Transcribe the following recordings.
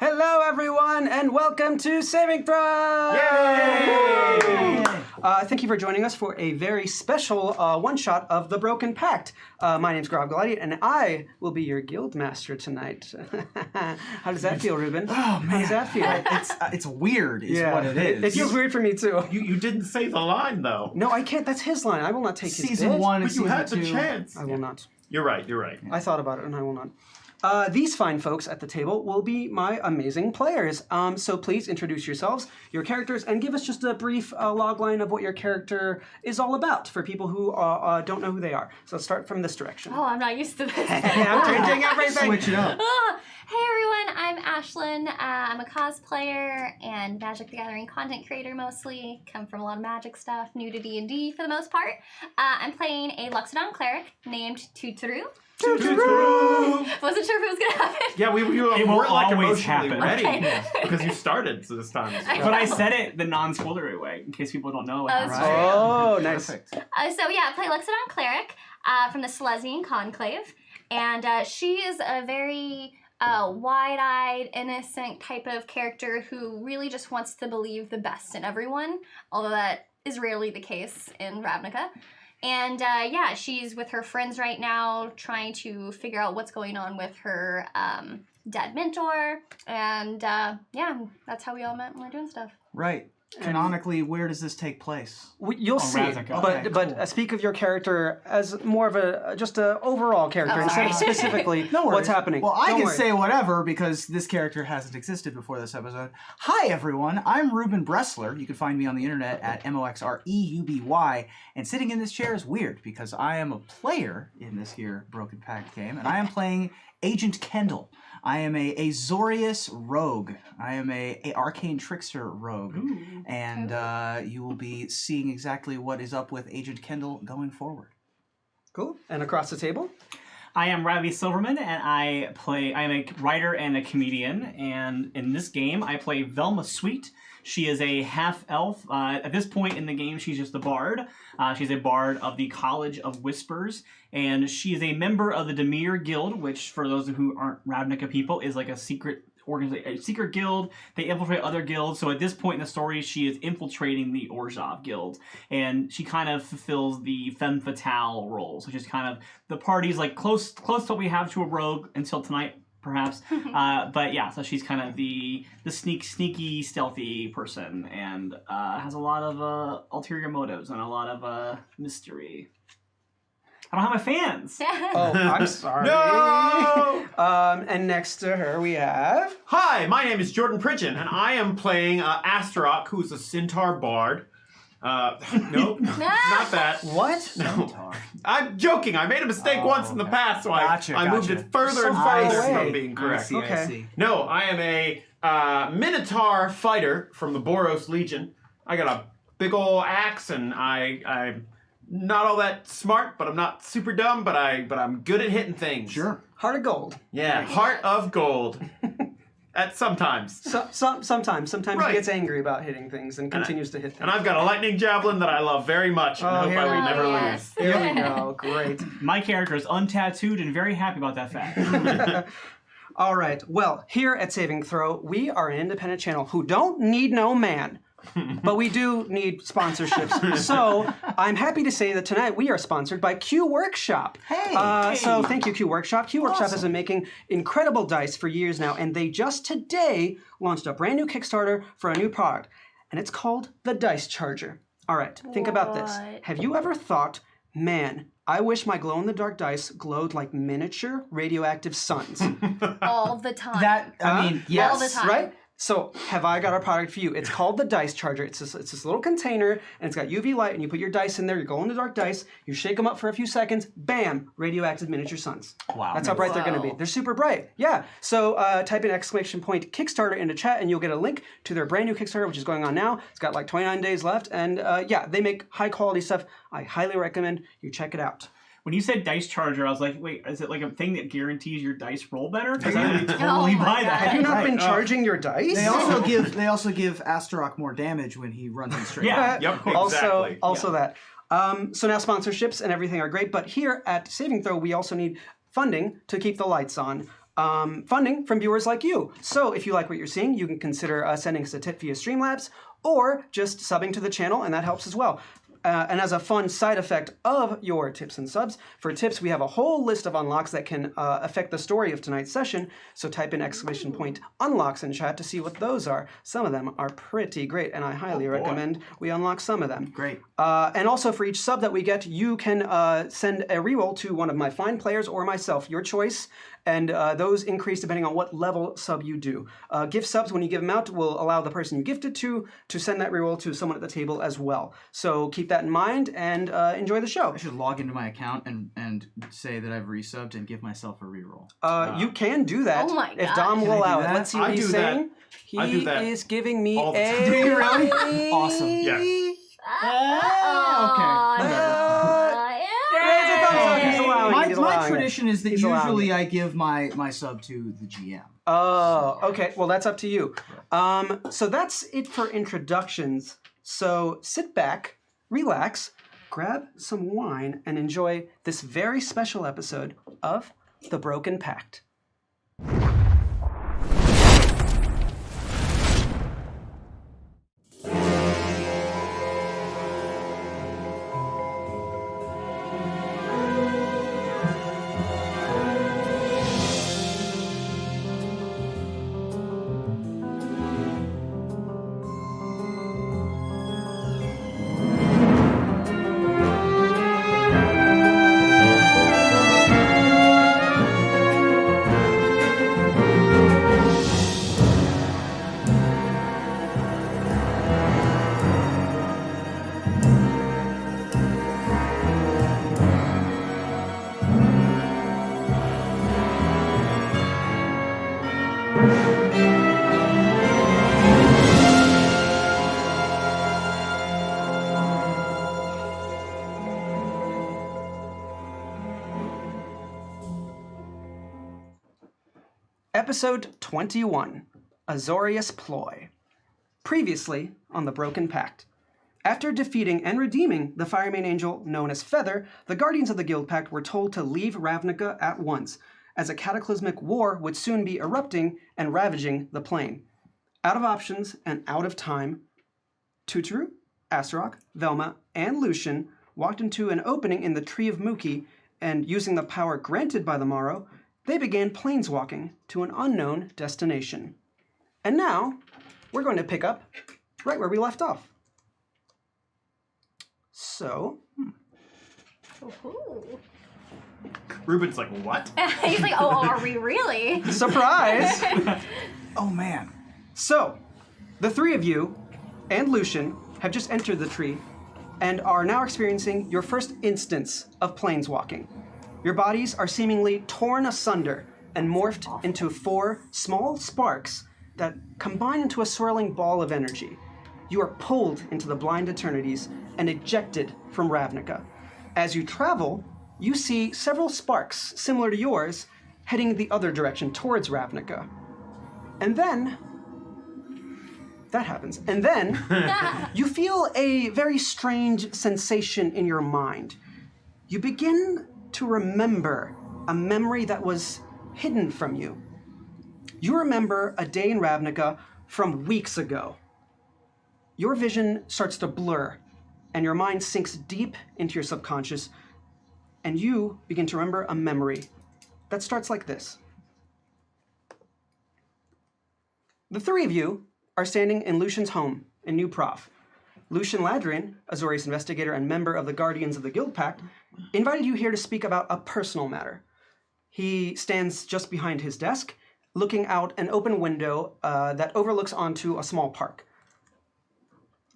Hello, everyone, and welcome to Saving Throw! Yay! Thank you for joining us for a very special one-shot of The Broken Pact. My name's Grob Galati, and I will be your Guildmaster tonight. How does that feel, Ruben? Oh, man. How does that feel? It's weird is what it is. It feels weird for me, too. You didn't say the line, though. No, I can't. That's his line. I will not take his Season bit. 1 and But you Season had 2. the chance. I will not. You're right. I thought about it, and I will not. These fine folks at the table will be my amazing players. So please introduce yourselves, your characters, and give us just a brief logline of what your character is all about for people who don't know who they are. So let's start from this direction. Oh, I'm not used to this. I'm changing everything. Switch it up. Hey everyone, I'm Ashlyn. I'm a cosplayer and Magic the Gathering content creator mostly. Come from a lot of Magic stuff, new to D&D for the most part. I'm playing a Luxodon cleric named Tuturu. Wasn't sure if it was gonna happen. Yeah, we It weren't like always emotionally happen. ready Okay. because you started this time. But I said it the non-spoilery way, in case people don't know what Oh, that's happened. true. Oh, nice. So yeah, I play Luxodon cleric from the Silesian Conclave, and she is a very wide-eyed, innocent type of character who really just wants to believe the best in everyone, although that is rarely the case in Ravnica. And yeah, she's with her friends right now trying to figure out what's going on with her dead mentor. And yeah, that's how we all met and we're doing stuff. Right. Canonically, where does this take place? You'll see, Ravnica. Okay, but cool. Speak of your character as more of a just a overall character instead of specifically No worries. what's happening. Well, I Don't can worry. say whatever because this character hasn't existed before this episode. Hi, everyone. I'm Ruben Bressler. You can find me on the internet at MOXREUBY. And sitting in this chair is weird because I am a player in this here Broken Pact game, and I am playing Agent Kendall. I am a Azorius rogue. I am a arcane trickster rogue. Ooh. And you will be seeing exactly what is up with Agent Kendall going forward. Cool. And across the table? I am Ravi Silverman, and I am a writer and a comedian, and in this game, I play Velma Sweet. She is a half-elf. At this point in the game, she's just a bard. She's a bard of the College of Whispers, and she is a member of the Demir Guild, which, for those who aren't Ravnica people, is like a secret organization, a secret guild. They infiltrate other guilds. So at this point in the story, she is infiltrating the Orzhov Guild, and she kind of fulfills the femme fatale role. So she's kind of the party's like close to what we have to a rogue until tonight, perhaps. But yeah, so she's kind of the sneaky, stealthy person, and has a lot of ulterior motives and a lot of mystery. I don't have my fans. Oh, I'm sorry. No! And next to her we have... Hi, my name is Jordan Pridgeon, and I am playing Astaroth, who's a centaur bard. Nope, not that. What? No. I'm joking. I made a mistake once in the past, so I moved it further and So far further away. from being correct. Okay. see. No, I am a Minotaur fighter from the Boros Legion. I got a big ol' axe, and I'm not all that smart, but I'm not super dumb, but I'm good at hitting things. Sure. Heart of gold. Yeah, heart of gold. At sometimes. Sometimes Right. he gets angry about hitting things and continues to hit things. And I've got a lightning javelin that I love very much, and Oh, hope here I we will go. never yes. lose. There we go. Great. My character is untattooed and very happy about that fact. All right. Well, here at Saving Throw, we are an independent channel who don't need no man. But we do need sponsorships. So I'm happy to say that tonight we are sponsored by Q Workshop. Hey! So thank you, Q Workshop. Q Workshop has been making incredible dice for years now, and they just today launched a brand new Kickstarter for a new product, and it's called the Dice Charger. All right, think about this. What? Have you ever thought, man, I wish my glow-in-the-dark dice glowed like miniature radioactive suns? All the time. Yes. All the time. Right? So, have I got a product for you? It's called the Dice Charger. It's this little container, and it's got UV light, and you put your dice in there, you go in the dark dice, you shake them up for a few seconds, bam, radioactive miniature suns. Wow. That's how bright they're going to be. They're super bright. Yeah. So, type in !Kickstarter into chat, and you'll get a link to their brand new Kickstarter, which is going on now. It's got like 29 days left, and yeah, they make high-quality stuff. I highly recommend you check it out. When you said Dice Charger, I was like, wait, is it like a thing that guarantees your dice roll better? Because I would totally Oh my buy God. that. Have you not Right. been charging your dice? They also give Astaroth more damage when he runs in straight. Yeah. Yep, Also exactly. that. So now sponsorships and everything are great, but here at Saving Throw, we also need funding to keep the lights on. funding from viewers like you. So if you like what you're seeing, you can consider sending us a tip via Streamlabs or just subbing to the channel, and that helps as well. And as a fun side effect of your tips and subs, for tips, we have a whole list of unlocks that can affect the story of tonight's session. So type in !unlocks in chat to see what those are. Some of them are pretty great, and I highly recommend we unlock some of them. Great. And also for each sub that we get, you can send a reroll to one of my fine players or myself, your choice. And those increase depending on what level sub you do. Gift subs, when you give them out, will allow the person you gifted to send that reroll to someone at the table as well. So keep that in mind and enjoy the show. I should log into my account and say that I've resubbed and give myself a reroll. You can do that Oh my if gosh. Dom will Can I do allow it. that? Let's see what I he's do that. saying. I do He that is giving me all the time. a... Do you really? Awesome. Yeah. Raise a thumbs up. He's allowing it. He's My allowing it. tradition is that He's allowing usually it. I give my sub to the GM. Oh, okay. Well, that's up to you. So that's it for introductions. So sit back, relax, grab some wine, and enjoy this very special episode of The Broken Pact. Episode 21, Azorius Ploy. Previously on The Broken Pact. After defeating and redeeming the Firemane Angel known as Feather, the Guardians of the Guild Pact were told to leave Ravnica at once, as a cataclysmic war would soon be erupting and ravaging the plane. Out of options and out of time, Tuturu, Astaroth, Velma, and Lucian walked into an opening in the Tree of Muki, and using the power granted by the Morrow, they began planeswalking to an unknown destination. And now, we're going to pick up right where we left off. So, Ruben's like, what? He's like, oh, are we really? surprise! Oh man. So, the three of you and Lucian have just entered the tree and are now experiencing your first instance of planeswalking. Your bodies are seemingly torn asunder and morphed into 4 small sparks that combine into a swirling ball of energy. You are pulled into the blind eternities and ejected from Ravnica. As you travel, you see several sparks similar to yours heading the other direction towards Ravnica. And then that happens. And then you feel a very strange sensation in your mind. You begin to remember a memory that was hidden from you. You remember a day in Ravnica from weeks ago. Your vision starts to blur, and your mind sinks deep into your subconscious, and you begin to remember a memory that starts like this. The three of you are standing in Lucian's home in New Prov. Lucian Ladrian, Azorius investigator and member of the Guardians of the Guild Pact, invited you here to speak about a personal matter. He stands just behind his desk, looking out an open window that overlooks onto a small park.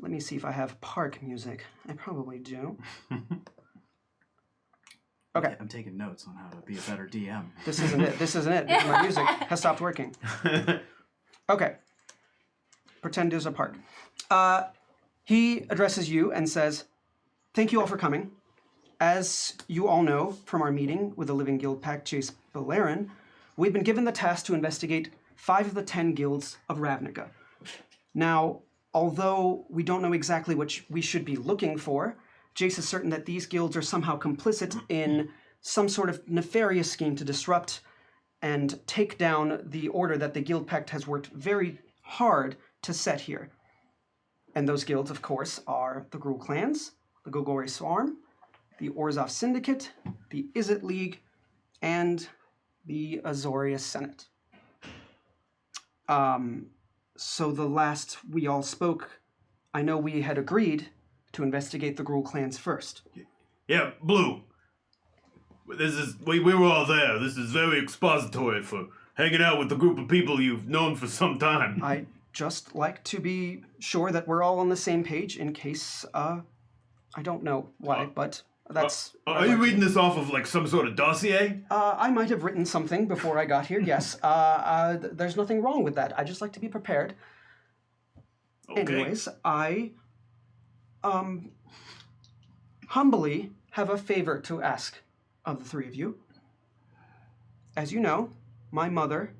Let me see if I have park music. I probably do. Okay. I'm taking notes on how to be a better DM. This isn't it. This isn't it. My music has stopped working. Okay. Pretend there's a park. He addresses you and says, "Thank you all for coming. As you all know from our meeting with the Living Guild Pact Chase Balaran, we've been given the task to investigate 5 of the 10 guilds of Ravnica. Now, although we don't know exactly what we should be looking for, Jace is certain that these guilds are somehow complicit in some sort of nefarious scheme to disrupt and take down the order that the Guild Pact has worked very hard to set here. And those guilds, of course, are the Gruul Clans, the Gogori Swarm, the Orzhov Syndicate, the Izzet League, and the Azorius Senate. So the last we all spoke, I know we had agreed to investigate the Gruul Clans first. Yeah, Blue. We were all there. This is very expository for hanging out with a group of people you've known for some time. I just like to be sure that we're all on the same page in case, I don't know why, but that's... Are you reading this off of like some sort of dossier? I might have written something before I got here, yes. There's nothing wrong with that. I just like to be prepared. Okay. Anyways, I humbly have a favor to ask of the three of you. As you know, my mother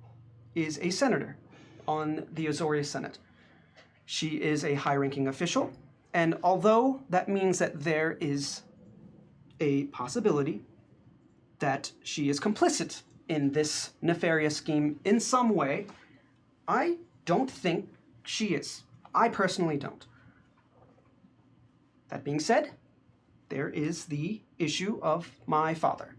is a senator on the Azorius Senate. She is a high-ranking official, and although that means that there is a possibility that she is complicit in this nefarious scheme in some way, I don't think she is. I personally don't. That being said, there is the issue of my father.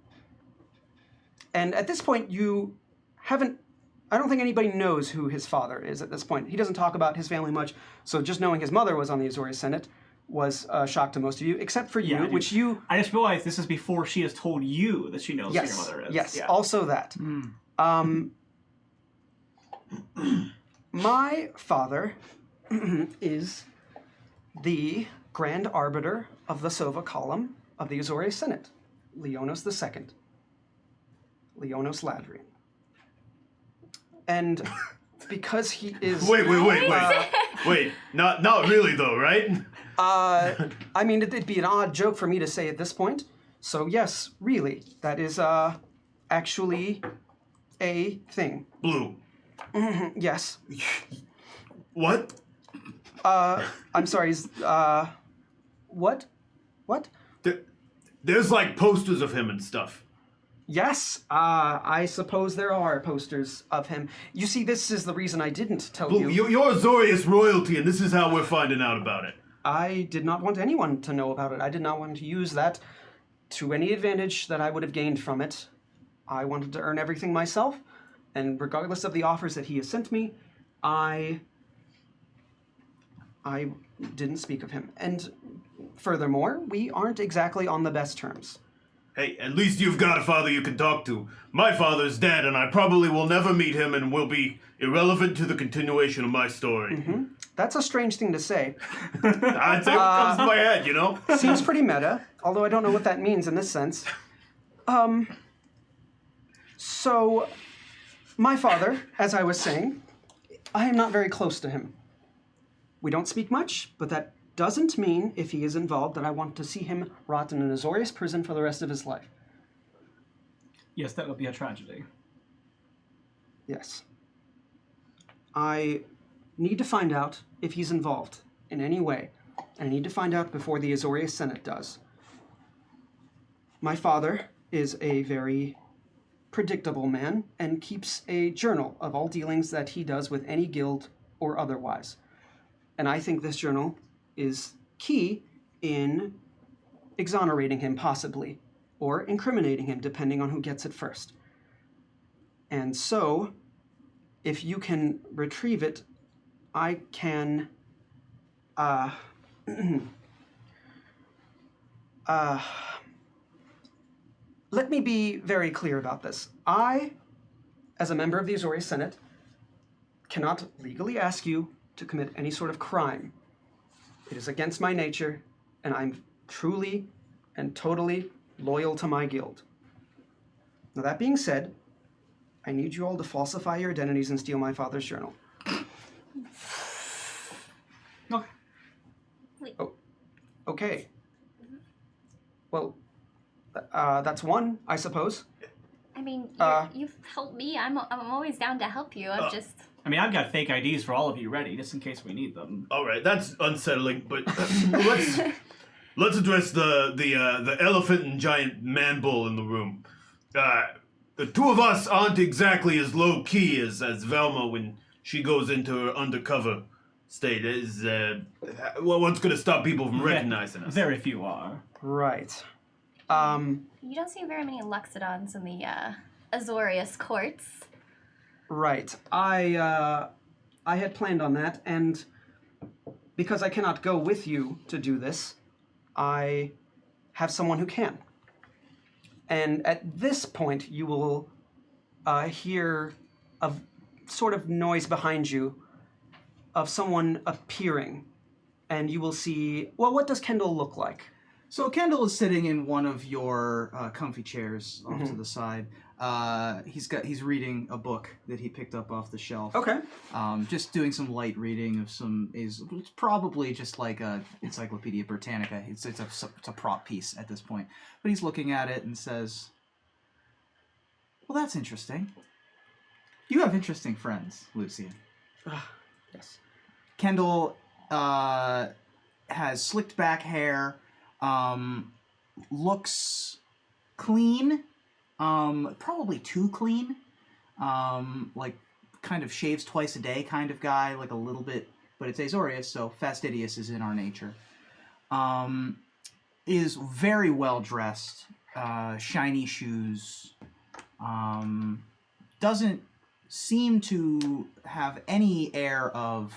And at this point, I don't think anybody knows who his father is at this point. He doesn't talk about his family much, so just knowing his mother was on the Azorius Senate was a shock to most of you, except for you, which you... I just realized this is before she has told you that she knows who your mother is. Yes, yeah. also that. My father is the Grand Arbiter of the Sova Column of the Azorius Senate, Leonos II. Leonos Ladrian. And because he is... Wait. Wait, not really though, right? I mean, it'd be an odd joke for me to say at this point. So yes, really, that is actually a thing. Blue. Yes. What? I'm sorry, what? What? There's like posters of him and stuff. Yes, I suppose there are posters of him. You see, this is the reason I didn't tell Blue, you. you're Azorius royalty, and this is how we're finding out about it. I did not want anyone to know about it. I did not want to use that to any advantage that I would have gained from it. I wanted to earn everything myself, and regardless of the offers that he has sent me, I didn't speak of him. And furthermore, we aren't exactly on the best terms. Hey, at least you've got a father you can talk to. My father's dead, and I probably will never meet him and will be irrelevant to the continuation of my story. Mm-hmm. That's a strange thing to say. I'd say what comes to my head, you know? Seems pretty meta, although I don't know what that means in this sense. So, my father, as I was saying, I am not very close to him. We don't speak much, but that doesn't mean, if he is involved, that I want to see him rot in an Azorius prison for the rest of his life. Yes, that would be a tragedy. Yes. I need to find out if he's involved in any way, and I need to find out before the Azorius Senate does. My father is a very predictable man and keeps a journal of all dealings that he does with any guild or otherwise. And I think this journal is key in exonerating him, possibly, or incriminating him, depending on who gets it first. And so, if you can retrieve it, I can, let me be very clear about this. I, as a member of the Azorius Senate, cannot legally ask you to commit any sort of crime. It is against my nature, and I'm truly and totally loyal to my guild. Now, that being said, I need you all to falsify your identities and steal my father's journal. Okay. Oh, okay. Well, that's one, I suppose. I mean, you've helped me. I'm always down to help you. I mean, I've got fake IDs for all of you ready, just in case we need them. All right, that's unsettling, but let's address the elephant and giant man bull in the room. the two of us aren't exactly as low key as Velma when she goes into her undercover state. What's going to stop people from recognizing us? Very few are. Right. You don't see very many Luxodons in the Azorius courts. Right. I had planned on that, and because I cannot go with you to do this, I have someone who can. And at this point, you will hear a sort of noise behind you of someone appearing, and you will see, well, what does Kendall look like? So Kendall is sitting in one of your comfy chairs off to the side. He's reading a book that he picked up off the shelf. Okay. Just doing some light reading of it's probably just like a Encyclopedia Britannica. It's a prop piece at this point. But he's looking at it and says, "Well, that's interesting. You have interesting friends, Lucian." Yes. Kendall has slicked back hair, looks clean, probably too clean, like kind of shaves twice a day kind of guy, like a little bit, but it's Azorius, so fastidious is in our nature. Is very well dressed, shiny shoes, doesn't seem to have any air of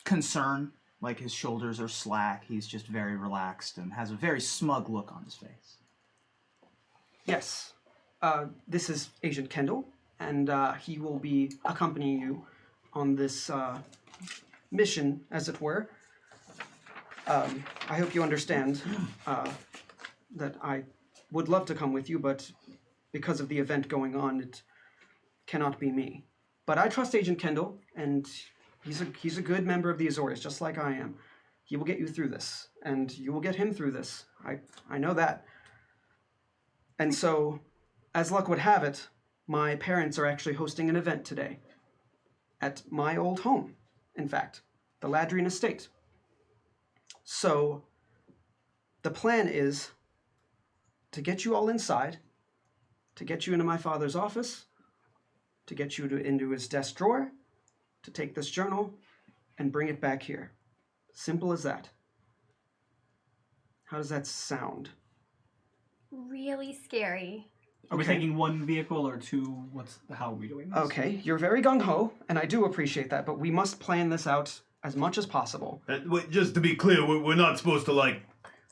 concern, like his shoulders are slack. He's just very relaxed and has a very smug look on his face. Yes. This is Agent Kendall, and he will be accompanying you on this mission, as it were. I hope you understand that I would love to come with you, but because of the event going on, it cannot be me. But I trust Agent Kendall, and he's a good member of the Azorius, just like I am. He will get you through this, and you will get him through this. I know that. And so, as luck would have it, my parents are actually hosting an event today. At my old home, in fact, the Ladrine Estate. So, the plan is to get you all inside, to get you into my father's office, to get you into his desk drawer, to take this journal, and bring it back here. Simple as that. How does that sound? Really scary. Are we Okay. taking one vehicle or two? How are we doing this? Okay, you're very gung-ho, and I do appreciate that, but we must plan this out as much as possible. Wait, just to be clear, we're not supposed to, like,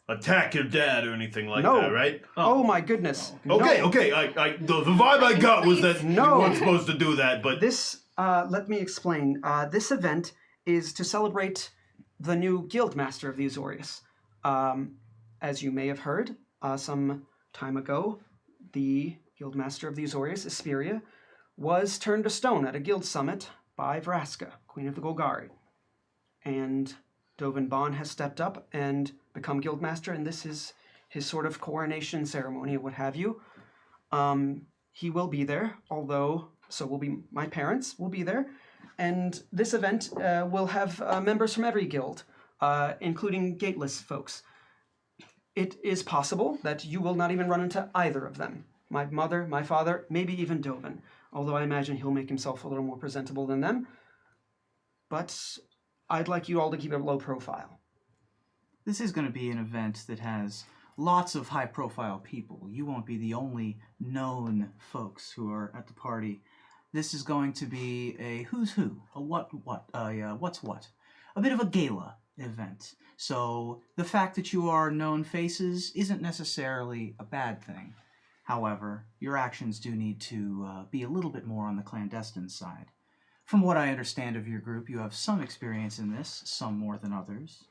attack your dad or anything like No. that, right? Oh my goodness. Okay, No. okay. The vibe I got was that No. you weren't supposed to do that, but This, let me explain. This event is to celebrate the new Guildmaster of the Azorius. As you may have heard, some time ago, the Guildmaster of the Azorius, Isperia, was turned to stone at a guild summit by Vraska, Queen of the Golgari. And Dovan Bond has stepped up and become Guildmaster, and this is his sort of coronation ceremony or what have you. He will be there, although, so will be my parents will be there, and this event will have members from every guild, including gateless folks. It is possible that you will not even run into either of them. My mother, my father, maybe even Dovan, although I imagine he'll make himself a little more presentable than them. But I'd like you all to keep a low profile. This is going to be an event that has lots of high-profile people. You won't be the only known folks who are at the party. This is going to be a who's who, a what's what, a bit of a gala event. So the fact that you are known faces isn't necessarily a bad thing. However, your actions do need to be a little bit more on the clandestine side. From what I understand of your group, you have some experience in this, some more than others.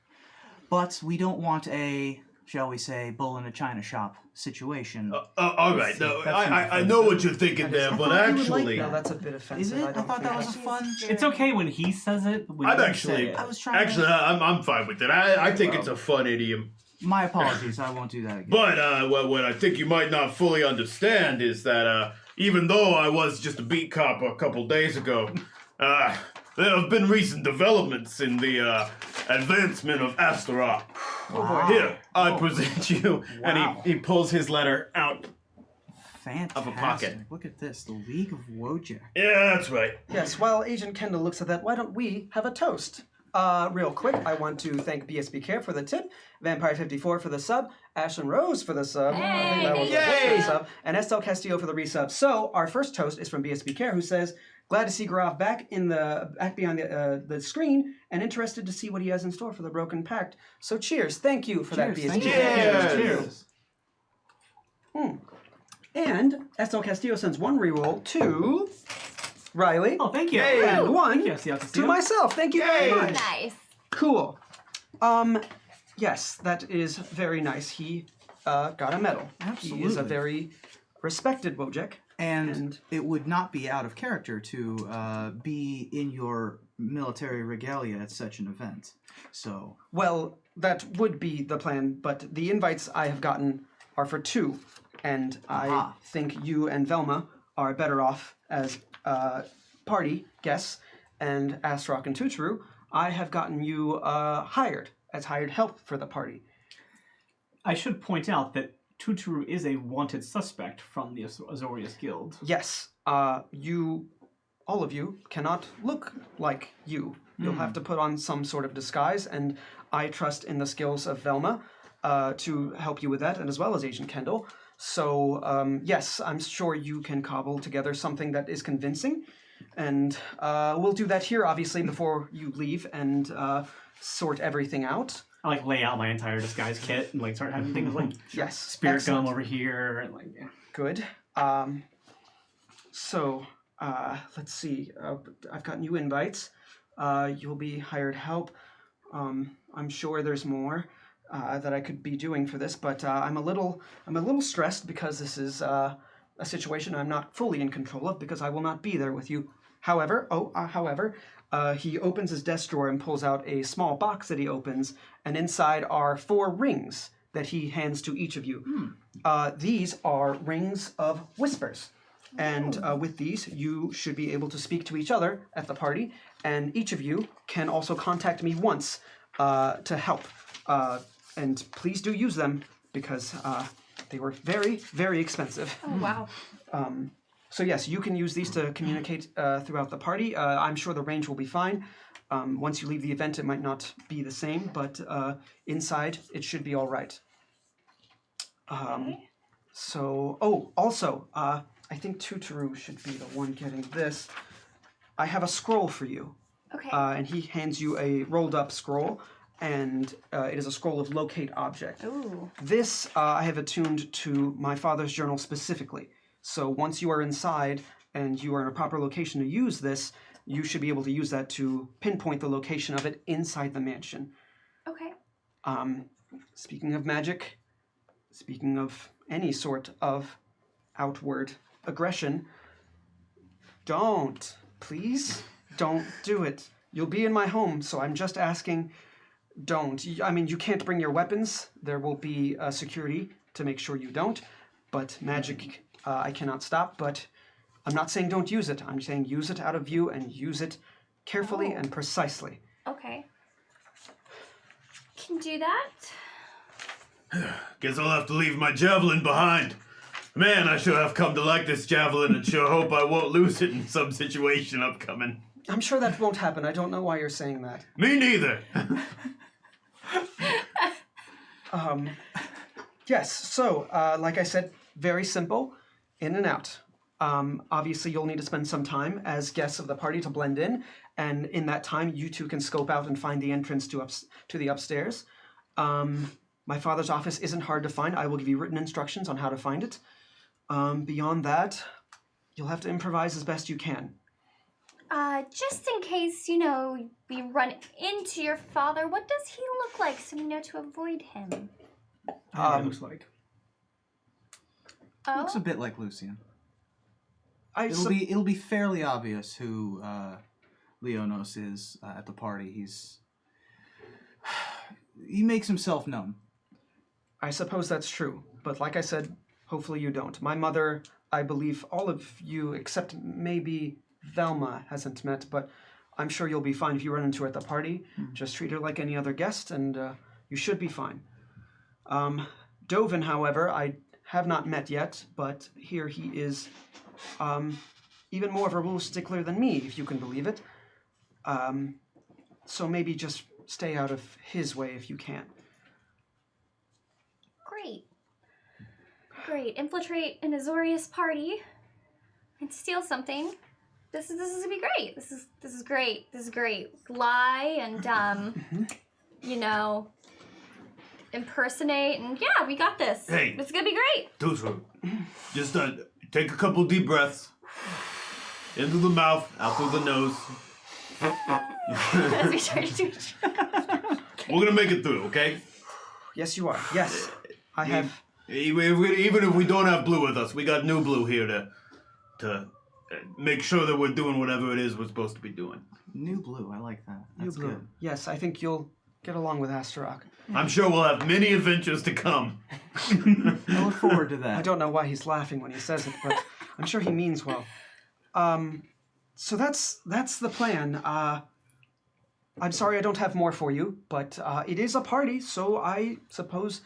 But we don't want a, shall we say, bull in a china shop situation. all right. No, I know what you're thinking there, but thought you would like actually, No, that's a bit offensive. Is it? I don't thought that think was a fun... It's okay when he says it. When I'm you actually- say it. I was trying to... I'm fine with it. I think it's a fun idiom. My apologies, I won't do that again. But what I think you might not fully understand is that even though I was just a beat cop a couple days ago, there have been recent developments in the advancement of Astaroth. Wow. Here, I present you, Wow. And he pulls his letter out fantastic. of a pocket. Look at this, the League of Wojak. Yeah, that's right. Yes, while Agent Kendall looks at that, why don't we have a toast? Real quick, I want to thank BSB Care for the tip, Vampire54 for the sub, Ashlyn Rose for the sub, I think that was Yay! the sub, and Estelle Castillo for the resub. So our first toast is from BSB Care, who says, "Glad to see Gaurav back behind the screen, and interested to see what he has in store for the Broken Pact." So cheers, thank you for that, Cheers, BSB. thank you. Cheers. And Estelle Castillo sends one reroll to Riley. Oh, thank you. Yay. And one Yes, yeah, to myself. Thank you very Yay. much. Nice. Cool. Yes, that is very nice. He got a medal. He is a Absolutely. very respected Wojak. And it would not be out of character to be in your military regalia at such an event. So, Well, that would be the plan, but the invites I have gotten are for two, and I Aha. think you and Velma are better off as party guests, and Astrok and Tutru, I have gotten you hired as hired help for the party. I should point out that Tuturu is a wanted suspect from the Azorius Guild. Yes, you, all of you, cannot look like you. You'll have to put on some sort of disguise, and I trust in the skills of Velma to help you with that, and as well as Agent Kendall. So, yes, I'm sure you can cobble together something that is convincing, and we'll do that here, obviously, before you leave and sort everything out. I like lay out my entire disguise kit and like start having things like Yes, spirit excellent. gum over here and like yeah. Good. So, let's see. I've gotten you invites. You'll be hired help. I'm sure there's more that I could be doing for this, but I'm a little stressed because this is a situation I'm not fully in control of because I will not be there with you. However, he opens his desk drawer and pulls out a small box that he opens, and inside are 4 rings that he hands to each of you. These are rings of whispers. And with these, you should be able to speak to each other at the party, and each of you can also contact me once to help. And please do use them because they were very, very expensive. Oh, wow. So yes, you can use these to communicate throughout the party. I'm sure the range will be fine. Once you leave the event, it might not be the same, but inside, it should be all right. Also, I think Tuturu should be the one getting this. I have a scroll for you. Okay. And he hands you a rolled up scroll, and it is a scroll of locate object. Ooh. This I have attuned to my father's journal specifically. So once you are inside and you are in a proper location to use this, you should be able to use that to pinpoint the location of it inside the mansion. Okay. Speaking of magic, speaking of any sort of outward aggression, please don't do it. You'll be in my home, so I'm just asking, don't. I mean, you can't bring your weapons. There will be security to make sure you don't, but magic I cannot stop, but I'm not saying don't use it. I'm saying use it out of view and use it carefully and precisely. Okay. Can do that. Guess I'll have to leave my javelin behind. Man, I sure have come to like this javelin and sure hope I won't lose it in some situation upcoming. I'm sure that won't happen. I don't know why you're saying that. Me neither. Yes, so, like I said, very simple, in and out. Obviously, you'll need to spend some time as guests of the party to blend in, and in that time, you two can scope out and find the entrance to the upstairs. My father's office isn't hard to find. I will give you written instructions on how to find it. Beyond that, you'll have to improvise as best you can. Just in case, we run into your father, what does he look like so we know to avoid him? It looks like. Oh? looks a bit like Lucian. I It'll be fairly obvious who Leonos is at the party. He makes himself known. I suppose that's true, but like I said, hopefully you don't. My mother, I believe all of you, except maybe Velma, hasn't met, but I'm sure you'll be fine if you run into her at the party. Just treat her like any other guest, and you should be fine. Dovan, however, I have not met yet, but here he is, even more of a rule stickler than me, if you can believe it. So maybe just stay out of his way if you can. Great. Great. Infiltrate an Azorius party and steal something. This is gonna be great. This is great. This is great. Lie and you know, impersonate, and yeah, we got this. Hey. It's gonna be great. Tootro, just take a couple deep breaths. In through the mouth, out through the nose. As we try to do each We're gonna make it through, okay? Yes, you are. Yes. I have... Even if we don't have blue with us, we got new blue here to make sure that we're doing whatever it is we're supposed to be doing. New blue, I like that. That's Blue. good. Yes, I think you'll get along with Azorius. I'm sure we'll have many adventures to come. I look forward to that. I don't know why he's laughing when he says it, but I'm sure he means well. So that's the plan. I'm sorry I don't have more for you, but it is a party, so I suppose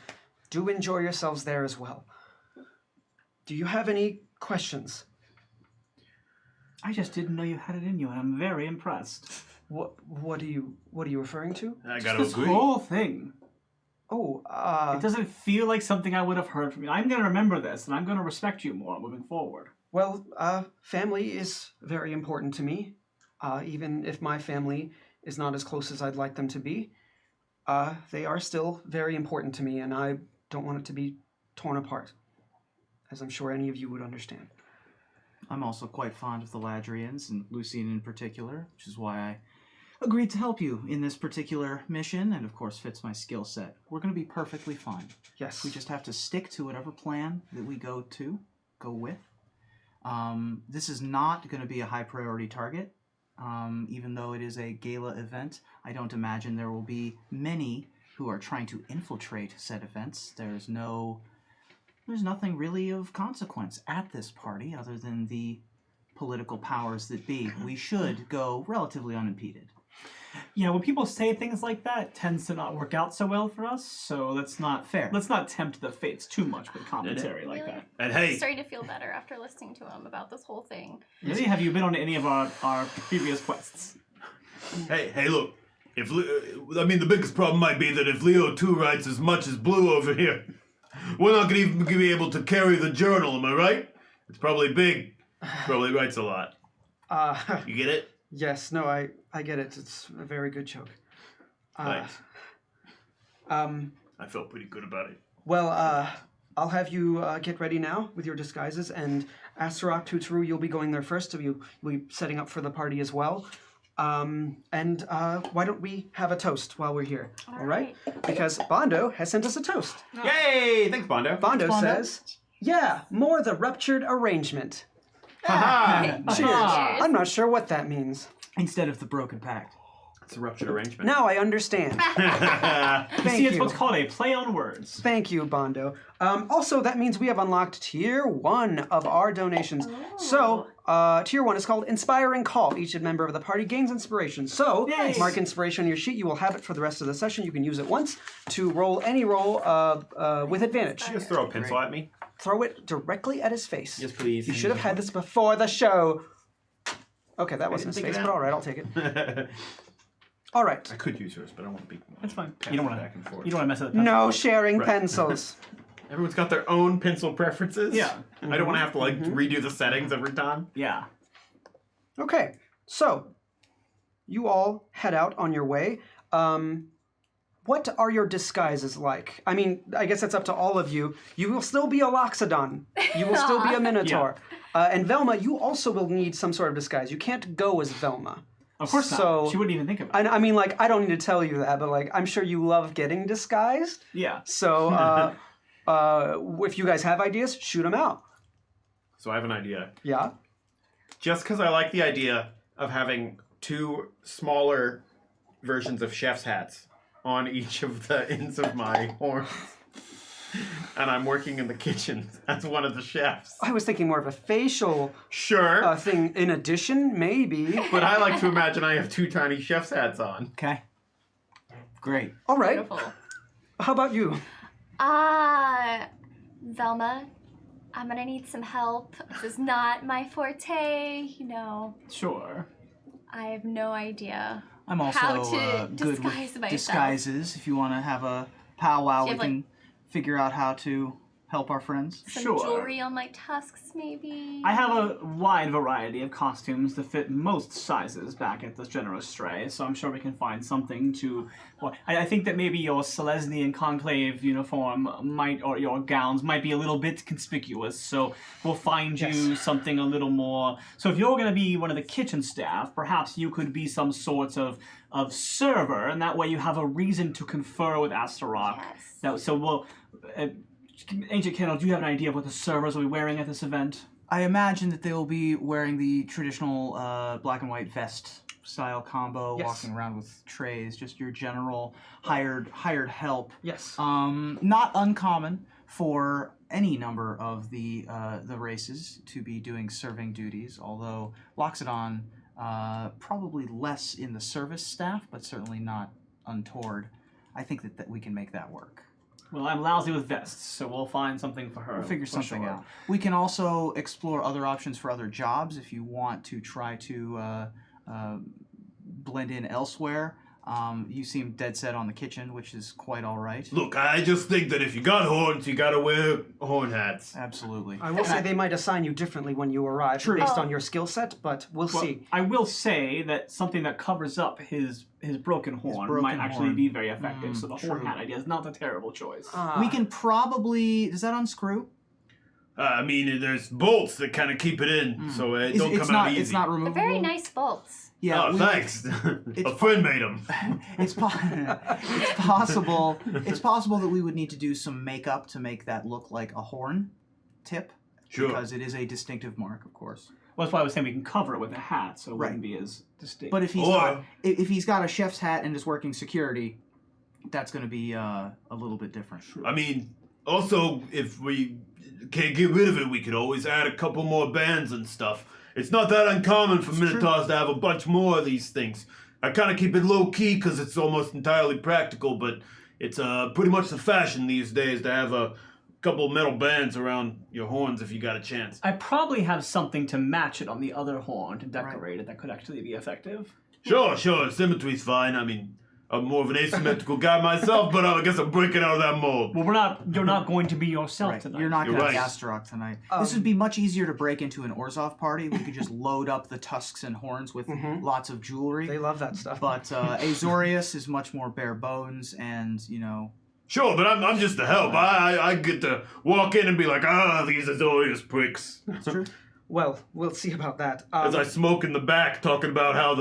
do enjoy yourselves there as well. Do you have any questions? I just didn't know you had it in you, and I'm very impressed. What are you referring to? I Just gotta this agree. whole thing. Oh, It doesn't feel like something I would have heard from you. I'm going to remember this, and I'm going to respect you more moving forward. well, family is very important to me. Even if my family is not as close as I'd like them to be, they are still very important to me, and I don't want it to be torn apart, as I'm sure any of you would understand. I'm also quite fond of the Ladrians, and Lucien in particular, which is why I agreed to help you in this particular mission, and of course fits my skill set. We're going to be perfectly fine. Yes. We just have to stick to whatever plan that we go with. This is not going to be a high priority target. Even though it is a gala event, I don't imagine there will be many who are trying to infiltrate said events. There's nothing really of consequence at this party other than the political powers that be. We should go relatively unimpeded. Yeah, when people say things like that, it tends to not work out so well for us. So let's not Fair. Let's not tempt the fates too much with commentary like Really? that. And I'm hey, starting to feel better after listening to him about this whole thing. Really, have you been on any of our previous quests? hey, look. The biggest problem might be that if Leo 2 writes as much as Blue over here, we're not gonna even be able to carry the journal, am I right? It's probably big. Probably writes a lot. You get it? Yes, no, I get it. It's a very good joke. Thanks. I felt pretty good about it. Well, I'll have you get ready now with your disguises, and Azorius, Tuturu, you'll be going there first, so you'll be setting up for the party as well. And why don't we have a toast while we're here, all right? Because Bondo has sent us a toast. Yay! Thanks, Bondo. Bondo Bondo. says, yeah, more the ruptured arrangement. Haha! Cheers. Cheers. I'm not sure what that means. Instead of the broken pact. It's a ruptured arrangement. Now I understand. Thank See, it's you. what's called a play on words. Thank you, Bondo. Also, that means we have unlocked Tier 1 of our donations. So, Tier 1 is called Inspiring Call. Each member of the party gains inspiration. So, Nice. mark inspiration on your sheet. You will have it for the rest of the session. You can use it once to roll any roll with advantage. Just throw a pencil at me. Throw it directly at his face. Yes, please. You should have had this before the show. Okay, that wasn't his think of face, that. but all right, I'll take it. All right. I could use yours, but I don't want to be. That's fine. Pass You don't it want back and forth. to. You don't want to mess up. The No sharing Right. pencils. Everyone's got their own pencil preferences. Yeah. I don't want to have to redo the settings every time. Yeah. Okay, so you all head out on your way. What are your disguises like? I mean, I guess that's up to all of you. You will still be a Loxodon. You will still be a Minotaur. And Velma, you also will need some sort of disguise. You can't go as Velma. Of course So- not. She wouldn't even think about it. I mean, like, I don't need to tell you that, but, like, I'm sure you love getting disguised. Yeah. So, if you guys have ideas, shoot them out. So I have an idea. Yeah? Just because I like the idea of having two smaller versions of chef's hats on each of the ends of my horns. And I'm working in the kitchen as one of the chefs. I was thinking more of a facial Sure. thing in addition, maybe. But I like to imagine I have two tiny chef's hats on. Okay. Great. All right. Beautiful. How about you? Velma, I'm gonna need some help. This is not my forte, Sure. I have no idea I'm also how to good disguise with myself. disguises. If you want to have a powwow, Do we you have, can figure out how to help our friends. Some Sure. jewelry on my tusks, maybe? I have a wide variety of costumes that fit most sizes back at this generous stray, so I'm sure we can find something to... Well, I think that maybe your Selesnyan Conclave uniform or your gowns might be a little bit conspicuous, so we'll find you something a little more... So if you're going to be one of the kitchen staff, perhaps you could be some sort of server, and that way you have a reason to confer with Astaroth. Yes. So we'll... Ancient Kendall, do you have an idea of what the servers will be wearing at this event? I imagine that they will be wearing the traditional black and white vest style combo, walking around with trays, just your general hired help. Yes. Not uncommon for any number of the races to be doing serving duties, although Loxodon probably less in the service staff, but certainly not untoward. I think that we can make that work. Well, I'm lousy with vests, so we'll find something for her. We'll figure for something sure. out. We can also explore other options for other jobs if you want to try to blend in elsewhere. You seem dead set on the kitchen, which is quite all right. Look, I just think that if you got horns, you gotta wear horn hats. Absolutely. I will say they might assign you differently when you arrive based on your skill set, but we'll see. I will say that something that covers up his broken horn might actually be very effective, so the horn hat idea is not a terrible choice. We can probably... Does that unscrew? I mean, there's bolts that kind of keep it in, so it don't come out easy. It's not They're removable? very nice bolts. Yeah, Oh, thanks. A friend made them. It's possible. It's possible that we would need to do some makeup to make that look like a horn tip. Sure. Because it is a distinctive mark, of course. Well, that's why I was saying we can cover it with a hat, so it wouldn't be as distinct. But if he's got a chef's hat and is working security, that's going to be a little bit different. I mean, also, if we can't get rid of it, we could always add a couple more bands and stuff. It's not that uncommon for Minotaurs to have a bunch more of these things. I kind of keep it low-key because it's almost entirely practical, but it's pretty much the fashion these days to have a couple metal bands around your horns if you got a chance. I probably have something to match it on the other horn to decorate it that could actually be effective. Sure, symmetry's fine. I mean, I'm more of an asymmetrical guy myself, but I guess I'm breaking out of that mold. Well, you're not going to be yourself tonight. You're not going to be right. Astaroth tonight. This would be much easier to break into an Orzhov party. We could just load up the tusks and horns with lots of jewelry. They love that stuff. But Azorius is much more bare bones and, Sure, but I'm just the help. I get to walk in and be like, these Azorius pricks. That's true. Well, we'll see about that. As I smoke in the back, talking about how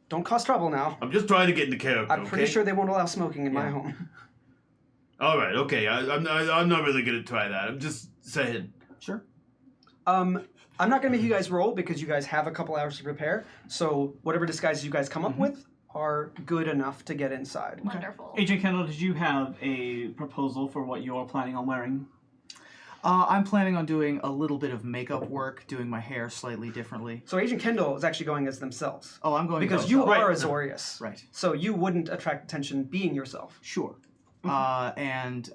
Don't cause trouble now. I'm just trying to get into character, I'm pretty sure they won't allow smoking in my home. All right, okay. I'm not really going to try that. I'm just saying. Sure. I'm not going to make you guys roll because you guys have a couple hours to prepare. So whatever disguises you guys come up with are good enough to get inside. Wonderful. Agent Kendall, did you have a proposal for what you're planning on wearing? I'm planning on doing a little bit of makeup work, doing my hair slightly differently. So Agent Kendall is actually going as themselves. Oh, I'm going because as you myself. are Azorius. Right. So you wouldn't attract attention being yourself. Sure. And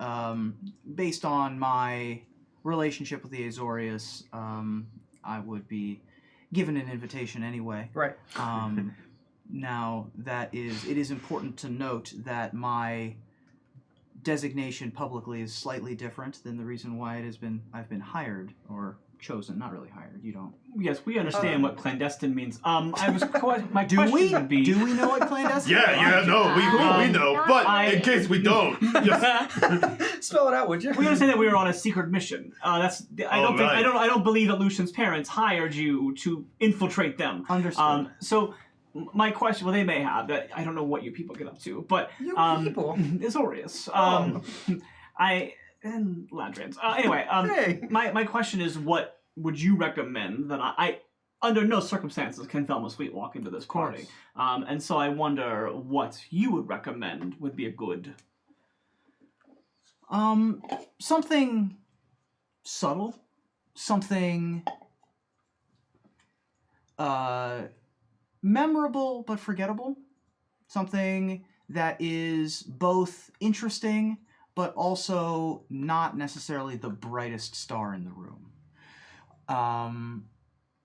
based on my relationship with the Azorius, I would be given an invitation anyway. Right. Now, it is important to note that my designation publicly is slightly different than the reason why I've been hired or chosen. Not really hired. You don't. Yes, we understand what clandestine means. My question would be. Do we know what clandestine? Yeah, no, we know. But in case we don't, just spell it out, would you? We understand that we were on a secret mission. I don't believe that Lucian's parents hired you to infiltrate them. Understood. So my question, well, they may have. I don't know what you people get up to, but You people. Azorius. And Ladrians. Anyway, Hey. my question is, what would you recommend that I under no circumstances can Velma Sweet walk into this party? And so I wonder what you would recommend would be a good. Something subtle, something memorable but forgettable, something that is both interesting but also not necessarily the brightest star in the room.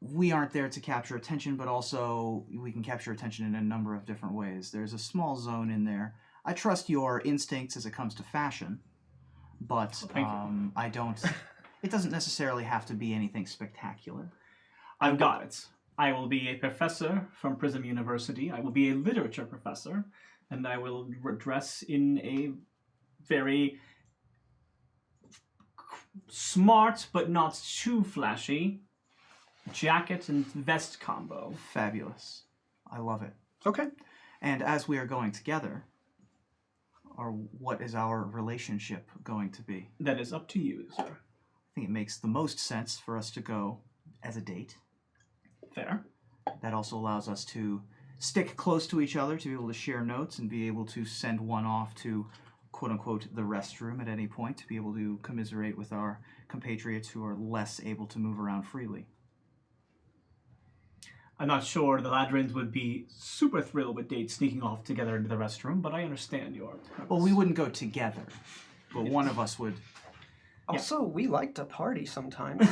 We aren't there to capture attention, but also we can capture attention in a number of different ways. There's a small zone in there. I trust your instincts as it comes to fashion, but I don't... It doesn't necessarily have to be anything spectacular. I've got it. I will be a professor from Prism University. I will be a literature professor, and I will dress in a very smart but not too flashy jacket and vest combo. Fabulous. I love it. Okay. And as we are going together, what is our relationship going to be? That is up to you, sir. I think it makes the most sense for us to go as a date. Fair. That also allows us to stick close to each other, to be able to share notes and be able to send one off to, quote-unquote, the restroom at any point, to be able to commiserate with our compatriots who are less able to move around freely. I'm not sure the Ladrins would be super thrilled with dates sneaking off together into the restroom, but I understand your purpose. Well, we wouldn't go together, but one of us would. Also, we like to party sometimes.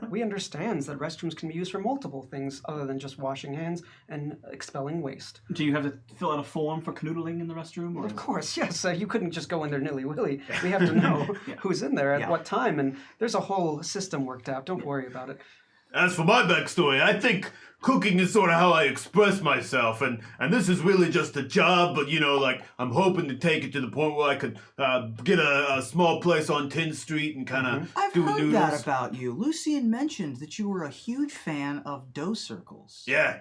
We understand that restrooms can be used for multiple things other than just washing hands and expelling waste. Do you have to fill out a form for canoodling in the restroom? Or Of course, yes. You couldn't just go in there nilly-willy. We have to know who's in there at what time, and there's a whole system worked out. Don't worry about it. As for my backstory, I think cooking is sort of how I express myself, and this is really just a job, but, you know, like, I'm hoping to take it to the point where I could get a small place on 10th Street and kind of I've do heard noodles. that about you. Lucian mentioned that you were a huge fan of dough circles. Yeah,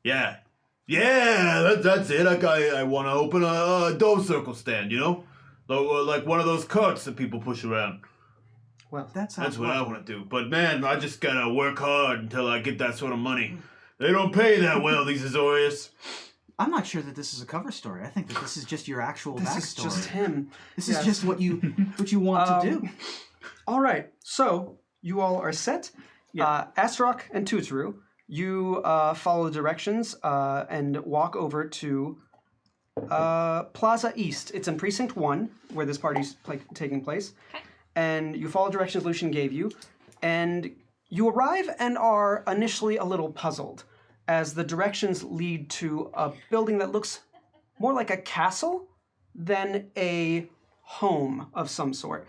that's it. Like, I want to open a dough circle stand, you know? Like one of those carts that people push around. Well, That's That's what I want to do. But man, I just gotta work hard until I get that sort of money. They don't pay that well, these Azorius. I'm not sure that this is a cover story. I think that this is just your actual this backstory. is just him. This Yes. is just what you want to do. All right, so you all are set. Astrok and Tuturu, you follow the directions and walk over to Plaza East. It's in Precinct 1, where this party's taking place. Okay. And you follow directions Lucian gave you, and you arrive and are initially a little puzzled, as the directions lead to a building that looks more like a castle than a home of some sort.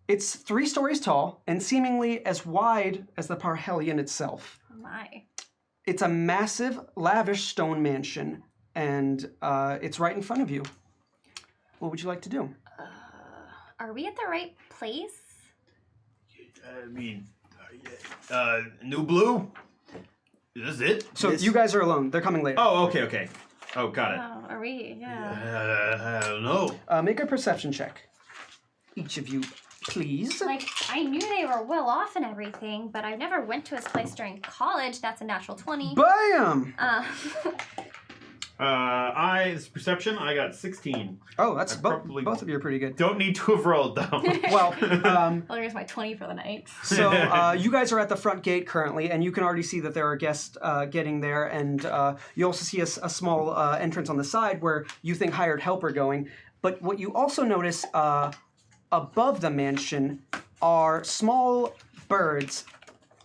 It's 3 stories tall and seemingly as wide as the Parhelion itself. Oh my. It's a massive, lavish stone mansion, and it's right in front of you. What would you like to do? Are we at the right place? I mean, New Blue? Is this it? So you guys are alone. They're coming later. Oh, okay. Oh, got it. Oh, are we? Yeah. I don't know. Make a perception check. Each of you, please. Like, I knew they were well off and everything, but I never went to his place during college. That's a natural 20. Bam! This perception, I got 16. Oh, that's probably- both of you are pretty good. Don't need to have rolled though. Well, Well, there's my 20 for the night. so you guys are at the front gate currently, and you can already see that there are guests getting there, and you also see a small entrance on the side where you think hired help are going. But what you also notice above the mansion are small birds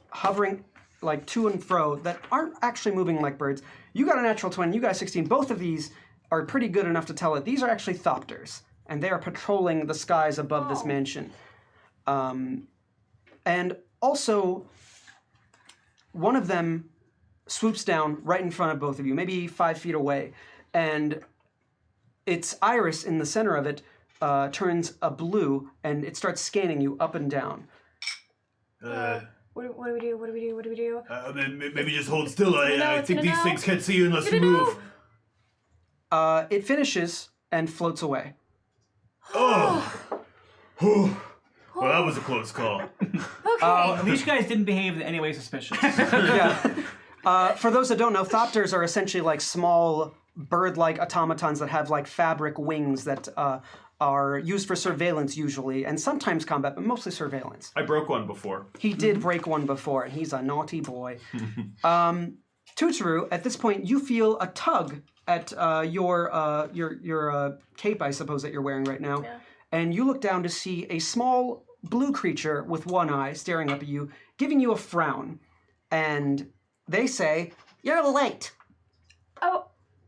hovering like to and fro that aren't actually moving like birds. You got a natural 20, you got a 16. Both of these are pretty good enough to tell it. These are actually thopters, and they are patrolling the skies above this mansion. And also, one of them swoops down right in front of both of you, maybe 5 feet away, and its iris in the center of it turns a blue, and it starts scanning you up and down. What do we do? What do we do? What do we do? Maybe just hold still. I think these things can't see you unless you move. It finishes and floats away. Oh. Well, that was a close call. Okay. At least you guys didn't behave in any way suspicious. Yeah. For those that don't know, thopters are essentially like small bird-like automatons that have like fabric wings that are used for surveillance usually, and sometimes combat, but mostly surveillance. I broke one before. He did break one before, and he's a naughty boy. Tuturu, at this point, you feel a tug at your cape, I suppose, that you're wearing right now. Yeah. and you look down to see a small blue creature with one eye staring up at you, giving you a frown. And they say, "You're late. Oh.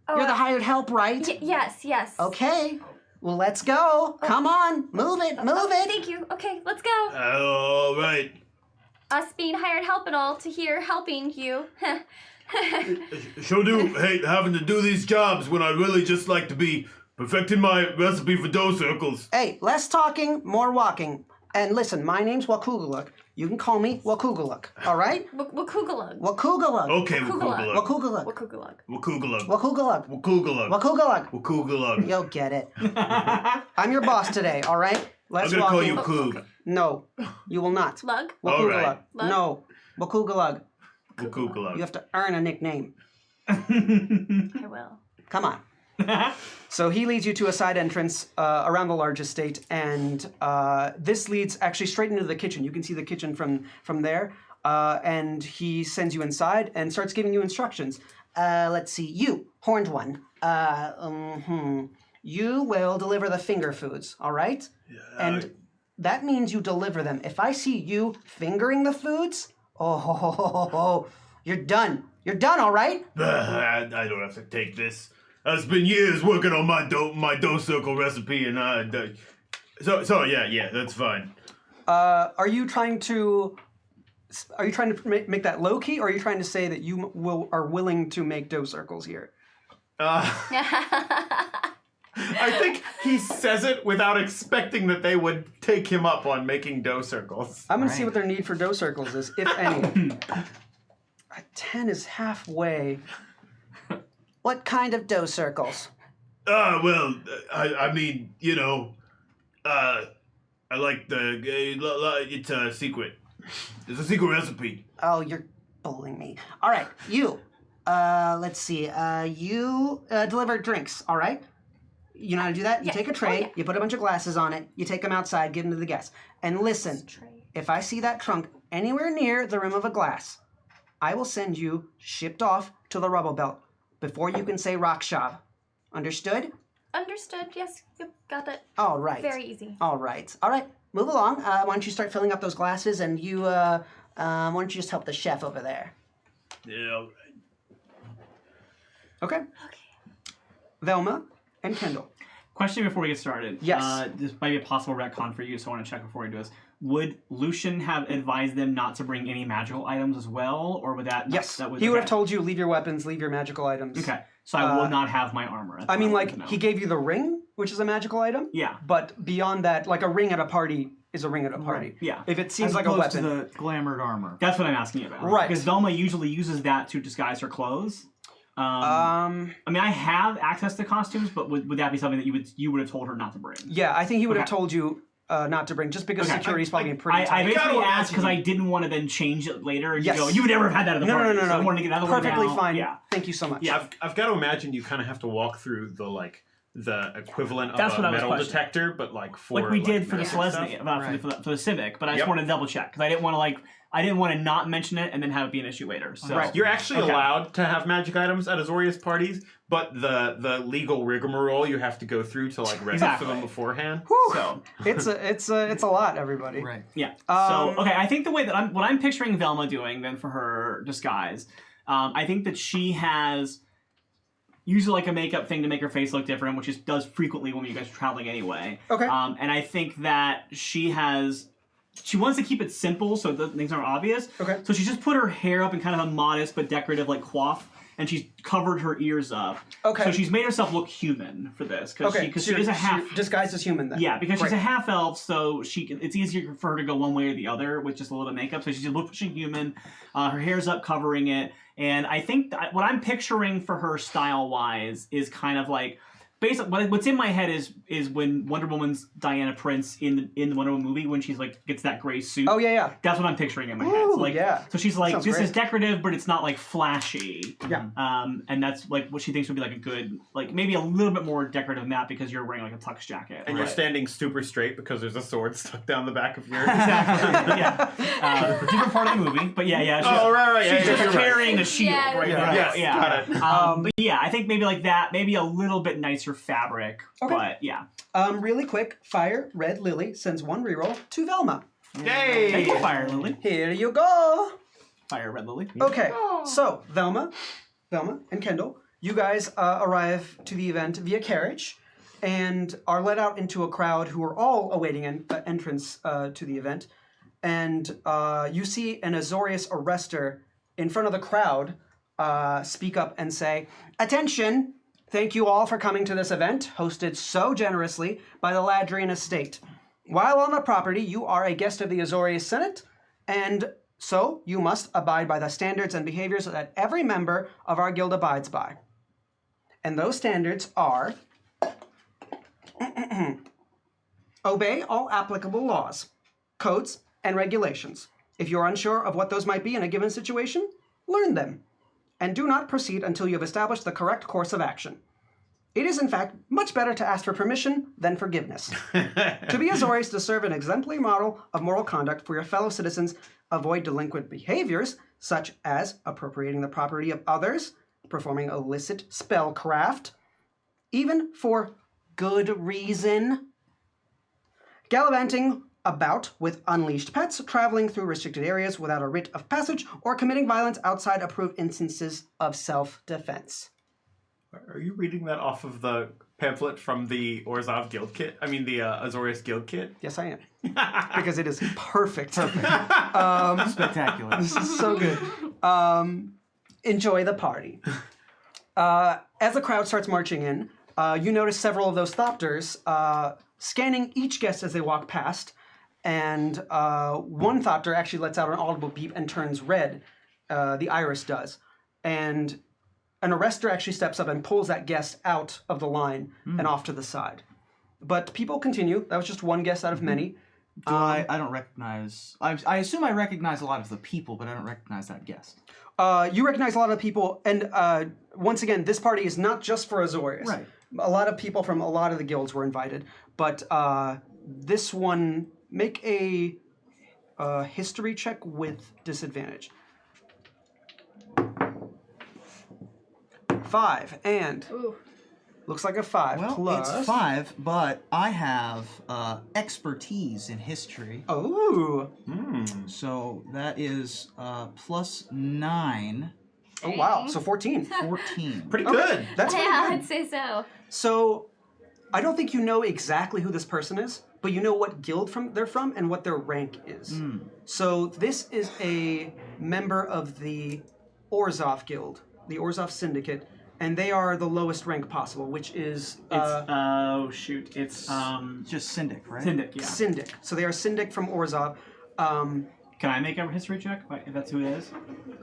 You're the hired help, right?" Yes. Okay. Well, let's go. Come on. Move it. Thank you. Okay, let's go. All right. Us being hired help and all to here helping you. Sure do hate having to do these jobs when I really just like to be perfecting my recipe for dough circles. Hey, less talking, more walking. And listen, my name's Wakugaluk. You can call me Wakugaluk, all right? Wakugalug. Wakugaluk. Okay, Wakugaluk. Wakugaluk. Wakugalug. Wakugaluk. Wakugaluk. Wakugaluk. Wakugaluk. Wakugaluk. You'll get it. I'm your boss today, all right? I'm Let's gonna walk call in. you Coog. No, you will not. Lug. All right. Wakugaluk. Lug? No. Wakugaluk. Wakugaluk. You have to earn a nickname. I will. Come on. So he leads you to a side entrance around the large estate, and this leads actually straight into the kitchen. You can see the kitchen from there, and he sends you inside and starts giving you instructions. Let's see, you, horned one. You will deliver the finger foods, all right? And that means you deliver them. If I see you fingering the foods, you're done. You're done, all right? I don't have to take this. It's been years working on my dough circle recipe, and so yeah, that's fine. Are you trying to make that low key, or are you trying to say that you are willing to make dough circles here? I think he says it without expecting that they would take him up on making dough circles. I'm gonna see what their need for dough circles is, if any. 10 is halfway. What kind of dough circles? Well, I mean, you know, I like it's a secret. It's a secret recipe. Oh, you're bullying me. All right, you. Let's see. You deliver drinks. All right. You know how to do that? You take a tray, you put a bunch of glasses on it, you take them outside, give them to the guests. And listen, if I see that trunk anywhere near the rim of a glass, I will send you shipped off to the rubble belt before you can say Rakshab. Understood? Understood. Yes, yep, got it. All right. Very easy. All right. All right. Move along. Why don't you start filling up those glasses, and you, why don't you just help the chef over there? Yeah, all right. Okay. Velma and Kendall. Question before we get started. Yes. This might be a possible retcon for you, so I want to check before we do this. Would Lucian have advised them not to bring any magical items as well, or would that? Yes. That would, He would have told you, leave your weapons, leave your magical items. Okay, so I will not have my armor. That's I what mean, wanted like, to know. he gave you the ring, which is a magical item. Yeah. But beyond that, like, a ring at a party is a ring at a party. Right. Yeah. If it seems As like a opposed weapon. to the glamoured armor. That's what I'm asking you about. Right. Because Velma usually uses that to disguise her clothes. I mean, I have access to costumes, but would that be something that you would have told her not to bring? Yeah, I think he would have Okay. told you not to bring, just because Okay. security's probably pretty I tight. basically gotta asked because imagine- I didn't want to then change it later and Yes. you go, you would never have had that at the No, party. no, So I wanted to get that one Perfectly now. fine. Yeah. Thank you so much. Yeah. I've got to imagine you kind of have to walk through the equivalent That's of what I a was metal questioning. detector, but like for Like we did for the magic stuff. Selesnya, for the Civic, but I just Yep. wanted to double check because I didn't want to not mention it and then have it be an issue later. So Right. You're actually Okay. allowed to have magic items at Azorius parties, but the legal rigmarole you have to go through to like register Exactly. them beforehand. Whew. So It's a lot, everybody. Right. yeah. Um, So okay, I think the way that what I'm picturing Velma doing then for her disguise, I think that she has usually like a makeup thing to make her face look different, which is does frequently when you guys are traveling anyway. Okay. And I think that she wants to keep it simple so that things aren't obvious. Okay. So she just put her hair up in kind of a modest but decorative like coif, and she's covered her ears up. Okay. So she's made herself look human for this because Okay. she is a half. You're disguised as human then. Yeah, because she's Great. a half elf, so it's easier for her to go one way or the other with just a little bit of makeup. So she's looking human. Her hair's up, covering it, and I think what I'm picturing for her style wise is kind of like. Basically, what's in my head is when Wonder Woman's Diana Prince in the Wonder Woman movie when she's like gets that gray suit. Oh yeah. That's what I'm picturing in my head. Ooh, So like, yeah. So she's like, Sounds this great. is decorative, but it's not like flashy. Yeah. And that's like what she thinks would be like a good, like maybe a little bit more decorative than that because you're wearing like a tux jacket. And you're standing super straight because there's a sword stuck down the back of your. Exactly. Yeah. Different part of the movie, but yeah. She's, Oh right. she's Yeah, just you're right. carrying a shield Yeah, right yeah. now. Yes, yeah. got it. But yeah, I think maybe like that, maybe a little bit nicer or fabric, Okay. but yeah. Really quick, Fire Red Lily sends 1 reroll to Velma. Yay! Thank you, Fire Lily. Here you go. Fire Red Lily. Okay, so Velma, and Kendall, you guys arrive to the event via carriage and are led out into a crowd who are all awaiting an entrance to the event. And you see an Azorius arrestor in front of the crowd speak up and say, "Attention! Thank you all for coming to this event, hosted so generously by the Ladrian Estate. While on the property, you are a guest of the Azorius Senate, and so you must abide by the standards and behaviors that every member of our guild abides by. And those standards are obey all applicable laws, codes, and regulations. If you're unsure of what those might be in a given situation, learn them. And do not proceed until you have established the correct course of action. It is, in fact, much better to ask for permission than forgiveness. To be Azorius to serve an exemplary model of moral conduct for your fellow citizens, avoid delinquent behaviors, such as appropriating the property of others, performing illicit spellcraft, even for good reason, gallivanting about with unleashed pets, traveling through restricted areas without a writ of passage, or committing violence outside approved instances of self-defense." Are you reading that off of the pamphlet from the Orzhov Guild Kit? I mean, the Azorius Guild Kit? Yes, I am. Because it is perfect. Spectacular. This is so good. Enjoy the party. As the crowd starts marching in, you notice several of those Thopters scanning each guest as they walk past, and one Thopter actually lets out an audible beep and turns red. The iris does. And an arrestor actually steps up and pulls that guest out of the line and off to the side. But people continue. That was just one guest out of many. I don't recognize... I assume I recognize a lot of the people, but I don't recognize that guest. You recognize a lot of people, and once again, this party is not just for Azorius. Right. A lot of people from a lot of the guilds were invited, but this one, make a history check with disadvantage. 5, and looks like a 5 Well, plus... it's 5, but I have expertise in history. Oh. So that is plus 9, Oh, wow. So 14. 14. Pretty good. That's pretty Yeah, good. I'd say so. So, I don't think you know exactly who this person is, but you know what guild they're from and what their rank is. So, this is a member of the Orzhov Guild, the Orzhov Syndicate, and they are the lowest rank possible, which is... It's Just Syndic, right? Syndic, yeah. Syndic. So they are Syndic from Orzhov. Can I make a history check if that's who it is?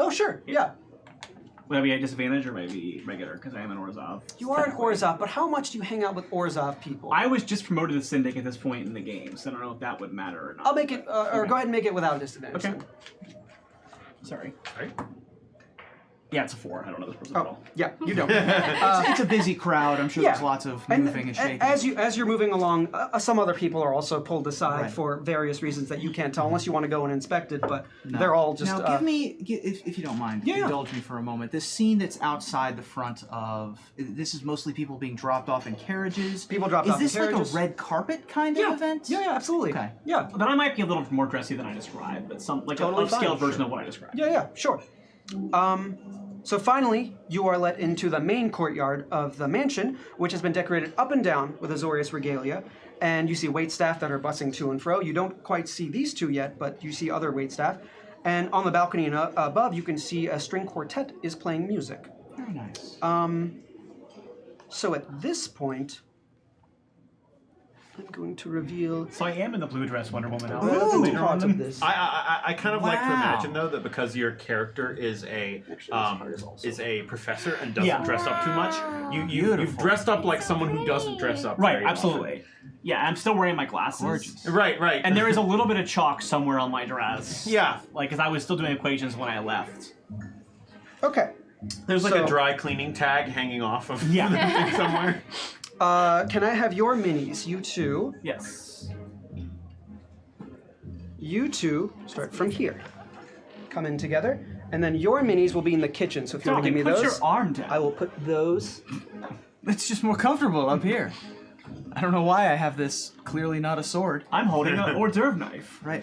Oh, sure. Yeah. Would that be a disadvantage or maybe regular? Because I am an Orzhov. You are an technically. Orzhov, but how much do you hang out with Orzhov people? I was just promoted to Syndic at this point in the game, so I don't know if that would matter or not. I'll make it, or go ahead and make it without a disadvantage. Okay. then. Sorry. Right? Yeah, it's a 4. I don't know this person at Oh, all. yeah, you don't. It's a busy crowd. I'm sure there's lots of moving and shaking. As you're moving along, some other people are also pulled aside Right. for various reasons that you can't tell unless you want to go and inspect it. But No. they're all just. Now, if you don't mind, Yeah. indulge me for a moment. This scene that's outside the front of... This is mostly people being dropped off in carriages. People dropped off in Is this carriages. like a red carpet kind of event? Yeah, absolutely. Okay. Yeah, But I might be a little more dressy than I described, but some like Totally a upscaled fine, version sure. of what I described. yeah, sure. So finally, you are let into the main courtyard of the mansion, which has been decorated up and down with Azorius regalia. And you see waitstaff that are bussing to and fro. You don't quite see these two yet, but you see other waitstaff. And on the balcony and above, you can see a string quartet is playing music. Very nice. So at this point, I'm going to reveal So I am in the blue dress Wonder Woman the outfit later part on. of this. I kind of like to Wow. imagine though that because your character is a professor and doesn't Yeah. dress up too much, you've Beautiful. dressed up like someone who doesn't dress up. Right, very often. absolutely. Yeah, I'm still wearing my glasses. Gorgeous. Right. And there is a little bit of chalk somewhere on my dress. Yeah. Like, because I was still doing equations when I left. Okay. There's like So- a dry cleaning tag hanging off of Yeah. the thing somewhere. Can I have your minis? You two. Yes. You two start from here. Come in together. And then your minis will be in the kitchen. So if you want to Dolly, give me put those, your arm down. I will put those It's just more comfortable up here. I don't know why I have this clearly not a sword. I'm holding an hors d'oeuvre knife. Right.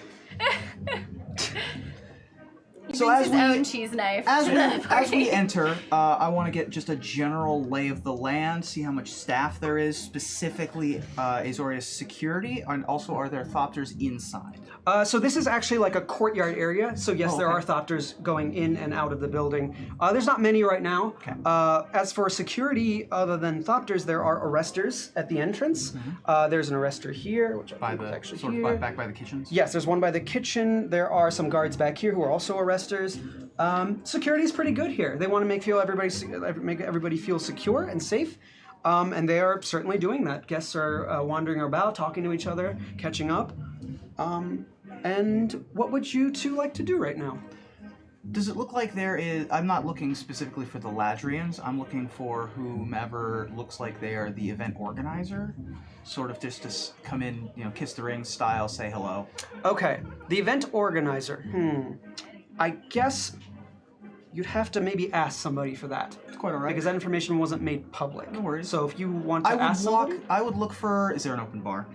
He So brings as his own we- cheese knife As to we, the as party. we enter, I want to get just a general lay of the land, see how much staff there is, specifically Azorius security, and also are there thopters inside? So this is actually like a courtyard area. So yes, Oh, there are okay. thopters going in and out of the building. There's not many right now. Okay. As for security, other than thopters, there are arresters at the entrance. There's an arrestor here, which I By think is the actually sort here. of back by the kitchens? Yes, there's one by the kitchen. There are some guards back here who are also arresters. Security's pretty good here. They want to make everybody feel secure and safe, and they are certainly doing that. Guests are wandering about, talking to each other, catching up. And what would you two like to do right now? Does it look like there is... I'm not looking specifically for the Ladrians. I'm looking for whomever looks like they are the event organizer. Sort of just to come in, kiss the ring style, say hello. Okay, the event organizer. I guess you'd have to maybe ask somebody for that. It's quite all right. Because that information wasn't made public. No worries. So if you want to ask somebody... I would look for... Is there an open bar?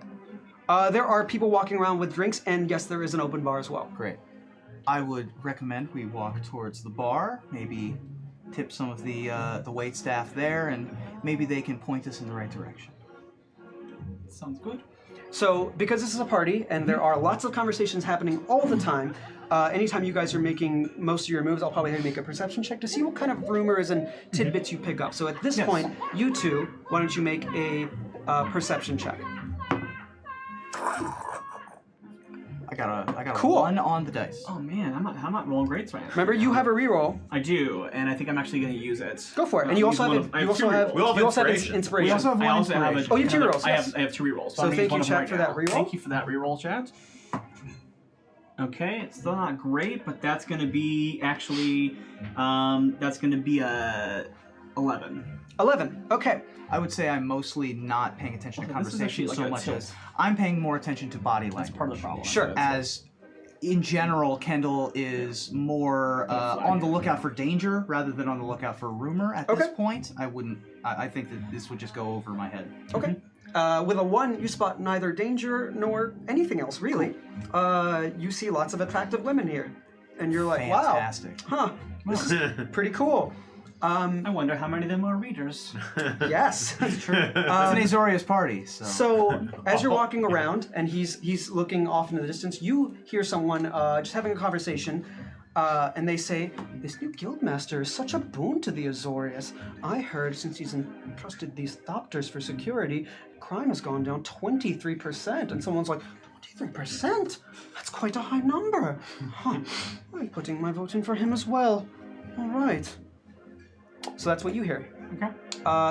There are people walking around with drinks, and yes, there is an open bar as well. Great. I would recommend we walk towards the bar, maybe tip some of the wait staff there, and maybe they can point us in the right direction. Sounds good. So, because this is a party, and there are lots of conversations happening all the time, anytime you guys are making most of your moves, I'll probably have you make a perception check to see what kind of rumors and tidbits you pick up. So at this point, you two, why don't you make a perception check? I got Cool. a 1 on the dice. Oh man, I'm not rolling greats right now. Remember, you have a reroll. I do, and I think I'm actually going to use it. Go for it. And you also have I you have also two have rerolls. We all have you also have inspiration. inspiration. We also have I one also have a, inspiration. Oh, you have two rerolls, I yes. have two rerolls. So I'm thank gonna you, use chat, one of for them that right now. reroll. Thank you for that reroll, chat. Okay, it's still not great, but that's going to be actually that's going to be a 11. 11. Okay. I would say I'm mostly not paying attention to Okay, this is actually conversation like so a much tilt. as I'm paying more attention to body That's language. part of the problem. Sure. As in general, Kendall is more on the lookout for danger rather than on the lookout for rumor at this Okay. point. I think that this would just go over my head. Okay. With a 1, you spot neither danger nor anything else, really. You see lots of attractive women here. And you're like, Fantastic. wow, huh, this is pretty cool. I wonder how many of them are readers. Yes. It's an Azorius party, so... So, as you're walking around and he's looking off in the distance, you hear someone just having a conversation, and they say, "This new Guildmaster is such a boon to the Azorius. I heard since he's entrusted these thopters for security, crime has gone down 23%." And someone's like, 23%? That's quite a high number. Huh. I'm putting my vote in for him as well. All right. So that's what you hear. Okay.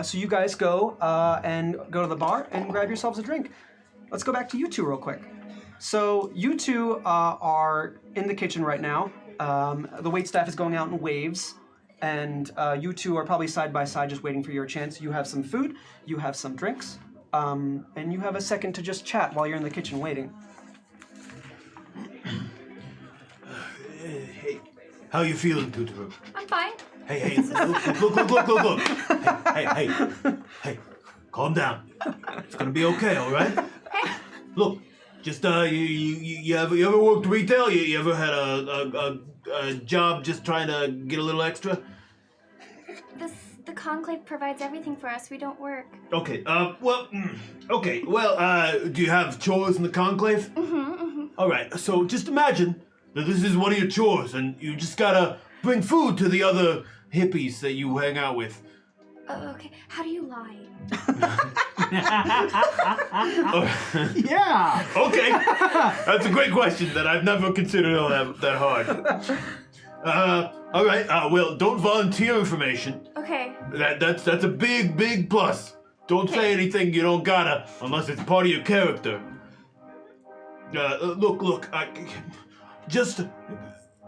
So you guys go and go to the bar and grab yourselves a drink. Let's go back to you two real quick. So you two are in the kitchen right now. The waitstaff is going out in waves, and you two are probably side by side just waiting for your chance. You have some food, you have some drinks, and you have a second to just chat while you're in the kitchen waiting. Hey, how you feeling, Tutu? I'm fine. Hey, look. Hey, calm down. It's gonna be okay, all right? Okay. Look, just you ever worked retail? You ever had a job just trying to get a little extra? The conclave provides everything for us. We don't work. Okay, do you have chores in the conclave? All right, so just imagine that this is one of your chores, and you just gotta bring food to the other hippies that you hang out with. Oh, okay. How do you lie? Yeah! Okay, that's a great question that I've never considered all that hard. All right. Well, don't volunteer information. Okay. That's a big plus. Don't say anything you don't gotta, unless it's part of your character. Look. Just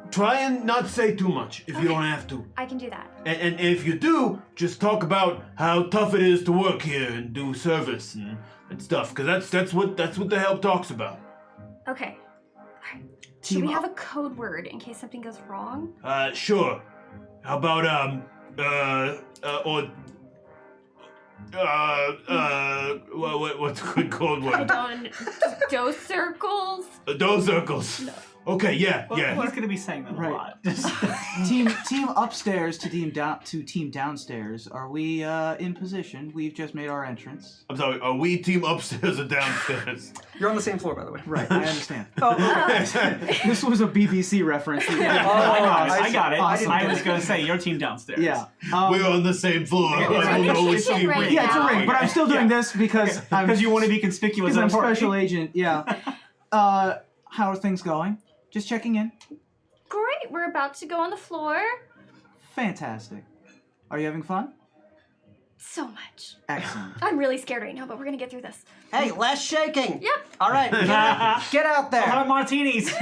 try and not say too much if you don't have to. I can do that. And if you do, just talk about how tough it is to work here and do service and stuff, because that's what the help talks about. Okay. Alright. Should we have a code word in case something goes wrong? Sure. How about What's a good code I word? don't. Dose circles. Those circles. Okay, yeah. He's gonna be saying that Right. a lot. Just- Team upstairs to team downstairs. Are we in position? We've just made our entrance. I'm sorry, are we team upstairs or downstairs? You're on the same floor, by the way. Right, I understand. Oh, This was a BBC reference. I got it. Awesome. I was gonna say your team downstairs. Yeah. We're on the same floor. I don't know which It's a team ring. we're Yeah, it's a now. ring, but I'm still doing this because Because you want to be conspicuous. because I'm at a party. special agent. Yeah. How are things going? Just checking in. Great. We're about to go on the floor. Fantastic. Are you having fun? So much. Excellent. I'm really scared right now, but we're gonna get through this. hey, less shaking. Yep. All right, get out I'll there. have martinis.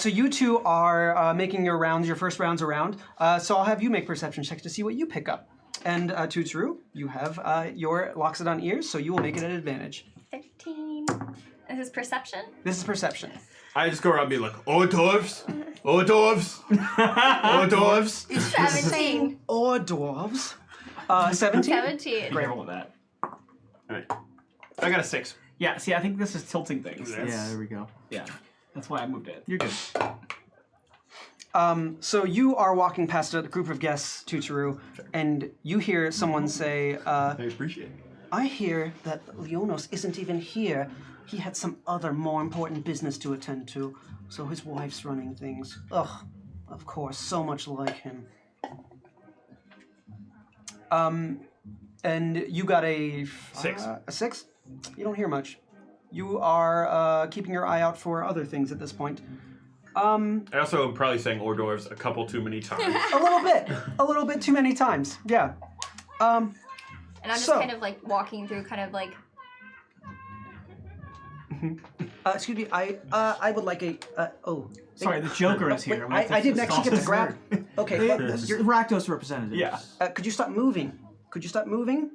So you two are making your rounds, your first rounds around. So I'll have you make perception checks to see what you pick up. And Tutru, you have your Loxodon ears, so you will make it an advantage. 15. This is perception. This is perception. I just go around being like, hors d'oeuvres, hors d'oeuvres, hors d'oeuvres. 17. Or dwarves. 17. 17. Great roll with that. Alright. I got a 6. Yeah. See, I think this is tilting things. Yeah, there we go. Yeah. That's why I moved it. You're good. So you are walking past a group of guests, Tuturu, and you hear someone say, I appreciate it. I hear that Leonos isn't even here. He had some other more important business to attend to, so his wife's running things. Ugh, of course, so much like him. And you got a 6. A 6? You don't hear much. You are keeping your eye out for other things at this point. I also am probably saying hors d'oeuvres a couple too many times. A little bit too many times. Yeah. And I'm just So- kind of like walking through, kind of like. Excuse me. I would like a. Oh. Sorry, the Joker is Wait, here. We have to I didn't just actually get to stop grab. Okay. You're Rakdos representative. Yeah. Could you stop moving? Could you stop moving?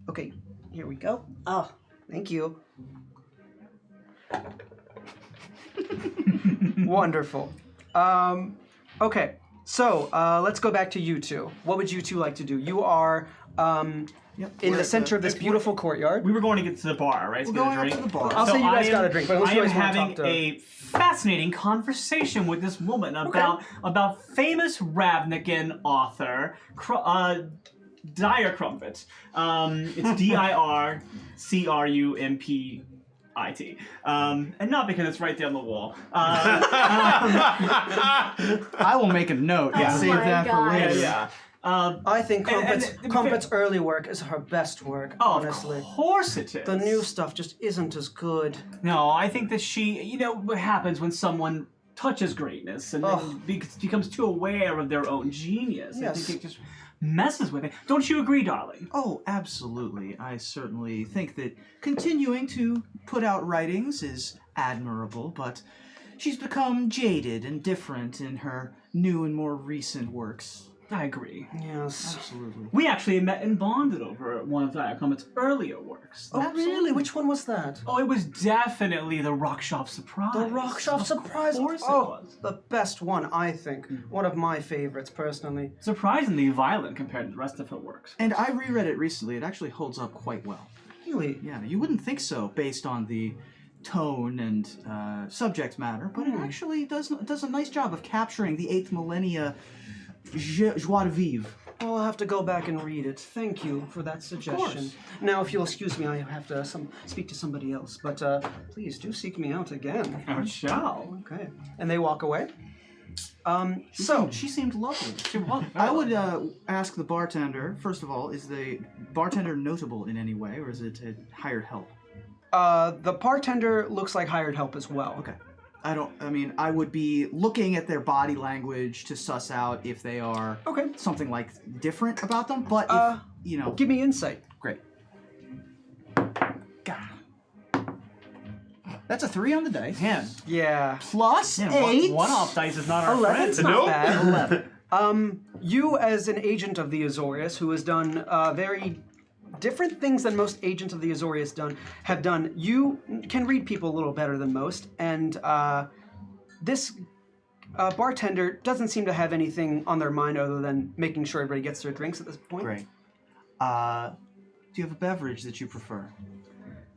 Okay. Here we go. Oh, thank you. Wonderful. Okay. So let's go back to you two. What would you two like to do? You are in the center of this beautiful courtyard. We were going to get to the bar, right? We're going up to the bar. I'll say you guys I got am- a drink, but unless I you am guys wanna having talk to- a fascinating conversation with this woman about famous Ravnican author Dire Crumpet. It's DIRCRUMPIT. And not because it's right there on the wall. I will make a note and Oh save my that for God. later. Yeah. I think And- Crumpet's early work is her best work, Oh, honestly. of course it is. The new stuff just isn't as good. No, I think that what happens when someone touches greatness and then becomes too aware of their own genius. I Yes. think it just messes with it. Don't you agree, darling? Oh, absolutely. I certainly think that continuing to put out writings is admirable, but she's become jaded and different in her new and more recent works. I agree. Yes. Absolutely. We actually met and bonded over one of Dire Crumpet's earlier works. Oh, really? Which one was that? Oh, it was definitely the Rock Shop Surprise. The Rock Shop Surprise. Of course it Oh, was. the best one, I think. One of my favorites, personally. Surprisingly violent compared to the rest of her works. And I reread it recently. It actually holds up quite well. Really? Yeah, you wouldn't think so based on the tone and subject matter, but it actually does a nice job of capturing the 8th millennia joie de vivre. Well, I'll have to go back and read it. Thank you for that suggestion. Now, if you'll excuse me, I have to speak to somebody else. But please do seek me out again. I shall. Okay. And they walk away. She seemed lovely. She was. I would ask the bartender, first of all, is the bartender notable in any way, or is it hired help? The bartender looks like hired help as well. Okay. I would be looking at their body language to suss out if they are Okay. something like different about them, but if, Give me insight. great. God. That's a 3 on the dice. Man, Yeah. Plus man, 8. one off dice is not our 11's friend. not Nope. bad. You, as an agent of the Azorius, who has done very different things than most agents of the Azorius have done, you can read people a little better than most, and this bartender doesn't seem to have anything on their mind other than making sure everybody gets their drinks at this point. Great. Do you have a beverage that you prefer?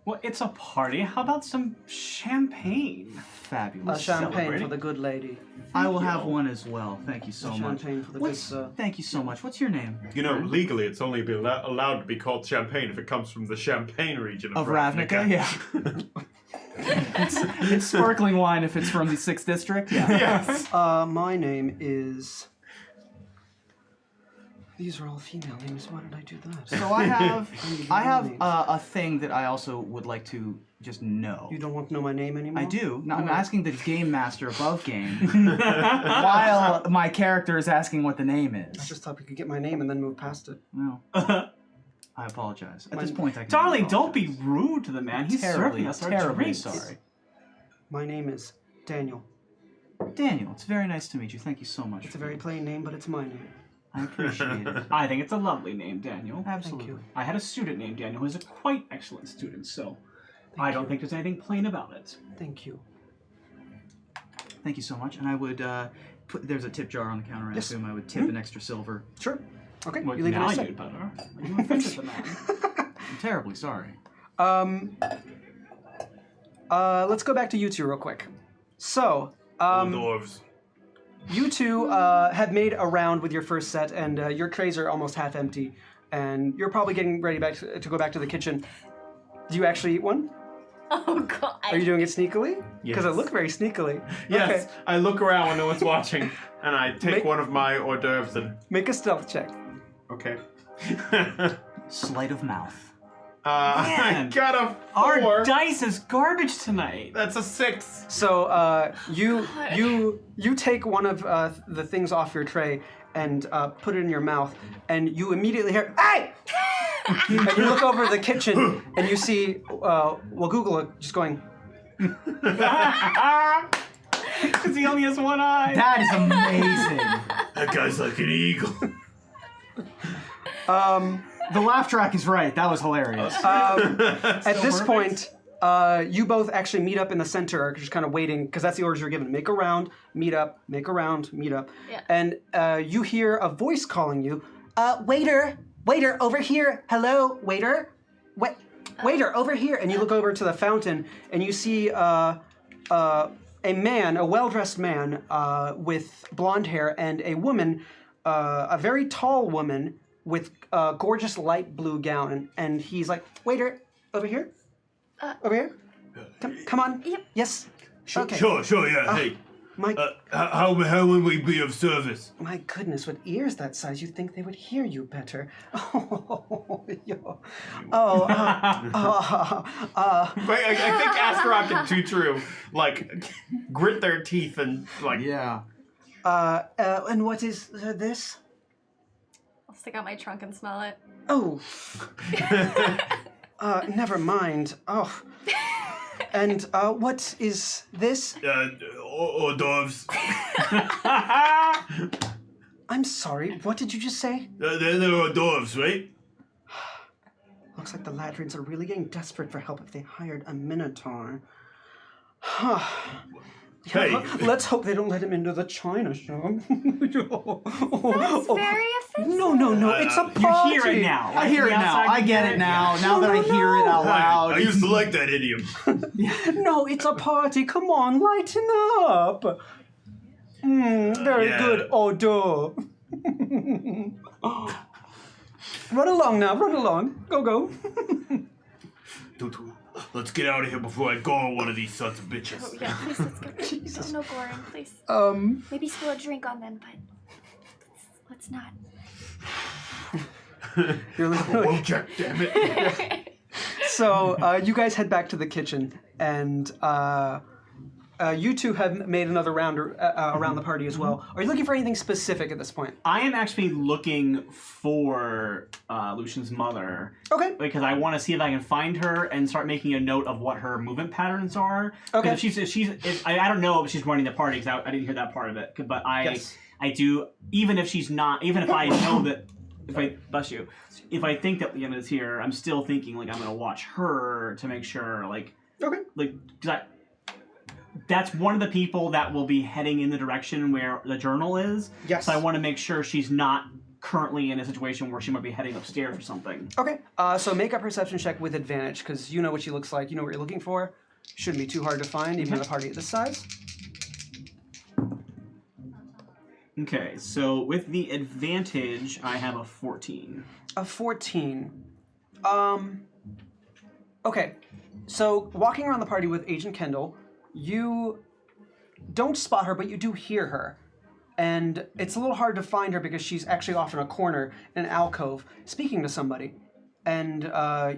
Well, it's a party. How about some champagne? Fabulous. Champagne for Celebrating. the good lady. I will have one as well. Thank you so much. Champagne for the good sir. Thank you so much. What's your name? You know, legally, it's only allowed to be called champagne if it comes from the Champagne region of Ravnica? Yeah. it's sparkling wine if it's from the 6th District. Yeah. Yes. My name is... These are all female names. Why did I do that? So I have a thing that I also would like to just know. You don't want to know my name anymore? I do. No, I'm asking the game master above game while my character is asking what the name I is. just thought we could get my name and then move past it. No. I apologize. At this point, I can Darling, only don't be apologize. rude to the man. He's serving us our terribly drinks. sorry. My name is Daniel. Daniel, it's very nice to meet you. Thank you so much. It's a very plain name, but it's my name. I appreciate it. I think it's a lovely name, Daniel. Absolutely. you. I had a student named Daniel who is a quite excellent student, so I don't think there's anything plain about it. Thank you. Thank you so much. And I would there's a tip jar on the counter. I Yes. assume I would tip an extra silver. Sure. Okay, Well, you leave it now as you'd better. You offended the man. I'm terribly sorry. Let's go back to you two real quick. So, Dwarves. you two have made a round with your first set, and your trays are almost half empty, and you're probably getting ready to go back to the kitchen. Do you actually eat one? Oh god. Are you doing it sneakily? Because it Yes. looked very sneakily. Yes, Okay. I look around when no one's watching, and I take Make- one of my hors d'oeuvres and... Make a stealth check. Okay. Sleight of mouth. I Man. got a 4. Our dice is garbage tonight. That's a 6. So you take one of the things off your tray and put it in your mouth, and you immediately hear "Hey!" and you look over the kitchen and you see Wagugula just going. Because he only has one eye. That is amazing. That guy's like an eagle. The laugh track is right. That was hilarious. At this perfect. point, you both actually meet up in the center, just kind of waiting, because that's the orders you're given. Make a round, meet up, make a round, meet up. Yeah. And you hear a voice calling you, waiter, over here, hello, waiter, waiter, over here. And you look over to the fountain, and you see a man, a well-dressed man with blonde hair, and a woman, a very tall woman, with a gorgeous light blue gown, and he's like, waiter, over here? Over here? Come on. Yep. Yes. Okay. Sure, yeah, hey. My How will we be of service? my goodness, with ears that size, you'd think they would hear you better. Oh, yo. Oh, Wait, I think Astaroth and Tutru, like, grit their teeth and, like... Yeah. and what is this? I'll stick out my trunk and smell it. Oh. Never mind. Oh. And what is this? Hors d'oeuvres. I'm sorry, what did you just say? They're hors d'oeuvres, right? Looks like the Ladrins are really getting desperate for help if they hired a Minotaur. Hey. Let's hope they don't let him into the China shop. That's very offensive. No, it's a You party. hear it now. I hear it now. I get it now. Now that I hear it out loud. I used to like that idiom. No, it's a party. Come on, lighten up. Very Yeah. good odor. Run along now, run along. Go. Tutu, let's get out of here before I gore one of these sons of bitches. Oh, yeah, please, let's go. Jesus. No goring, please. Maybe spill a drink on them, but let's not. You're Whoa, Jack, damn it. So you guys head back to the kitchen, and you two have made another round around the party as well. Are you looking for anything specific at this point? I am actually looking for Lucian's mother. Okay. Because I want to see if I can find her and start making a note of what her movement patterns are. Okay. If I don't know if she's running the party because I didn't hear that part of it. But Yes. I do. Even if she's not, even if I know that, if I think that Leanna is here, I'm still thinking like I'm gonna watch her to make sure Okay. because that's one of the people that will be heading in the direction where the journal is. Yes. So I want to make sure she's not currently in a situation where she might be heading upstairs or something. Okay, so make a perception check with advantage, because you know what she looks like, you know what you're looking for. Shouldn't be too hard to find, even at a party at this size. Okay, so with the advantage, I have a 14. A 14. Okay, so walking around the party with Agent Kendall, you don't spot her, but you do hear her. And it's a little hard to find her because she's actually off in a corner in an alcove speaking to somebody. And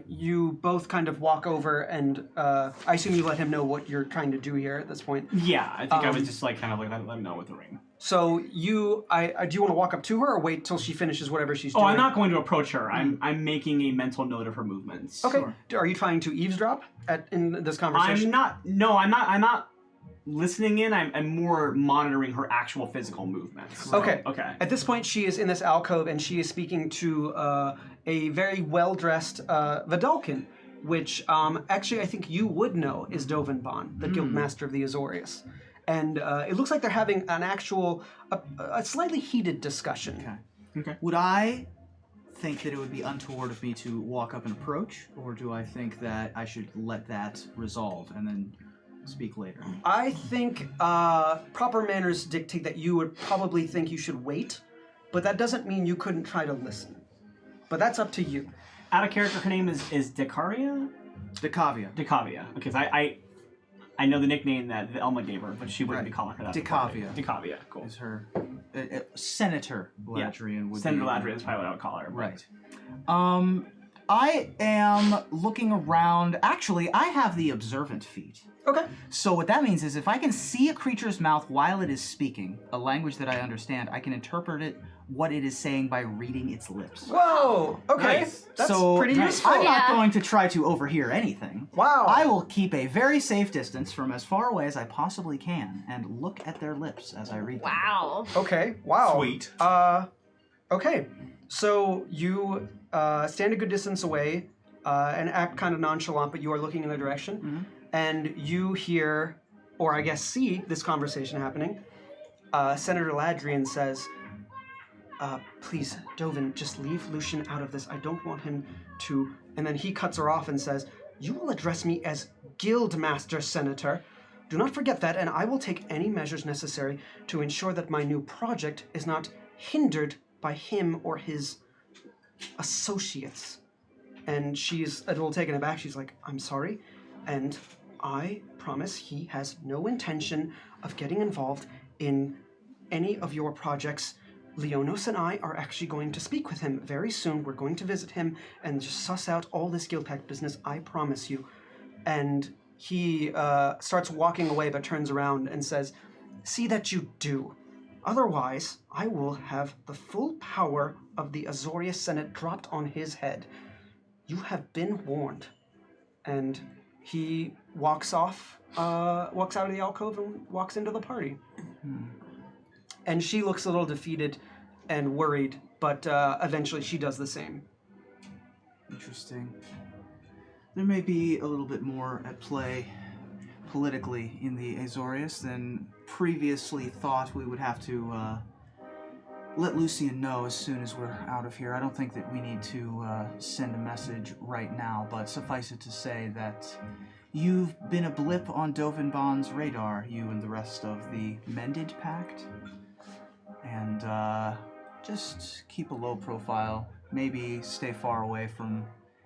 you both kind of walk over and I assume you let him know what you're trying to do here at this point. Yeah, I think I was just like kind of like let him know with the ring. So do you want to walk up to her or wait till she finishes whatever she's doing? Oh, I'm not going to approach her. I'm making a mental note of her movements. Okay. Are you trying to eavesdrop in this conversation? I'm not. No, I'm not listening in. I'm more monitoring her actual physical movements. So, Okay. Okay. At this point, she is in this alcove and she is speaking to a very well-dressed Vidalkin, which actually I think you would know is Dovan, the Guildmaster of the Azorius. And it looks like they're having an actual, a slightly heated discussion. Okay. Would I think that it would be untoward of me to walk up and approach, or do I think that I should let that resolve and then speak later? I think proper manners dictate that you would probably think you should wait, but that doesn't mean you couldn't try to listen. But that's up to you. Out of character, her name is Decaria? Decavia. Decavia. Okay, so I know the nickname that Elma gave her, but she wouldn't Right. be calling her that. Decavia. Decavia, cool. Is her Senator Ladrian would Senator be... Ladrian is probably what I would call her. but- Right. I am looking around. Actually, I have the observant feat. Okay. So what that means is if I can see a creature's mouth while it is speaking, a language that I understand, I can interpret what it is saying by reading its lips. Whoa. Okay. Nice. That's So pretty useful. I'm not Yeah. going to try to overhear anything. Wow. I will keep a very safe distance from as far away as I possibly can and look at their lips as I read them. Wow. Okay. Wow. Sweet. Okay. So you stand a good distance away and act kind of nonchalant, but you are looking in a direction, and you hear, or I guess see, this conversation happening. Senator Ladrian says, please, Dovan, just leave Lucian out of this. I don't want him to... And then he cuts her off and says, you will address me as Guildmaster, Senator. Do not forget that, and I will take any measures necessary to ensure that my new project is not hindered by him or his associates. And she's a little taken aback. She's like, I'm sorry, and I promise he has no intention of getting involved in any of your projects. Leonos and I are actually going to speak with him very soon. We're going to visit him and just suss out all this Guild Pact business, I promise you. And he starts walking away but turns around and says, see that you do. Otherwise, I will have the full power of the Azorius Senate dropped on his head. You have been warned. And he walks out of the alcove and walks into the party. And she looks a little defeated and worried, but eventually she does the same. Interesting. There may be a little bit more at play politically in the Azorius than previously thought. We would have to let Lucian know as soon as we're out of here. I don't think that we need to send a message right now, but suffice it to say that you've been a blip on Dovan radar, you and the rest of the Mended Pact. And just keep a low profile. Maybe stay far away from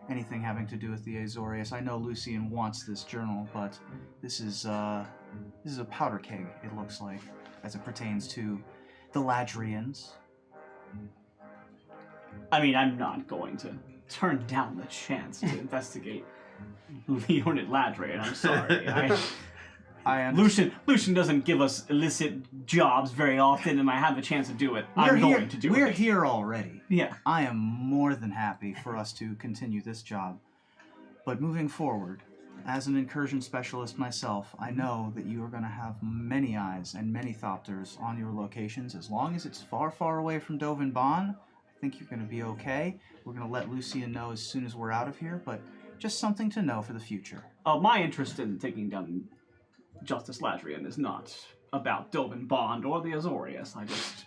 anything having to do with the Azorius. I know Lucian wants this journal, but this is a powder keg, it looks like, as it pertains to the Ladrians. I mean, I'm not going to turn down the chance to investigate Leonid Ladrian. I'm sorry. Lucian doesn't give us illicit jobs very often, and I have the chance to do it. I'm going to do it. We're here already. Yeah. I am more than happy for us to continue this job. But moving forward, as an incursion specialist myself, I know that you are going to have many eyes and many thopters on your locations. As long as it's far, far away from Dovan, I think you're going to be okay. We're going to let Lucian know as soon as we're out of here, but just something to know for the future. My interest in taking down Justice Ladrian is not about Dovan or the Azorius. I just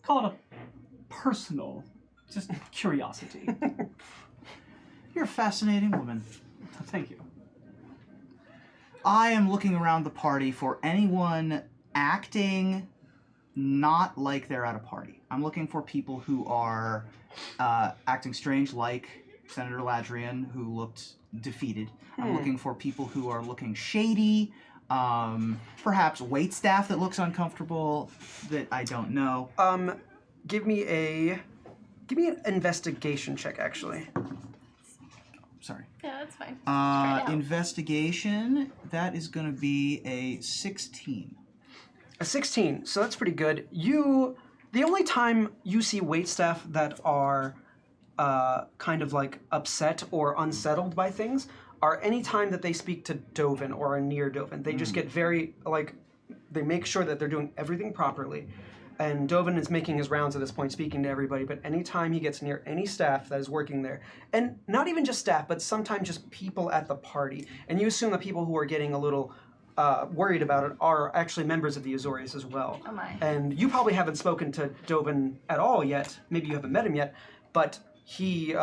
call it personal, just curiosity. You're a fascinating woman. Thank you. I am looking around the party for anyone acting not like they're at a party. I'm looking for people who are acting strange, like Senator Ladrian, who looked defeated. I'm looking for people who are looking shady, perhaps waitstaff that looks uncomfortable, that I don't know. Give me an investigation check, actually. Sorry. Yeah, that's fine. Just trying to help. Investigation, that is going to be a 16. A 16, so that's pretty good. The only time you see waitstaff that are kind of like upset or unsettled by things are any time that they speak to Dovan or are near Dovan. They just get very, like, they make sure that they're doing everything properly. And Dovan is making his rounds at this point, speaking to everybody, but anytime he gets near any staff that is working there, and not even just staff, but sometimes just people at the party, and you assume the people who are getting a little worried about it are actually members of the Azorius as well. Oh my. And you probably haven't spoken to Dovan at all yet. Maybe you haven't met him yet, but he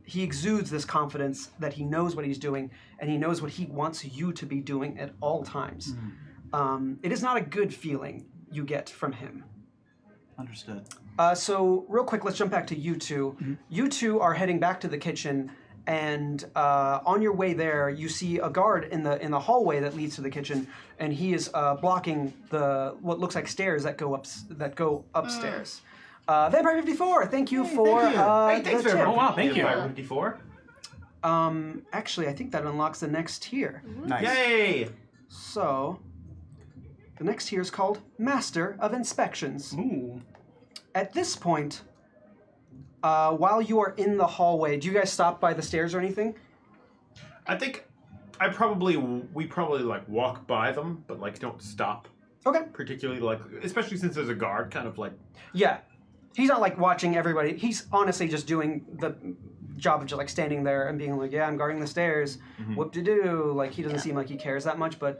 he exudes this confidence that he knows what he's doing, and he knows what he wants you to be doing at all times. It is not a good feeling you get from him. Understood. So real quick, let's jump back to you two. You two are heading back to the kitchen, and on your way there, you see a guard in the hallway that leads to the kitchen, and he is blocking what looks like stairs that go upstairs. Vampire 54, thank you for Hey, thanks, the tip. Oh wow, thank you. Vampire 54. Actually, I think that unlocks the next tier. Nice. Yay! So, the next tier is called Master of Inspections. Ooh. At this point, while you are in the hallway, do you guys stop by the stairs or anything? I think we probably like walk by them, but like don't stop. Okay. Particularly like, especially since there's a guard, kind of like. Yeah. He's not like watching everybody. He's honestly just doing the job of just like standing there and being like, yeah, I'm guarding the stairs. Whoop-de-doo. Like, he doesn't seem like he cares that much, but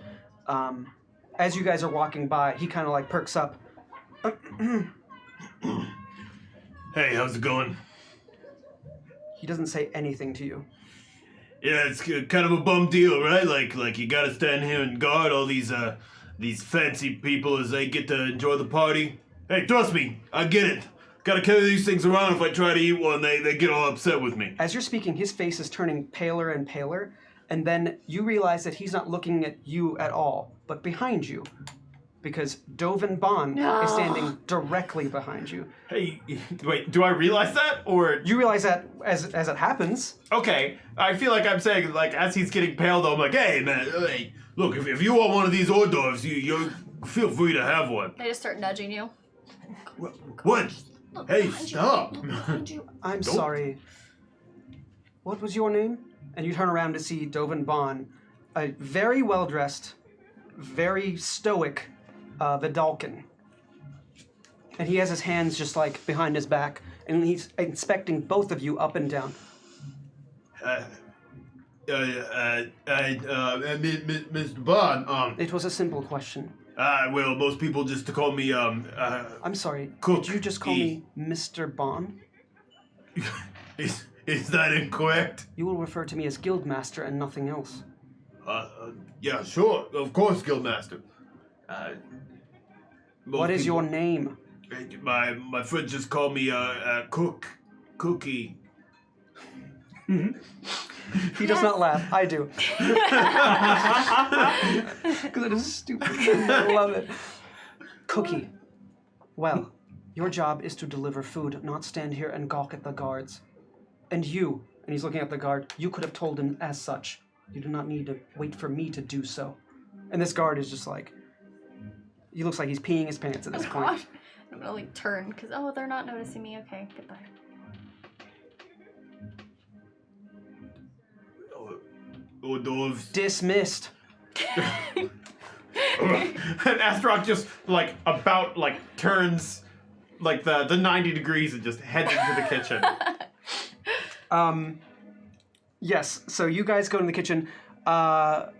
as you guys are walking by, he kind of like perks up. Hey, how's it going? He doesn't say anything to you. Yeah, it's kind of a bum deal, right? Like you gotta stand here and guard all these fancy people as they get to enjoy the party. Hey, trust me, I get it. Gotta carry these things around. If I try to eat one, they get all upset with me. As you're speaking, his face is turning paler and paler, and then you realize that he's not looking at you at all, but behind you, because Dovan Bond is standing directly behind you. Hey, wait, do I realize that? Or. You realize that as it happens. Okay, I feel like I'm saying, like, as he's getting pale, though, I'm like, hey, man, hey, look, if you want one of these hors d'oeuvres, you feel free to have one. They just start nudging you. What? Hey, Behind you. stop. Behind you. I'm sorry. What was your name? And you turn around to see Dovan Bond, a very well-dressed, very stoic Vidalcan. And he has his hands just like behind his back, and he's inspecting both of you up and down. Mr. Bond, It was a simple question. well, most people just call me, I'm sorry, Cook. did you just call me Mr. Bond? is that incorrect? You will refer to me as Guildmaster and nothing else. Yeah, sure, of course, Guildmaster. What is your name? My friend just called me, Cookie. He does not laugh. I do. Because it is stupid. I love it. Cookie. Well, your job is to deliver food, not stand here and gawk at the guards. And you, and he's looking at the guard, you could have told him as such. You do not need to wait for me to do so. And this guard is just like, he looks like he's peeing his pants at this point. God. I'm gonna like turn because they're not noticing me. Okay, goodbye. Hors d'oeuvres. Dismissed. And Astrok just, like, about, like, turns, like, the 90 degrees and just heads into the kitchen. Yes, so you guys go in the kitchen. Man,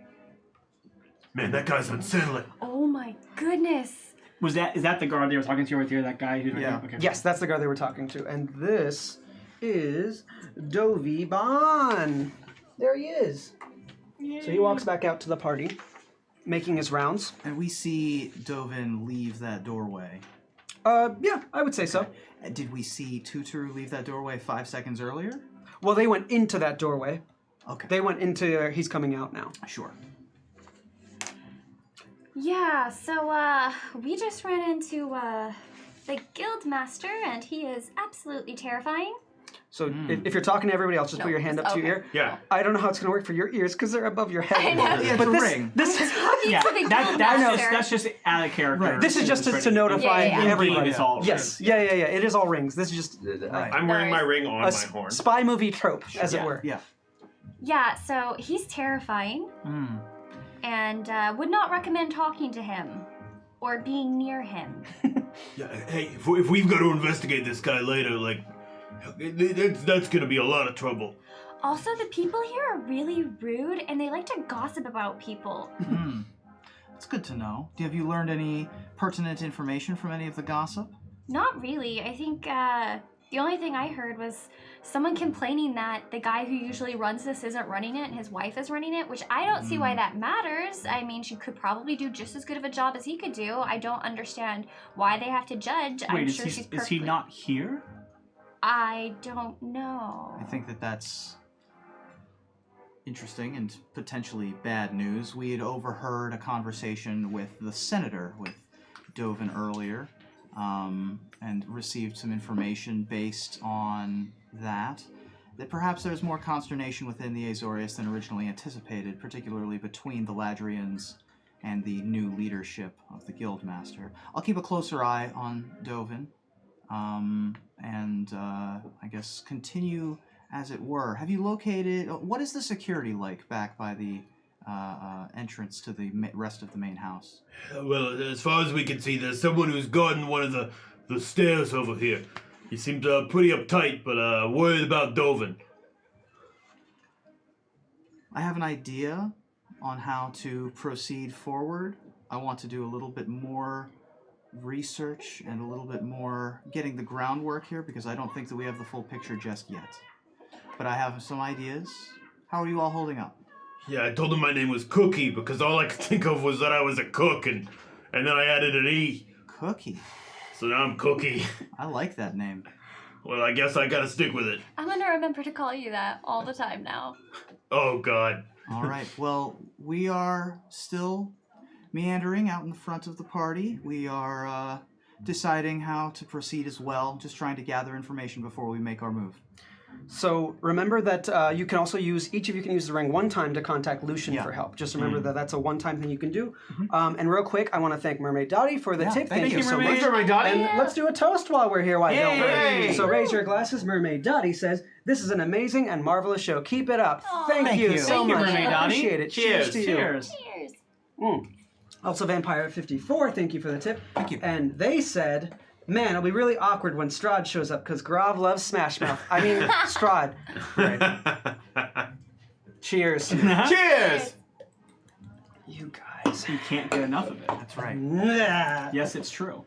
that guy's unsettling. Oh my goodness. Is that the guard they were talking to right there? That guy who's right Yeah. there? Okay. Yes, that's the guy they were talking to. And this is Dovan. There he is. So he walks back out to the party, making his rounds. And we see Dovan leave that doorway. Yeah, I would say so. Did we see Tutor leave that doorway 5 seconds earlier? Well, they went into that doorway. Okay. They went into, he's coming out now. Sure. Yeah, so we just ran into the Guildmaster, and he is absolutely terrifying. So if you're talking to everybody else, just No, put your hand up to your okay. ear. Yeah. I don't know how it's going to work for your ears because they're above your head. I know. Yeah, But it's a this, ring. this, Talking Yeah, to the that's just out of character. Right. this is just to notify Yeah, yeah, yeah. everybody. It's all Yes, yeah. It is all rings. This is just Right. I'm wearing my ring on a my horn. spy movie trope, as it Yeah. were. Yeah. Yeah, so he's terrifying, and would not recommend talking to him or being near him. Yeah, hey, if we've got to investigate this guy later, like, that's gonna be a lot of trouble. Also, the people here are really rude, and they like to gossip about people. That's good to know. Have you learned any pertinent information from any of the gossip? Not really. I think the only thing I heard was someone complaining that the guy who usually runs this isn't running it and his wife is running it, which I don't see why that matters. I mean, she could probably do just as good of a job as he could do. I don't understand why they have to judge. I'm Wait, sure she's is perfectly... he not here? I don't know. I think that's interesting and potentially bad news. We had overheard a conversation with the senator, with Dovan earlier, and received some information based on that perhaps there's more consternation within the Azorius than originally anticipated, particularly between the Ladrians and the new leadership of the Guildmaster. I'll keep a closer eye on Dovan, and I guess continue as it were. Have you located... What is the security like back by the entrance to the rest of the main house? Well, as far as we can see, there's someone who's guarding one of the stairs over here. He seemed pretty uptight, but worried about Dovan. I have an idea on how to proceed forward. I want to do a little bit more research and a little bit more getting the groundwork here, because I don't think that we have the full picture just yet. But I have some ideas. How are you all holding up? Yeah, I told him my name was Cookie because all I could think of was that I was a cook, and then I added an E. Cookie. So now I'm Cookie. I like that name. Well, I guess I gotta stick with it. I'm gonna remember to call you that all the time now. Oh, God. All right. Well, we are still meandering out in the front of the party. We are deciding how to proceed as well, just trying to gather information before we make our move. So remember that you can also use, each of you can use the ring one time to contact Lucian for help. Just remember that that's a one-time thing you can do. And real quick, I want to thank Mermaid Dottie for the tip. thank you, so Mermaid. much. Mermaid Dottie. And let's do a toast while we're here. Why don't Yay! we? So raise your glasses. Mermaid Dottie says, "This is an amazing and marvelous show. Keep it up." Thank Thank you you. so Thank you, much. Mermaid Dottie. Appreciate it. Cheers. to you. Cheers. Cheers. Also, Vampire54, thank you for the tip. Thank you. And they said, man, it'll be really awkward when Strahd shows up because Grav loves Smash Mouth. I mean, Strahd. Cheers. Cheers! You guys. You can't get enough of it. That's right. Nah. Yes, it's true.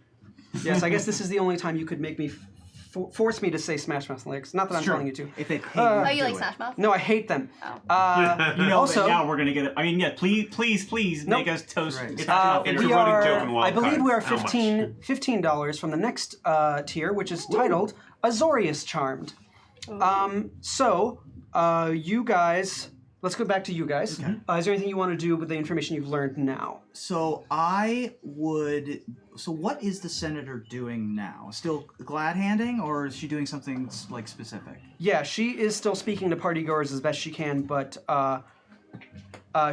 Yes, I guess this is the only time you could make me force me to say Smash Mouth lyrics. Not that I'm Sure. telling you to. If they pay Oh, you you to like do Smash Mouth? No, I hate them. You know, Also- that now we're gonna get it. I mean, yeah, please Nope. make us toast. Right. It's not It's enough. We a running are, joke in Wild I believe we are Cards. How much? $15 from the next tier, which is titled Azorius Charmed. You guys, let's go back to you guys. Okay. Is there anything you want to do with the information you've learned now? So what is the senator doing now? Still glad handing, or is she doing something like specific? Yeah, she is still speaking to partygoers as best she can, but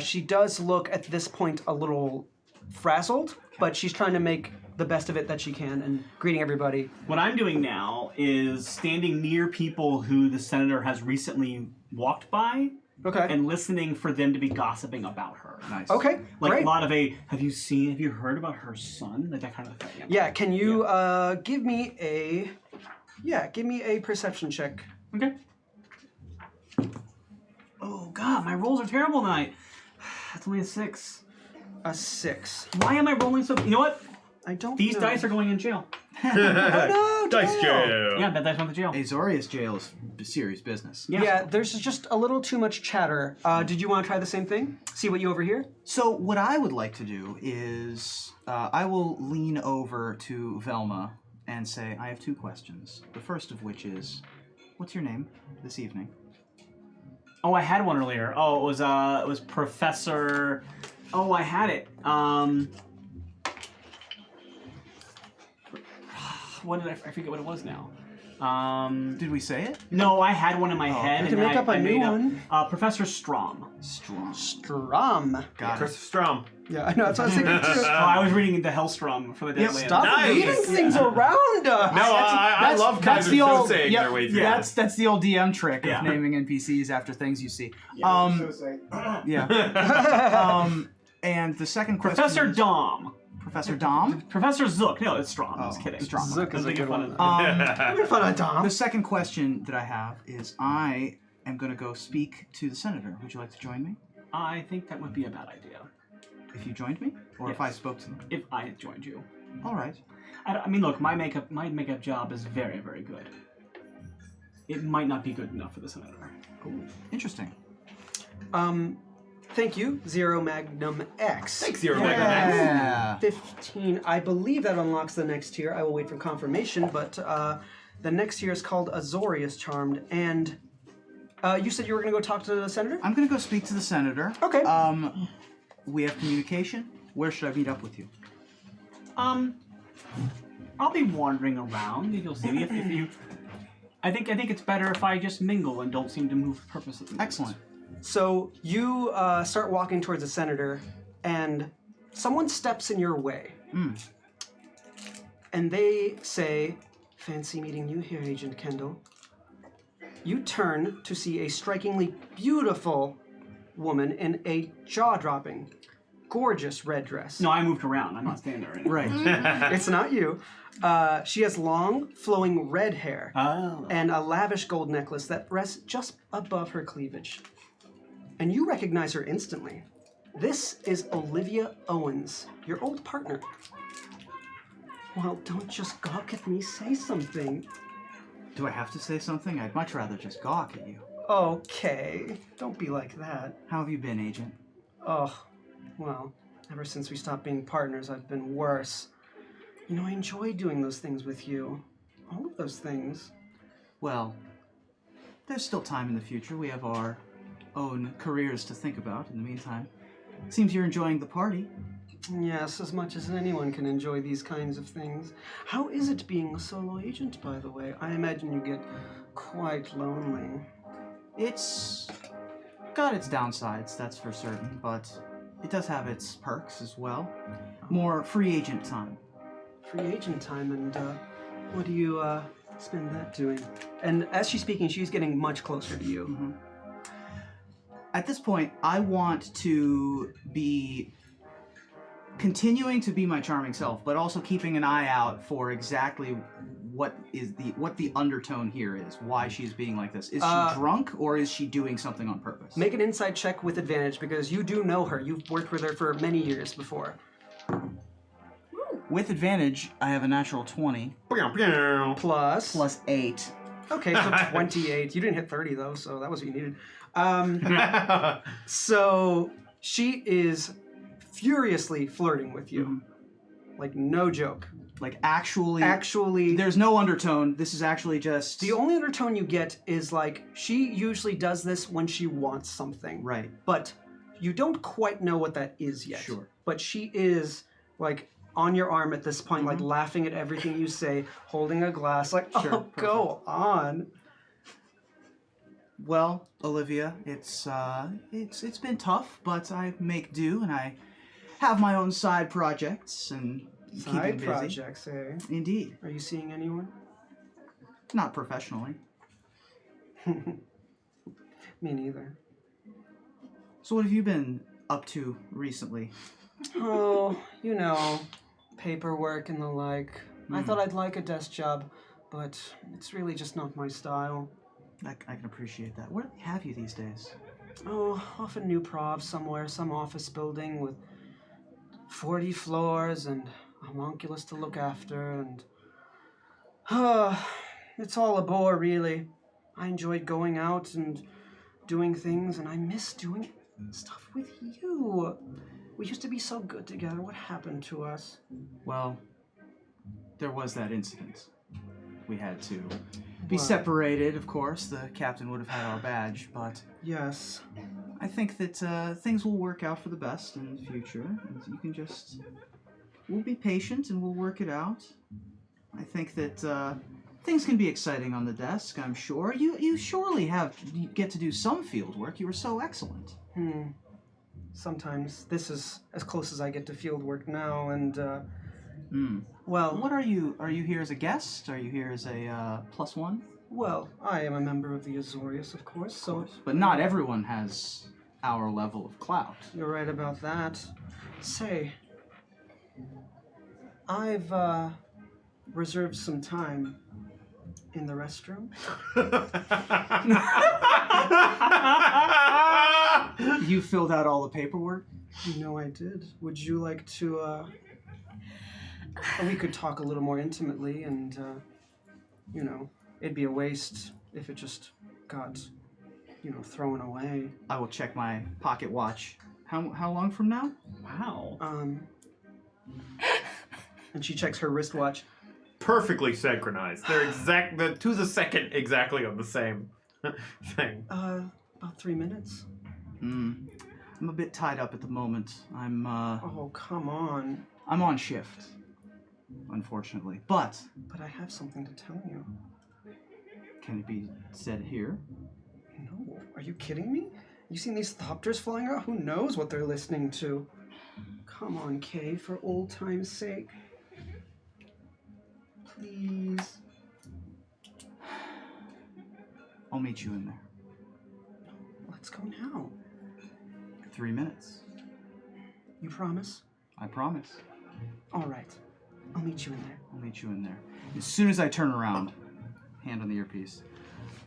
she does look at this point a little frazzled, but she's trying to make the best of it that she can and greeting everybody. What I'm doing now is standing near people who the senator has recently walked by Okay. and listening for them to be gossiping about her. Nice. Okay, Like great. a lot of have you heard about her son? Like that kind of thing. Yeah, can you give me a perception check? Okay. Oh God, my rolls are terrible tonight. That's only a 6. A 6. Why am I rolling so? You know what? I don't These know. dice are going in jail. Oh, no, Dice jail. Yeah, that dice went to jail. Azorius jail is serious business. Yeah, there's just a little too much chatter. Did you want to try the same thing? See what you overhear? So what I would like to do is I will lean over to Velma and say, I have 2 questions. The first of which is, what's your name this evening? Oh, I had one earlier. Oh, it was Professor. Oh, I had it. What did I forget what it was now? Did we say it? No, I had one in my head. You and can then make up a I new made one. Professor Strom. Strong. Strum. Got it. Chris Strom. Yeah, I know. That's what I was thinking too. Oh, I was reading the Hellstrom for the Dead Land. Stop Nice. reading things around us. No, I love That's Kaiser the old. saying Yep, their way through. that's the old DM trick Yeah. of naming NPCs after things you see. So Yeah. And the second question. Professor is- Dom. Professor Dom. Professor Zook. No, it's Strom. I was Oh, kidding. Strom. Zook I was is a making good fun one. of Make fun of Dom. The second question that I have is I am going to go speak to the senator. Would you like to join me? I think that would be a bad idea If you joined me? Or if Yes. I spoke to them? if I had joined you. All right. I mean, look, my makeup job is very, very good. It might not be good enough for the senator. Interesting. Thank you, Zero Magnum X. Thanks, Zero Magnum X. Yeah. 15. I believe that unlocks the next tier. I will wait for confirmation, but the next tier is called Azorius Charmed. And you said you were going to go talk to the senator? I'm going to go speak to the senator. Okay. We have communication. Where should I meet up with you? I'll be wandering around. You'll see me if you. I think it's better if I just mingle and don't seem to move with purpose at the moment. Excellent. So you start walking towards the senator, and someone steps in your way. And they say, "Fancy meeting you here, Agent Kendall." You turn to see a strikingly beautiful woman in a jaw-dropping, gorgeous red dress. No, I moved around. I'm not standing there anymore. Right. It's not you. She has long, flowing red hair Oh. and a lavish gold necklace that rests just above her cleavage. And you recognize her instantly. This is Olivia Owens, your old partner. Well, don't just gawk at me, say something. Do I have to say something? I'd much rather just gawk at you. Okay, don't be like that. How have you been, Agent? Oh, well, ever since we stopped being partners, I've been worse. You know, I enjoy doing those things with you. All of those things. Well, there's still time in the future. We have our own careers to think about in the meantime. Seems you're enjoying the party. Yes, as much as anyone can enjoy these kinds of things. How is it being a solo agent, by the way? I imagine you get quite lonely. It's got its downsides, that's for certain, but it does have its perks as well. More free agent time. Free agent time, and what do you spend that doing? And as she's speaking, she's getting much closer to you. At this point, I want to be continuing to be my charming self, but also keeping an eye out for exactly what the undertone here is. Why she's being like this. Is she drunk or is she doing something on purpose? Make an insight check with advantage because you do know her. You've worked with her for many years before. With advantage, I have a natural 20 Plus. plus 8. Okay, so 28. You didn't hit 30 though, so that was what you needed. So she is furiously flirting with you. Like, no joke. Like actually, Actually, there's no undertone. This is actually just the only undertone you get is like, she usually does this when she wants something. right. But you don't quite know what that is yet. Sure. But she is, like, on your arm at this point, like, laughing at everything you say, holding a glass, like, Sure, oh, go on. Well, Olivia, it's been tough, but I make do, and I have my own side projects and keeping Side busy. projects, eh? Indeed, Are you seeing anyone? not professionally. Me neither. So, what have you been up to recently? Oh, you know, paperwork and the like. I thought I'd like a desk job, but it's really just not my style. I can appreciate that. Where do they have you these days? Oh, off a new prov somewhere, some office building with 40 floors and homunculus to look after, and it's all a bore, really. I enjoyed going out and doing things, and I miss doing stuff with you. We used to be so good together. What happened to us? Well, there was that incident. We had to be Well. separated, of course. The captain would have had our badge, but Yes. I think that things will work out for the best in the future. And you can just... We'll be patient and we'll work it out. I think that things can be exciting on the desk, I'm sure. You surely you get to do some field work. You were so excellent. Sometimes. This is as close as I get to field work now, and, well... What are you? Are you here as a guest? Are you here as a +1? Well, I am a member of the Azorius, of course, so... But not everyone has our level of clout. You're right about that. Say, I've, reserved some time in the restroom. You filled out all the paperwork? You know I did. Would you like to, we could talk a little more intimately, and, you know, it'd be a waste if it just got, you know, thrown away. I will check my pocket watch. How long from now? Wow. And she checks her wristwatch. Perfectly synchronized. They're to the second exactly of the same thing. About 3 minutes. I'm a bit tied up at the moment. Oh, come on. I'm on shift, unfortunately. But But I have something to tell you. can it be said here? No, are you kidding me? You seen these thopters flying around? Who knows what they're listening to? Come on, Kay, for old time's sake. Please. I'll meet you in there. Let's go now. 3 minutes. You promise? I promise. All right. I'll meet you in there. I'll meet you in there. As soon as I turn around, hand on the earpiece.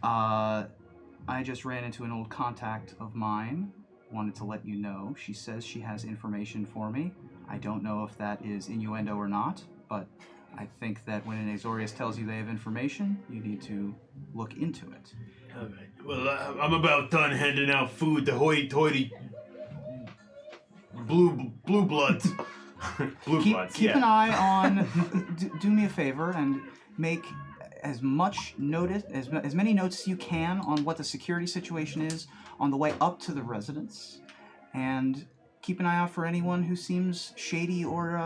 I just ran into an old contact of mine. Wanted to let you know. She says she has information for me. I don't know if that is innuendo or not, but I think that when an Azorius tells you they have information, you need to look into it. All right. Well, I'm about done handing out food to hoity-toity blue bloods. Bloods, Keep yeah. an eye on. Do me a favor and make as much notice, as many notes as you can on what the security situation is on the way up to the residence, and keep an eye out for anyone who seems shady or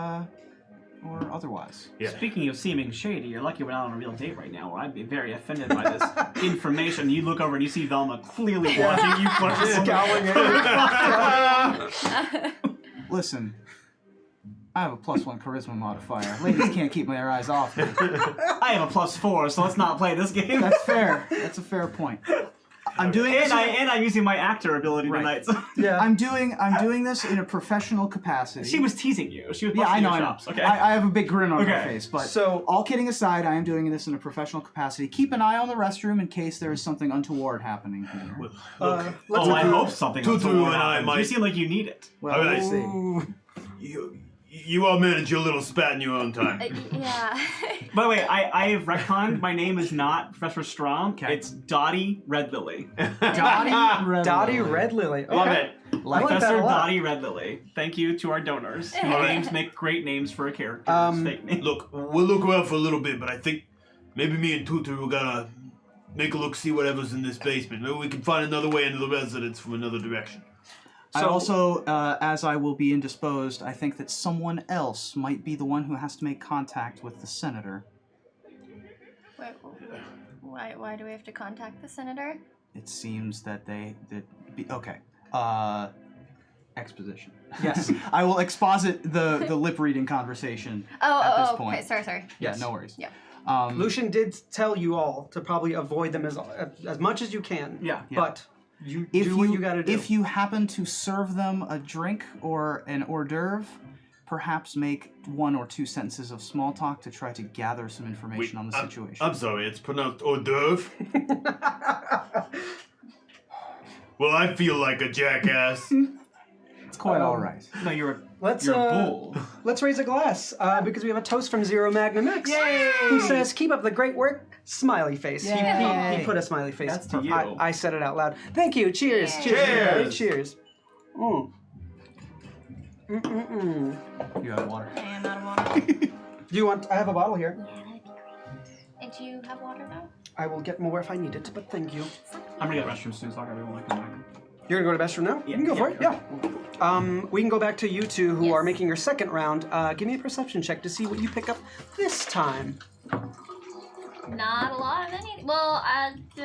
otherwise. Yeah. Speaking of seeming shady, you're lucky we're not on a real date right now, or I'd be very offended by this information. You look over and you see Velma clearly watching you. Scowling at you. Listen, I have a +1 charisma modifier. Ladies can't keep their eyes off me. I have a +4, so let's not play this game. That's fair. That's a fair point. I'm doing this. and I'm using my actor ability Right. tonight. So. Yeah. I'm doing this in a professional capacity. She was teasing you. She was Yeah, I busting know. your I know. chops. Okay. I have a big grin on my Okay. face. But So- all kidding aside, I am doing this in a professional capacity. Keep an eye on the restroom in case there is something untoward happening here. Look, Let's Oh, I do- hope something. Tutu untoward and I happens. might- You seem like you need it. Well, all right. we'll see. Ooh. You all manage your little spat in your own time. Yeah. By the way, I have retconned. My name is not Professor Strom. Okay. It's Dottie Red Lily. Dottie Red Lily. Okay. Love it. I like that Professor a lot. Dottie Red Lily. Thank you to our donors. Whose names make great names for a character. Fake names. Look, we'll look around for a little bit, but I think maybe me and Tutu are gonna make a look, see whatever's in this basement. Maybe we can find another way into the residence from another direction. I also, as I will be indisposed, I think that someone else might be the one who has to make contact with the senator. Why do we have to contact the senator? It seems that okay. Exposition. Yes. I will exposit the lip reading conversation at this point. Okay, sorry. Yeah, no worries. Yeah. Lucian did tell you all to probably avoid them as much as you can. Yeah. But you do what you gotta do. If you happen to serve them a drink or an hors d'oeuvre, perhaps make 1 or 2 sentences of small talk to try to gather some information on the situation. I'm sorry, it's pronounced hors d'oeuvre. Well, I feel like a jackass. It's quite all right. No, you're a Let's bull. let's raise a glass because we have a toast from Zero Magnum X, who says, "Keep up the great work." Smiley face. He put a smiley face. That's to you. I said it out loud. Thank you. Cheers. Yeah. Cheers. Cheers. everybody. Cheers. You have water. I am out of water. Do you want? I have a bottle here. Yeah, that'd be great. And do you have water now? I will get more if I need it, but thank you. I'm gonna get restroom soon, so I'll grab it when I come back. You're gonna go to the restroom now? You can go for it. yeah. Yeah. We can go back to you two who Yes. are making your second round. Give me a perception check to see what you pick up this time. Not a lot of any. Well, do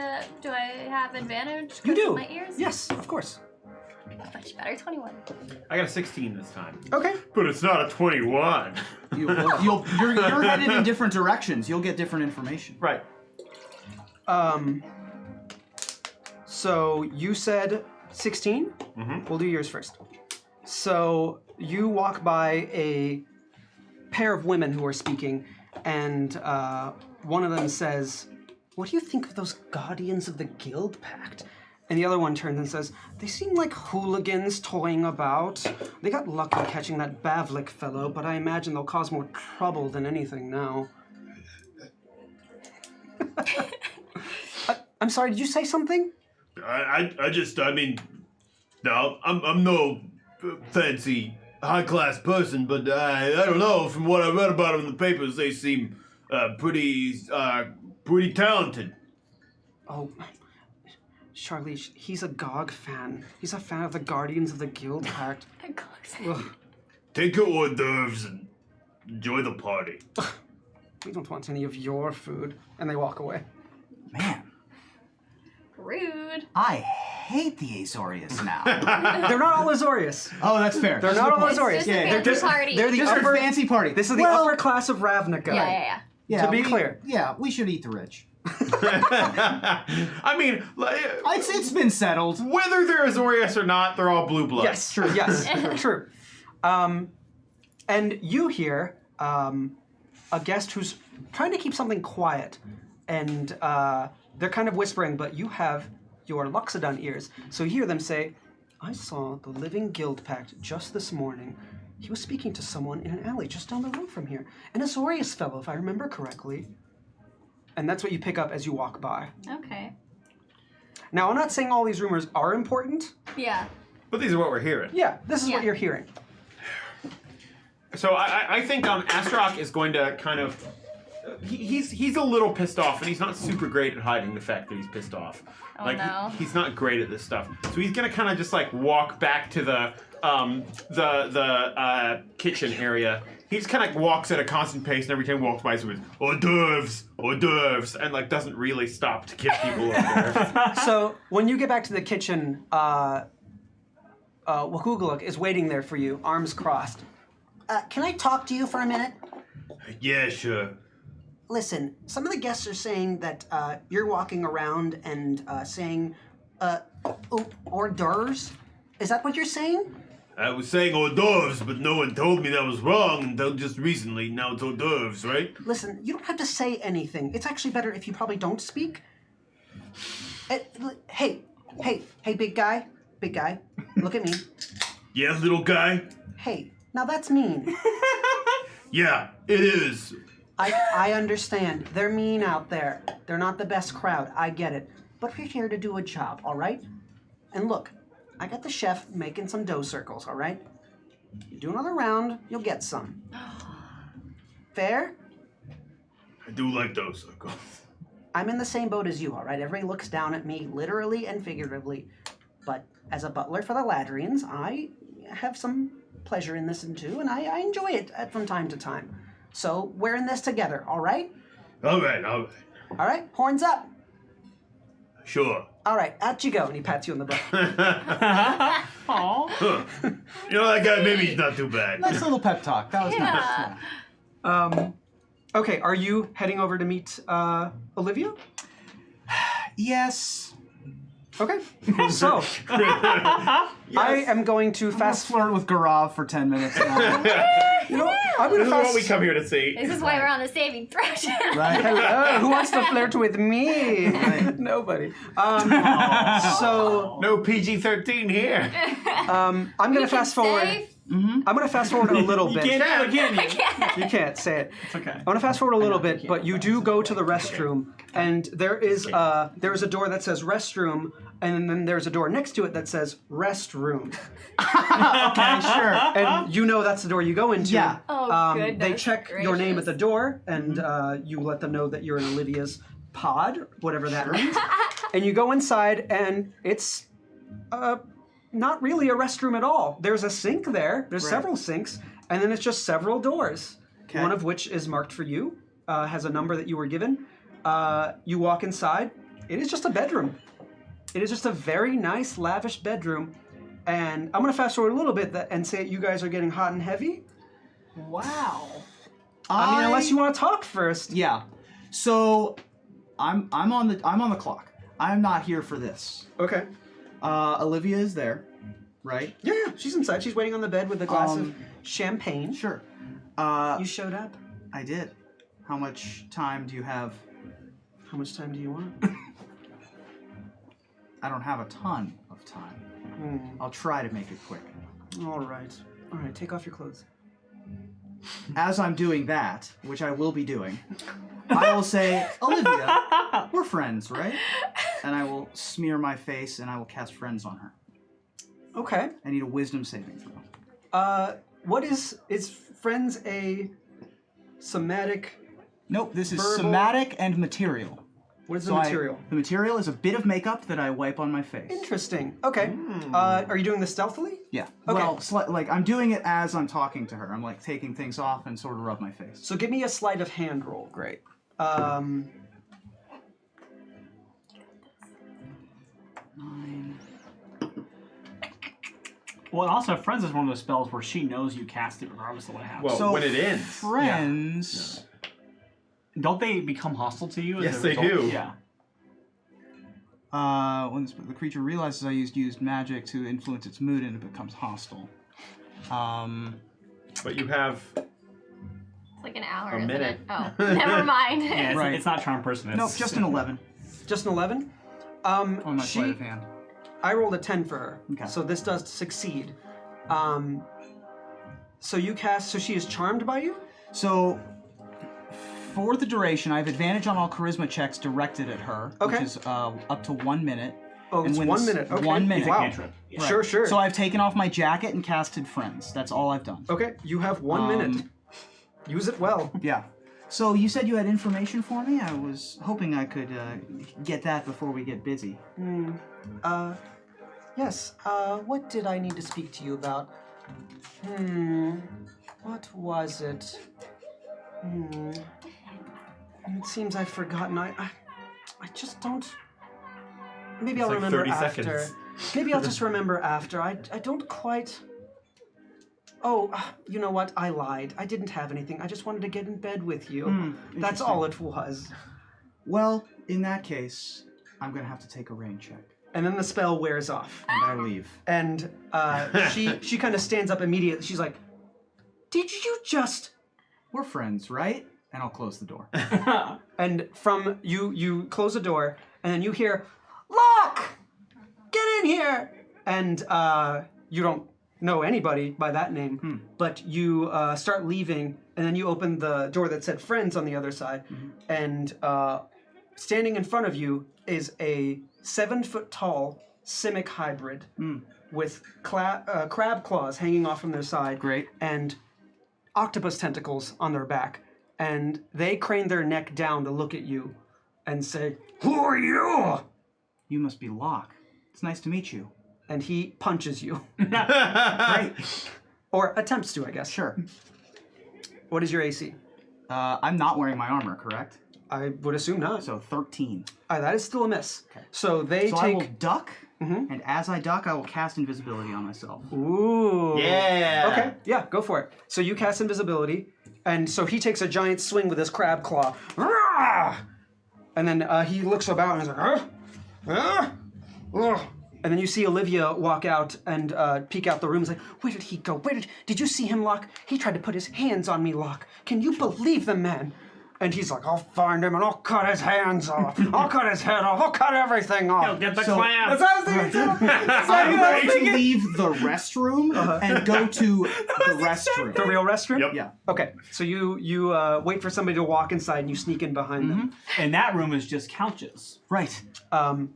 I have advantage? You 'cause of do. My ears? Yes, of course. Much better. 21. I got a 16 this time. Okay. But it's not a 21. You're headed in different directions. You'll get different information. Right. So you said 16? Mhm. We'll do yours first. So you walk by a pair of women who are speaking, and one of them says, "What do you think of those guardians of the Guild Pact?" And the other one turns and says, "They seem like hooligans toying about. They got lucky catching that Bavlik fellow, but I imagine they'll cause more trouble than anything now." I'm sorry, did you say something? I mean, no, I'm no fancy high class person, but I don't know. From what I read about them in the papers, they seem pretty talented. Oh, Charlize, he's a GOG fan. He's a fan of the Guardians of the Guild Pact. Ugh, Take your hors d'oeuvres and enjoy the party. we don't want any of your food. And they walk away. Man, Rude. I hate the Azorius now. They're not all Azorius. Oh, that's fair. They're That's a not good all point. Azorius. Just a Yeah, fancy party. They're the Just upper a fancy party. This is the Well, upper class of Ravnica. Yeah. Yeah, to be clear. Yeah, we should eat the rich. I mean, It's been settled. whether they're Azorius or not, they're all blue blood. Yes, true. Yes, true. And you hear a guest who's trying to keep something quiet, and they're kind of whispering, but you have your Luxodon ears, so you hear them say, "I saw the Living Guild Pact just this morning. He was speaking to someone in an alley just down the road from here. An Azorius fellow, if I remember correctly." And that's what you pick up as you walk by. Okay. Now, I'm not saying all these rumors are important. Yeah. But these are what we're hearing. Yeah, this is what Yeah. you're hearing. So I think Astrok is going to kind of... He's a little pissed off, and he's not super great at hiding the fact that he's pissed off. Oh, like no. he's not great at this stuff. So he's gonna kind of just like walk back to the kitchen area. He just kind of walks at a constant pace, and every time he walks by, he's with hors d'oeuvres, and like doesn't really stop to give people hors d'oeuvres. So when you get back to the kitchen, Wakugaluk is waiting there for you, arms crossed. Can I talk to you for a minute? Yeah, sure. Listen, some of the guests are saying that you're walking around and saying hors d'oeuvres. Is that what you're saying? I was saying hors d'oeuvres, but no one told me that was wrong until just recently. Now it's hors d'oeuvres, right? Listen, you don't have to say anything. It's actually better if you probably don't speak. Hey, big guy, look at me. Yeah, little guy? Hey, now that's mean. Yeah, it is. I understand. They're mean out there. They're not the best crowd. I get it. But we're here to do a job, all right? And look, I got the chef making some dough circles, all right? You do another round, you'll get some. Fair? I do like those circles. I'm in the same boat as you, all right? Everybody looks down at me, literally and figuratively. But as a butler for the Ladrians, I have some pleasure in this too, and I enjoy it from time to time. So we're in this together, all right? All right. All right, horns up. Sure. All right, out you go. And he pats you on the butt. Aww. Huh. You know, that guy, maybe he's not too bad. Nice little pep talk. That was nice. Yeah. Okay, are you heading over to meet Olivia? Yes. Okay, so I am going to Fast fast. flirt with Garav for 10 minutes now. You know, I'm going This to is what fast. we come here to see. This is why we're on the saving threshold. Right? Hello, who wants to flirt with me? Nobody. So No PG-13 here. I'm going to fast forward. Safe I'm going to fast forward a little bit. You can't do it, can you? You can't say it. It's okay. I want to fast forward a little bit, can't. but you do go to the restroom, and there is a door that says restroom, and then there's a door next to it that says restroom. Okay, sure. And you know that's the door you go into. Yeah. Oh, goodness They check your name at gracious. the door, and you let them know that you're in Olivia's pod, whatever that means. And you go inside, and it's not really a restroom at all. There's a sink there. There's several sinks, and then it's just several doors. Okay. One of which is marked for you, has a number that you were given. You walk inside. It is just a bedroom. It is just a very nice, lavish bedroom. And I'm going to fast forward a little bit and say you guys are getting hot and heavy. Wow. I mean, unless you want to talk first. Yeah. So I'm on the clock. I'm not here for this. Okay. Olivia is there, right? Yeah, she's inside. She's waiting on the bed with a glass of champagne. Sure. You showed up. I did. How much time do you have? How much time do you want? I don't have a ton of time. I'll try to make it quick. All right. All right, take off your clothes. As I'm doing that, which I will be doing, I will say, Olivia, we're friends, right? And I will smear my face and I will cast friends on her. Okay. I need a wisdom saving throw. What is friends a somatic? Nope, this is Verbal? somatic and material. What is the So material? the material is a bit of makeup that I wipe on my face. Interesting. Okay. Are you doing this stealthily? Yeah. Okay. Well, like I'm doing it as I'm talking to her. I'm like taking things off and sort of rub my face. So give me a sleight of hand roll. Great. 9. Well, and also, Friends is one of those spells where she knows you cast it regardless of what happens. Well, So when it ends. Friends. Don't they become hostile to you? As Yes, a they result? do. Yeah. When the creature realizes I used magic to influence its mood and it becomes hostile. But you have. It's like an hour, A isn't minute. it? Oh, never mind. Yeah, it's, Right. it's not charm person. It's, Nope, just an 11 Just an 11. on my sleight of hand. I rolled a 10 for her. Okay. So this does succeed. So you cast. So she is charmed by you. So, for the duration, I have advantage on all charisma checks directed at her, Okay. which is up to 1 minute. Oh, it's when 1 this- minute. Okay. 1 minute. Wow. cantrip. Right. Sure, sure. So I've taken off my jacket and casted friends. That's all I've done. Okay, you have 1 minute. Use it well. Yeah. So you said you had information for me? I was hoping I could get that before we get busy. Yes, what did I need to speak to you about? What was it? It seems I've forgotten. I just don't... Maybe I'll like remember 30 after. seconds. Maybe I'll just remember after. I don't quite... Oh, you know what? I lied. I didn't have anything. I just wanted to get in bed with you. That's all it was. Well, in that case, I'm going to have to take a rain check. And then the spell wears off. And I leave. And she kind of stands up immediately. She's like, "Did you just..." We're friends, right? And I'll close the door. And from you close the door, and then you hear, "Lock! Get in here!" And you don't know anybody by that name, but you start leaving, and then you open the door that said "Friends" on the other side, and standing in front of you is a 7-foot-tall Simic hybrid with crab claws hanging off from their side. Great. And octopus tentacles on their back. And they crane their neck down to look at you and say, "Who are you?" You must be Locke. It's nice to meet you. And he punches you. Great. Or attempts to, I guess. Sure. What is your AC? I'm not wearing my armor, correct? I would assume not. So 13. That is still a miss. So they So I will take... duck, and as I duck, I will cast invisibility on myself. Ooh. Yeah. Okay, yeah, go for it. So you cast invisibility, and so he takes a giant swing with his crab claw. Rah! And then he looks about and he's like, "Huh? Huh? Ugh." And then you see Olivia walk out and peek out the room. He's like, "Where did he go? Did you see him, Locke? He tried to put his hands on me, Locke. Can you believe the man?" And he's like, I'll find him and I'll cut his hands off. I'll cut his head off. I'll cut everything off. Yo, get the So- clam. That's what I was thinking too. I'm going to leave the restroom and go to the restroom. The real restroom? Yep. Yeah. Okay, so you wait for somebody to walk inside and you sneak in behind them. And that room is just couches. Right. And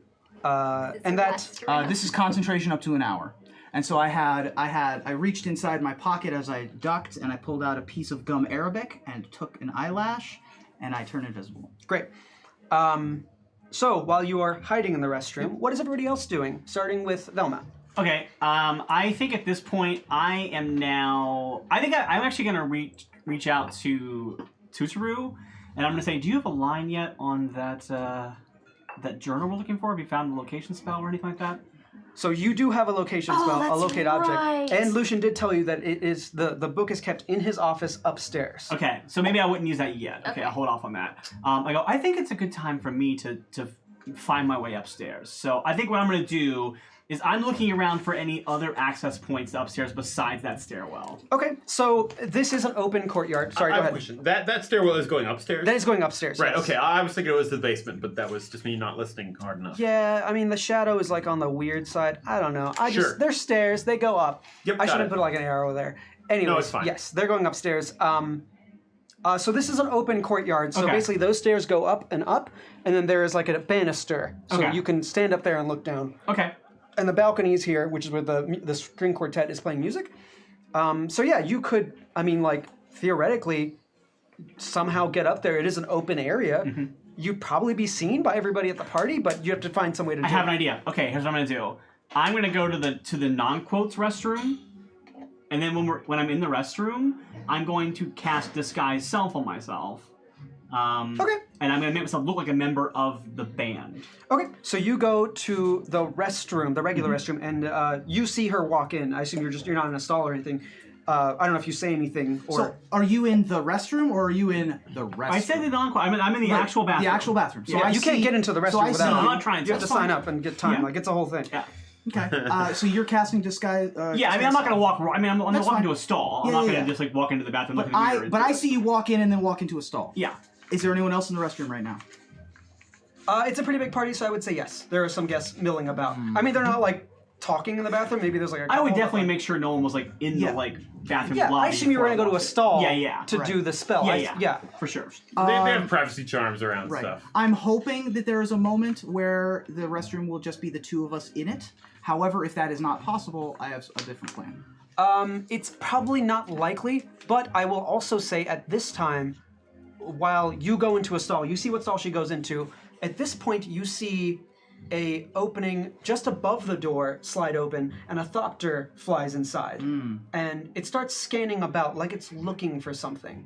that This is concentration up to an hour. And so I reached inside my pocket as I ducked, and I pulled out a piece of gum Arabic and took an eyelash, and I turned invisible. great. So while you are hiding in the restroom, what is everybody else doing? Starting with Velma. Okay, I think at this point I'm actually gonna reach out to Tutoru, and I'm gonna say, do you have a line yet on that journal we're looking for? Have you found the location spell or anything like that? So you do have a location Oh, spell, a that's locate right. object, and Lucian did tell you that it is the book is kept in his office upstairs. Okay, so maybe I wouldn't use that yet. Okay, Okay. I'll hold off on that. I think it's a good time for me to find my way upstairs. So I think what I'm going to do is I'm looking around for any other access points upstairs besides that stairwell. Okay, so this is an open courtyard. Sorry, I go have a ahead. question. That stairwell is going upstairs? That is going upstairs. Right, yes. okay. I was thinking it was the basement, but that was just me not listening hard enough. Yeah, I mean the shadow is like on the weird side. I don't know. Sure. They're stairs. They go up. Yep, I got should have it. put like an arrow there. Anyways, it's fine. yes, they're going upstairs. So this is an open courtyard. So Okay. basically, those stairs go up, and then there is like a banister, so Okay. you can stand up there and look down. Okay. And the balcony is here, which is where the string quartet is playing music. So yeah, you could, I mean, like theoretically, somehow get up there. It is an open area. Mm-hmm. You'd probably be seen by everybody at the party, but you have to find some way to do I have it. an idea. Okay, here's what I'm going to do. I'm going to go to the non-quotes restroom, and then when I'm in the restroom, I'm going to cast Disguise Self on myself. Okay. And I'm going to make myself look like a member of the band. Okay, so you go to the restroom, the regular restroom, and you see her walk in. I assume you're not in a stall or anything. I don't know if you say anything or. So, are you in the restroom or are you in the restroom? I said the non-quote. I'm in the actual bathroom. The actual bathroom. So Yeah, I you can't see- get into the restroom so I without. see- No, I'm not trying to. You have to That's sign fine. up and get time. Yeah. Like it's a whole thing. Yeah. Okay. So you're casting disguise. Yeah, I mean, I'm not gonna walk. I'm gonna That's walk fine. into a stall. I'm Yeah, not gonna yeah. just like walk into the bathroom But looking weird. I see you walk in and then walk into a stall. Yeah. Is there anyone else in the restroom right now? It's a pretty big party, so I would say yes. There are some guests milling about. I mean, they're not like talking in the bathroom. Maybe there's like a I would couple, definitely but, make sure no one was like in Yeah. the like bathroom Yeah, lobby. I assume you were before gonna go to a I walked in. stall. Yeah. To Right. do the spell. Yeah. For sure. They have privacy charms around Right. stuff. I'm hoping that there is a moment where the restroom will just be the two of us in it. However, if that is not possible, I have a different plan. It's probably not likely, but I will also say at this time, while you go into a stall, you see what stall she goes into. At this point, you see a opening just above the door slide open, and a thopter flies inside, and it starts scanning about like it's looking for something.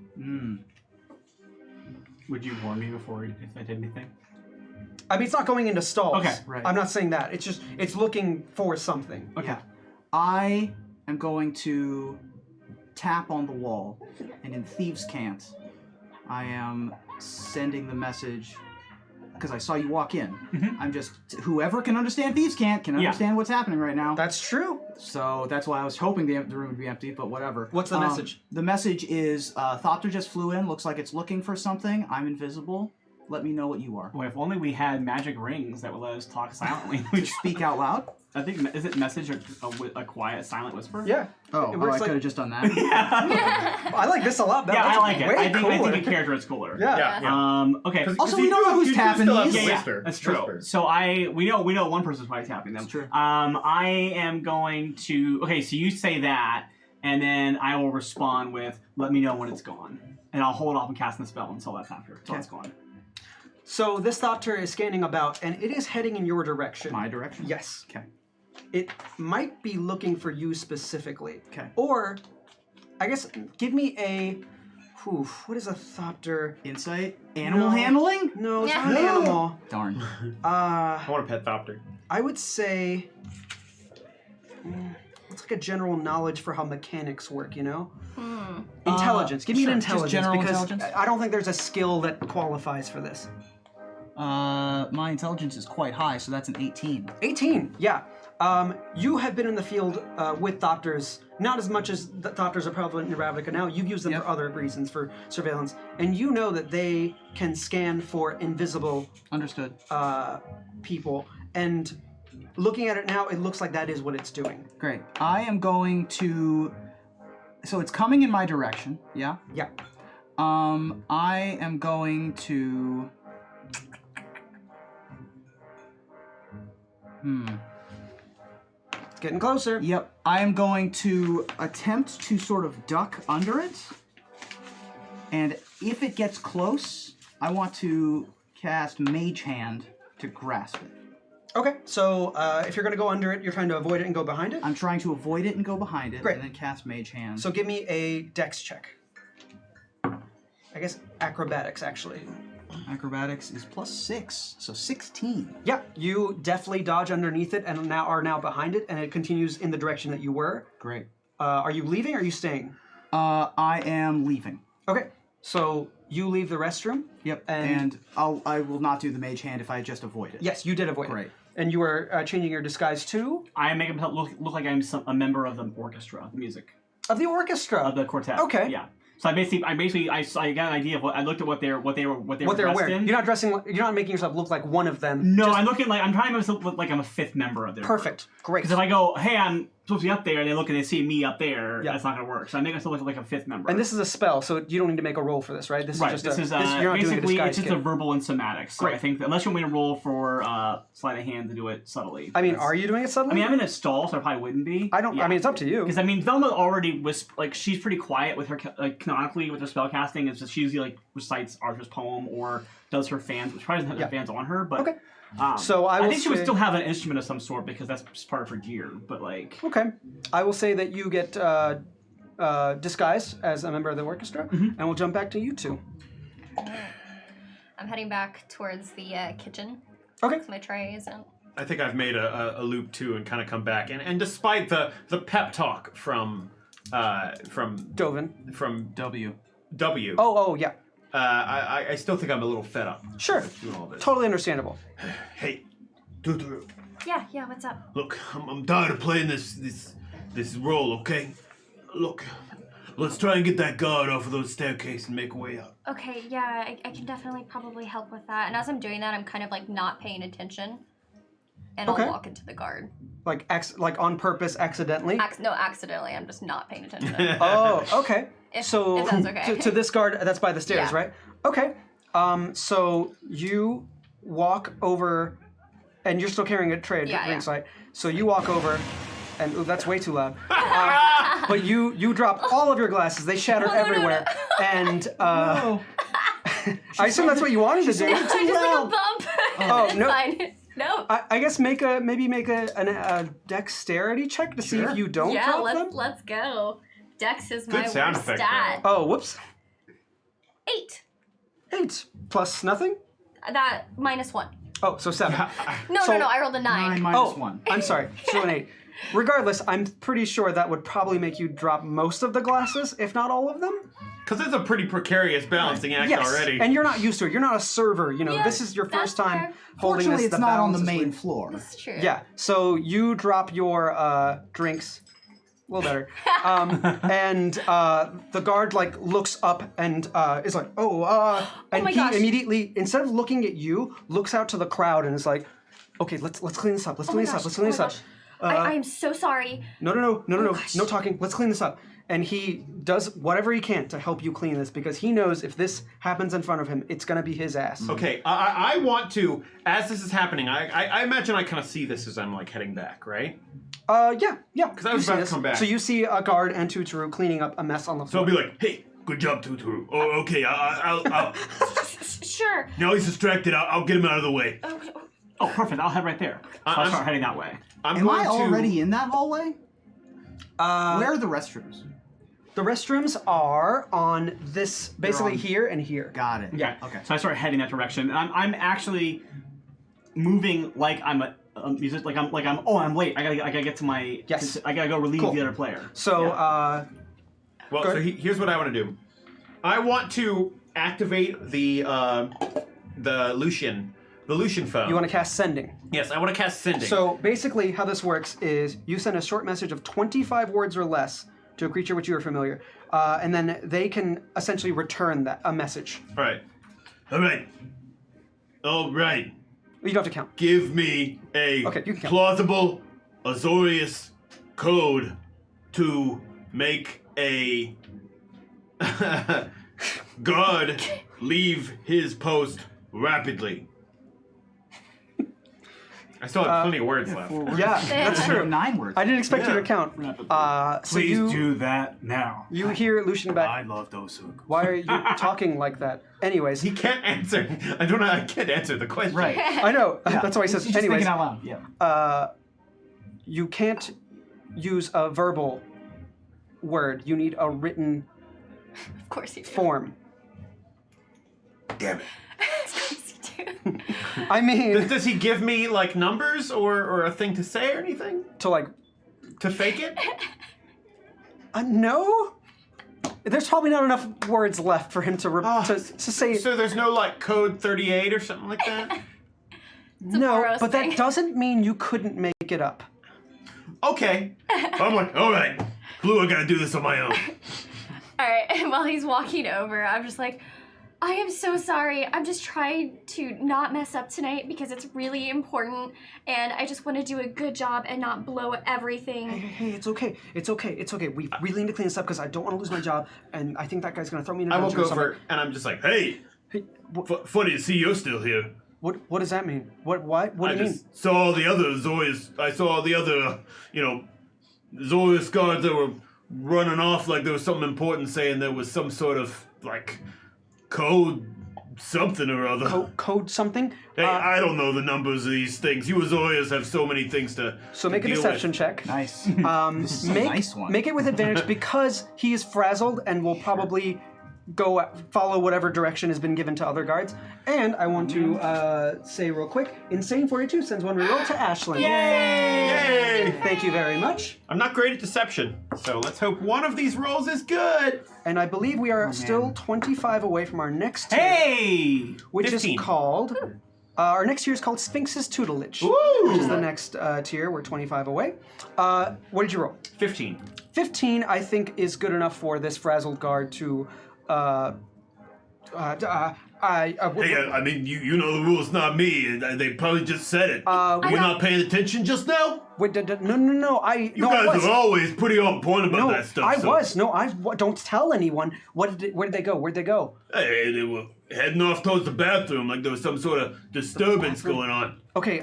Would you warn me before if I did anything? I mean, it's not going into stalls. Okay, right. I'm not saying that. It's just it's looking for something. Okay. I am going to tap on the wall, and in Thieves' Cant, I am sending the message because I saw you walk in. I'm just whoever can understand Thieves' Cant can understand what's happening right now. That's true. So that's why I was hoping the room would be empty, but whatever. What's the message? The message is Thopter just flew in. Looks like it's looking for something. I'm invisible. Let me know what you are. Boy, if only we had magic rings that would let us talk silently. To speak out loud. I think is it message a quiet silent whisper? Yeah. Oh, It I works could like- have just done that. I like this a lot better. Yeah, I That's like it. way I think cooler. a character is cooler. Yeah. Okay. Also, you we don't know who's you tapping still have these. to Yeah, yeah, whisper. that's true. Whisper. So we know one person's probably tapping them. That's true. I am going to. Okay, so you say that, and then I will respond with, "Let me know when it's gone," and I'll hold off on casting the spell until that's after, until it's gone. So this thopter is scanning about, and it is heading in your direction. My direction? Yes. Okay. It might be looking for you specifically. Okay. Or, I guess, give me a. What is a thopter? Insight? Animal No. handling? No, it's Yeah. not an animal. Darn. I want a pet thopter. I would say. It's like a general knowledge for how mechanics work, you know? Intelligence. Give me sure, an just intelligence general because intelligence? I don't think there's a skill that qualifies for this. My intelligence is quite high, so that's an 18. 18, yeah. You have been in the field with Thopters, not as much as the Thopters are prevalent in Ravnica now. You've used them for other reasons, for surveillance, and you know that they can scan for invisible Understood. people. And looking at it now, it looks like that is what it's doing. Great. I am going to. So it's coming in my direction. Yeah. Yeah. I am going to. Getting closer. Yep. I am going to attempt to sort of duck under it. And if it gets close, I want to cast Mage Hand to grasp it. Okay, so if you're going to go under it, you're trying to avoid it and go behind it? I'm trying to avoid it and go behind it, Great. and then cast Mage Hand. So give me a dex check. I guess acrobatics, actually. Acrobatics is +6, so 16. Yeah, you definitely dodge underneath it and are now behind it, and it continues in the direction that you were. Great. Are you leaving or are you staying? I am leaving. Okay, so you leave the restroom. Yep, And- and I will not do the Mage Hand if I just avoid it. Yes, you did avoid Great. it. And you were changing your disguise to? I make him look like I'm a member of the orchestra, the music Of the orchestra. of the quartet. Okay. Yeah. So I got an idea of I looked at what they were what they're dressed wearing. in. You're not dressing. You're not making yourself look like one of them. No, Just- I'm looking like I'm trying to make myself look like I'm a fifth member of their Perfect. Great. Because if I go, hey, I'm supposed to be up there, and they look and they see me up there, Yeah. that's not going to work. So I make myself look like a fifth member. And this is a spell, so you don't need to make a roll for this, right? This right. is This just is you're not doing a basically disguise it's just kit. a verbal and somatic. So Great. I think that unless you want me to roll for sleight of hand to do it subtly. I mean, That's- are you doing it suddenly? I mean, I'm in a stall, so I probably wouldn't be. I don't. I mean, it's up to you. Because I mean, Velma already was like she's pretty quiet with her canonically with her spell casting. It's just she usually like recites Arthur's poem or does her fans, which probably doesn't have her fans on her. But Okay. so I will think she would say- still have an instrument of some sort because that's just part of her gear. But like, Okay. I will say that you get disguised as a member of the orchestra, and we'll jump back to you two. I'm heading back towards the kitchen. Okay. With my trays and. I think I've made a loop too and kind of come back. And despite the pep talk from Dovan. W. W, Oh, yeah. I still think I'm a little fed up Sure. doing all this. Totally understandable. Hey, Tutu, Yeah, what's up? look, I'm tired of playing this role, okay? Look, let's try and get that guard off of those staircase and make a way out. Okay, yeah, I can definitely probably help with that. And as I'm doing that, I'm kind of like not paying attention. And Okay. I'll walk into the guard. Like on purpose, accidentally. No, accidentally, I'm just not paying attention. Oh, okay. If- So if that's okay. to this guard that's by the stairs, Yeah. right? Okay. So you walk over, and you're still carrying a tray, Yeah, drinks, yeah. right? So you walk over, and ooh, that's way too loud. But you drop all of your glasses; they shatter No, no, no, everywhere. no. And I assume that's what you wanted to do. just like a bump. Oh, It's no. fine. No. I guess maybe make a dexterity check to see if you don't Yeah, drop them. let's go. Dex is my Good sound worst effect, stat. Oh, whoops. 8. 8 plus nothing. That -1. Oh, so 7. No, So- no, I rolled a 9. 9 Oh, -1. I'm sorry. So an 8. Regardless, I'm pretty sure that would probably make you drop most of the glasses, if not all of them. Because it's a pretty precarious balancing act Yes, already. and you're not used to it. You're not a server. You know, Yeah, this is your first that's time fair. holding Fortunately, this. it's The not on the balance is main weird. floor. That's true. Yeah. So you drop your drinks. A little better. And the guard looks up and is like, and my he gosh. immediately, instead of looking at you, looks out to the crowd and is like, okay, let's clean this up. Let's Oh clean my this up. gosh, Let's clean oh this my up. gosh. I am so sorry. No, gosh. no talking. Let's clean this up. And he does whatever he can to help you clean this because he knows if this happens in front of him, it's gonna be his ass. Okay, I want to, as this is happening, I imagine I kind of see this as I'm heading back, right? Yeah. Because I was about to come back. So you see a guard and Tuturu cleaning up a mess on the So floor. I'll be like, hey, good job, Tutu. Oh, okay, I'll Sure. now he's distracted. I'll get him out of the way. oh, perfect. I'll head right there. So I'll start heading that way. I'm Am going I to. already in that hallway? Where are the restrooms? The restrooms are on this, basically on- here and here. Got it. Yeah. Okay. So I start heading that direction, and I'm actually moving like I'm I'm late. I gotta get to my. Yes. I gotta go relieve Cool. the other player. So, Yeah. Well, Go so ahead. here's what I want to do. I want to activate the Lucian The Lucian phone. You want to cast Sending. Yes, I want to cast Sending. So basically, how this works is you send a short message of 25 words or less to a creature which you are familiar, and then they can essentially return a message. All right. All right. All right. You don't have to count. Give me a Okay, you can count. plausible Azorius code to make a guard leave his post rapidly. I still have plenty of words left. Yeah, that's true. 9 words. I didn't expect you to count. So Please you, do that now. You hear Lucian I back. love those circles. Why are you talking like that? Anyways, He can't answer. I can't answer the question. Right. I know. That's why he says. He's just Anyways, thinking out loud. Yeah. you can't use a verbal word. You need a written Of course you do. form. Damn it. Of course you do. I mean, Does he give me like numbers or a thing to say or anything to like, to fake it? no. There's probably not enough words left for him to say So there's no like code 38 or something like that. no. Boros But thing. that doesn't mean you couldn't make it up. Okay. I'm like, all right, Blue, I gotta do this on my own. All right, and while he's walking over, I'm just like, I am so sorry. I'm just trying to not mess up tonight because it's really important, and I just want to do a good job and not blow everything. Hey, it's okay. It's okay. It's okay. We really need to clean this up because I don't want to lose my job, and I think that guy's gonna throw me in a I will dungeon or go something. over and I'm just like, Hey, Hey, funny to see you're still here. what does that mean? What do I you mean? just saw all the other Azorius. I saw all the other, Azorius guards that were running off like there was something important, saying there was some sort of like code something or other. Code something. Hey, I don't know the numbers of these things. You Azorius have so many things to. So make a deal deception with. check. Nice. This is a nice one. Make it with advantage because he is frazzled and will probably go follow whatever direction has been given to other guards. And I want to say real quick, Insane 42 sends one reroll to Ashlyn. Yay! Thank you very much. I'm not great at deception, so let's hope one of these rolls is good. And I believe we are still 25 away from our next tier, Hey! which 15. is called. Our next tier is called Sphinx's Tutelage, which is the next tier. We're 25 away. What did you roll? 15. 15, I think, is good enough for this frazzled guard to. Hey, I mean, you know the rules, not me. They probably just said it. You're not paying attention just now? Wait, no. You guys are always pretty on point about that stuff. I so- was. No, don't tell anyone. Where did they go? Where'd they go? Hey, they were heading off towards the bathroom like there was some sort of disturbance going on. Okay.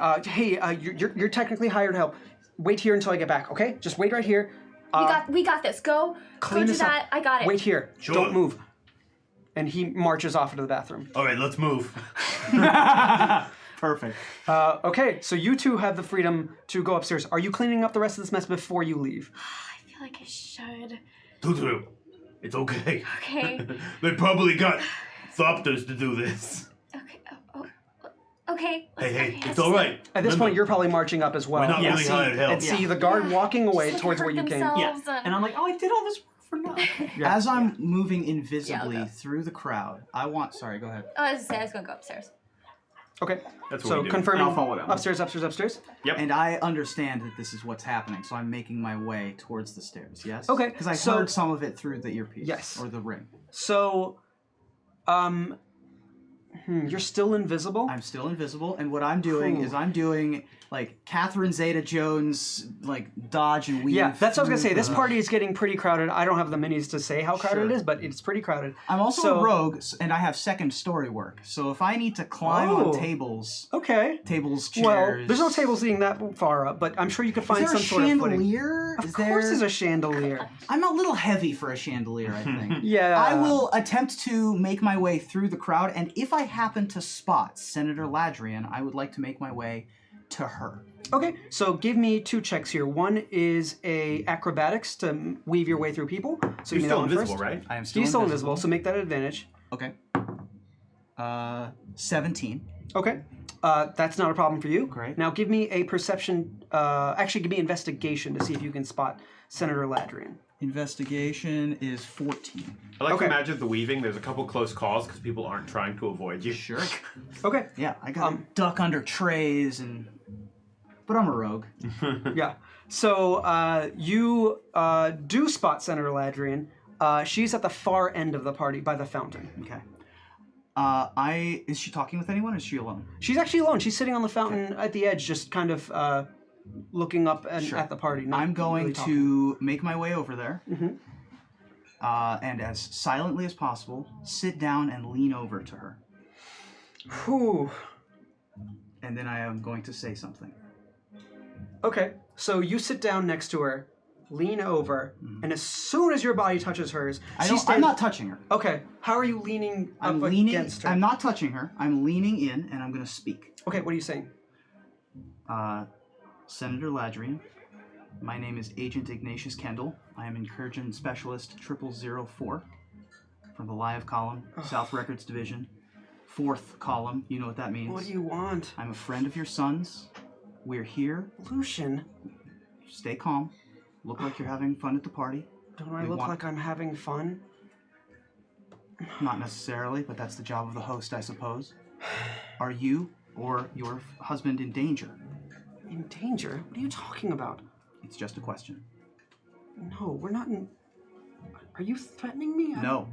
You're technically hired help. Wait here until I get back. Okay. Just wait right here. We got this. Go Clean do this that. up. I got it. Wait here. Sure. Don't move. And he marches off into the bathroom. All right, let's move. Perfect. Okay. So you two have the freedom to go upstairs. Are you cleaning up the rest of this mess before you leave? I feel like I should. Tutu, it's okay. Okay. They probably got Thopters to do this. Okay. Okay. Hey, okay, it's all right. At this Remember, point, you're probably marching up as well. we're not Yeah. really hired help. And see the guard walking away Just, like, towards hurt where you came. themselves. Yeah. And I'm like, oh, I did all this work for nothing. As I'm moving invisibly Yeah, okay. through the crowd, Sorry, go ahead. I was gonna go upstairs. Okay. That's what So we do. confirming I'll follow them. upstairs. Yep. And I understand that this is what's happening, so I'm making my way towards the stairs. Yes. Okay, Because I so- heard some of it through the earpiece. Yes. Or the ring. So, you're still invisible. I'm still invisible, and what I'm doing is I'm doing like Catherine Zeta-Jones, like dodge and weave. Yeah, that's what I was gonna say. through This the- party is getting pretty crowded. I don't have the minis to say how crowded Sure. it is, but it's pretty crowded. I'm also So- a rogue, and I have second story work. So if I need to climb Oh. on tables, Okay. chairs. Well, there's no tables leading that far up, but I'm sure you could find Is there some a sort of footing. chandelier? Of course, there's a chandelier. I'm a little heavy for a chandelier, I think. Yeah. I will attempt to make my way through the crowd, and if I happen to spot Senator Ladrian, I would like to make my way to her. Okay, so give me 2 checks here. One is a acrobatics to weave your way through people. So You're give me that still one invisible, first. right? I am still He's still invisible, so make that advantage. Okay. 17. Okay. That's not a problem for you. Great. Now give me a perception. Actually, give me investigation to see if you can spot Senator Ladrian. Investigation is 14. I like Okay. to imagine the weaving. There's a couple close calls because people aren't trying to avoid you. Sure. Okay. Yeah, I got to duck under trays and... But I'm a rogue. Yeah. So you do spot Senator Ladrian. She's at the far end of the party by the fountain. Okay. Is she talking with anyone or is she alone? She's actually alone. She's sitting on the fountain at the edge, just kind of looking up at the party. not I'm going really talking. to make my way over there. And as silently as possible, sit down and lean over to her. Whew. And then I am going to say something. Okay. So you sit down next to her, lean over, and as soon as your body touches hers, I'm not touching her. Okay. How are you leaning I'm up leaning. against her? I'm not touching her. I'm leaning in, and I'm going to speak. Okay. What are you saying? Senator Ladrian, my name is Agent Ignatius Kendall. I am Incursion Specialist 0004 from the Live Column, South Records Division, 4th Column. You know what that means. What do you want? I'm a friend of your son's. We're here. Lucian, Stay calm. Look like you're having fun at the party. don't I look like I'm having fun? Not necessarily, but that's the job of the host, I suppose. Are you or your husband in danger? In danger? What are you talking about? It's just a question. No, we're not in... Are you threatening me? No,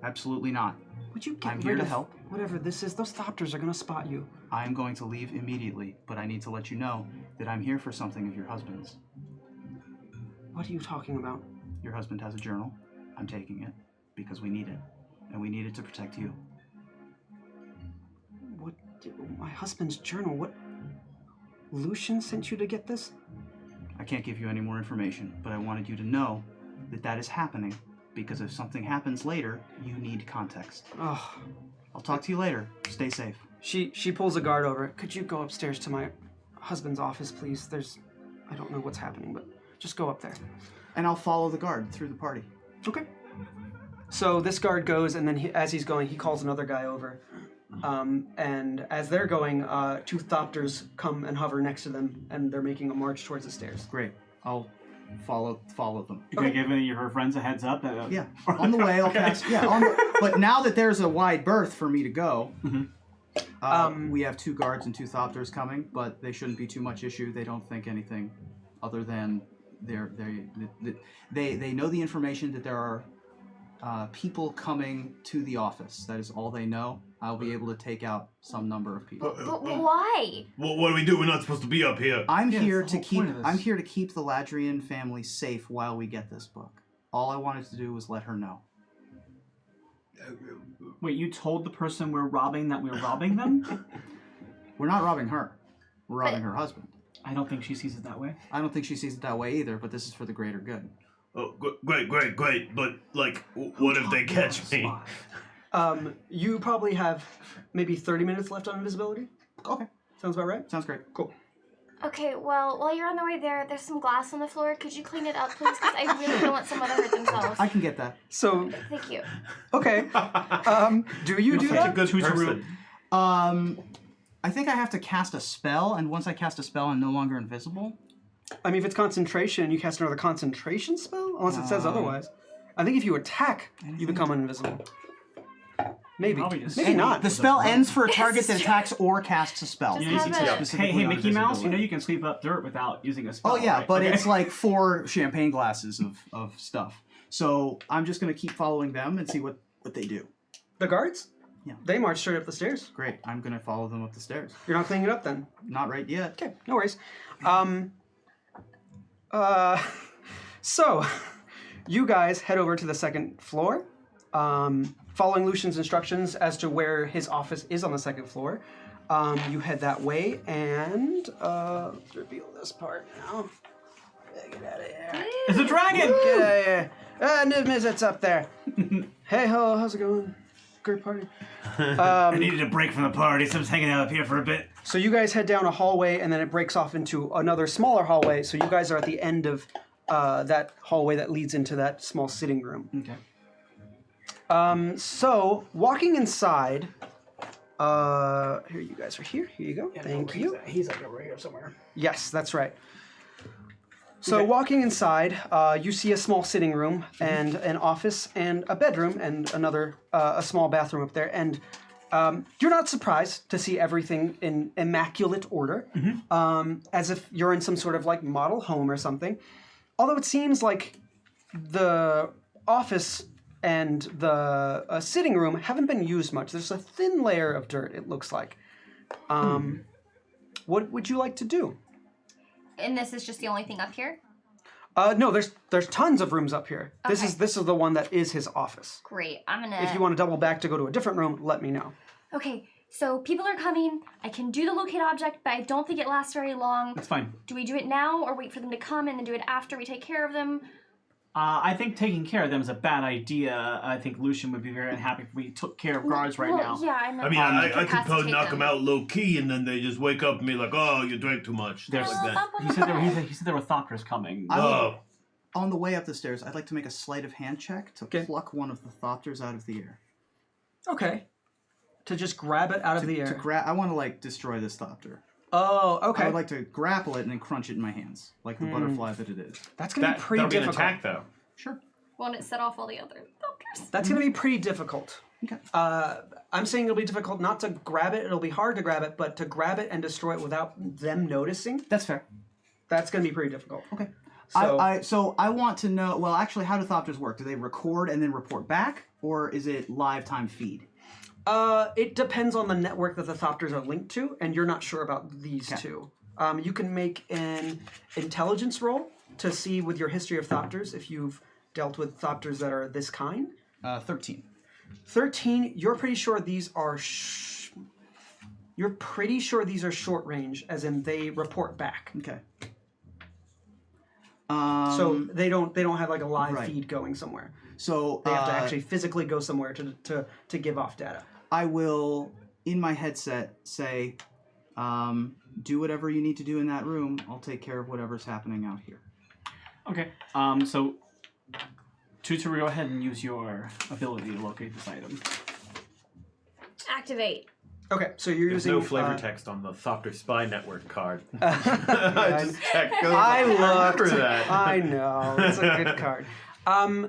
absolutely not. Would you get I'm rid here to of help. whatever this is? Those Thopters are gonna spot you. I am going to leave immediately, but I need to let you know that I'm here for something of your husband's. What are you talking about? Your husband has a journal. I'm taking it because we need it, and we need it to protect you. What? My husband's journal? What? Lucian sent you to get this? I can't give you any more information, but I wanted you to know that that is happening because if something happens later, you need context. Oh. I'll talk to you later. Stay safe. She pulls a guard over. Could you go upstairs to my husband's office, please? I don't know what's happening, but just go up there. And I'll follow the guard through the party. Okay. So this guard goes, and then as he's going, he calls another guy over. And as they're going, 2 Thopters come and hover next to them, and they're making a march towards the stairs. Great. I'll follow them. You're gonna give any of her friends a heads up? Yeah. On the way, I'll pass. Yeah. But now that there's a wide berth for me to go, we have 2 guards and 2 Thopters coming, but they shouldn't be too much issue. They don't think anything other than they know the information that there are people coming to the office. That is all they know. I'll be able to take out some number of people. But why? What do we do? We're not supposed to be up here. I'm here that's to the whole keep. point of this. I'm here to keep the Ladrian family safe while we get this book. All I wanted to do was let her know. Wait, you told the person we're robbing that we're robbing them? We're not robbing her. We're robbing her husband. I don't think she sees it that way. I don't think she sees it that way either, but this is for the greater good. Oh, great. But, like, what if they catch me? You probably have maybe 30 minutes left on invisibility. Okay. Sounds about right? Sounds great. Cool. Okay, well, while you're on the way there's some glass on the floor. Could you clean it up, please? Because I really don't want someone to hurt themselves. I can get that. So, Thank you. okay. Do you do Such that? a good person. I think I have to cast a spell, and once I cast a spell, I'm no longer invisible. I mean, if it's concentration, you cast another concentration spell? Unless it says otherwise. I think if you attack, you become invisible. Maybe. Probably just Maybe not. The spell ends for a target that attacks or casts a spell. Just You have need a- to Specifically hey, on Mickey Mouse, invisibility. you know you can sweep up dirt without using a spell. Oh yeah, right? but Okay. it's like 4 champagne glasses of stuff. So I'm just gonna keep following them and see what they do. The guards? Yeah. They march straight up the stairs. Great. I'm gonna follow them up the stairs. You're not cleaning it up then? Not right yet. Okay, no worries. So, you guys head over to the 2nd floor, following Lucian's instructions as to where his office is on the 2nd floor. You head that way, and let's reveal this part now. Get out of here. It's a dragon! Get out of here. Nivmiz, it's up there. Hey, ho, how's it going? Great party. I needed a break from the party, so I'm just hanging out up here for a bit. So you guys head down a hallway, and then it breaks off into another smaller hallway. So you guys are at the end of that hallway that leads into that small sitting room. Okay. So walking inside, here you guys are here. Here you go. Thank you. He's like over here somewhere. Yes, that's right. So Okay. walking inside, you see a small sitting room and an office and a bedroom and another a small bathroom up there. And you're not surprised to see everything in immaculate order, as if you're in some sort of like model home or something. Although it seems like the office and the sitting room haven't been used much. There's a thin layer of dirt, it looks like. What would you like to do? And this is just the only thing up here? No, there's tons of rooms up here. Okay. This is the one that is his office. Great. I'm gonna... If you want to double back to go to a different room, let me know. Okay, so people are coming. I can do the locate object, but I don't think it lasts very long. That's fine. Do we do it now or wait for them to come and then do it after we take care of them? I think taking care of them is a bad idea. I think Lucian would be very unhappy if we took care of guards right now. Yeah, I'm I mean, I could probably knock them out low key, and then they just wake up and be like, "Oh, you drank too much." There's Stuff like that. he said there were Thopters coming. Oh, On the way up the stairs, I'd like to make a sleight of hand check to pluck one of the Thopters out of the air. Okay. To just grab it out of the air. I want to like destroy this Thopter. Oh, okay. I would like to grapple it and then crunch it in my hands, like the butterfly that it is. That's gonna be pretty that'll be an difficult. attack, though. Sure. Won't it set off all the other doctors? That's gonna be pretty difficult. Okay. I'm saying it'll be difficult not to grab it. It'll be hard to grab it, but to grab it and destroy it without them noticing. That's fair. That's gonna be pretty difficult. Okay. So, So I want to know. Well, actually, how do Thopters work? Do they record and then report back, or is it live time feed? it depends on the network that the Thopters are linked to, and you're not sure about these two. You can make an intelligence roll to see with your history of Thopters if you've dealt with Thopters that are this kind. 13. 13, you're pretty sure these are you're pretty sure these are short range, as in they report back. Okay. So they don't have like a live right. feed going somewhere. So They have to actually physically go somewhere to give off data. I will, in my headset, say, do whatever you need to do in that room. I'll take care of whatever's happening out here. Okay. So, Tutor, go ahead and use your ability to locate this item. Activate. Okay, so you're There's using no flavor text on the Thopter Spy Network card. I Just check. I remember looked. that. I know. It's a good card.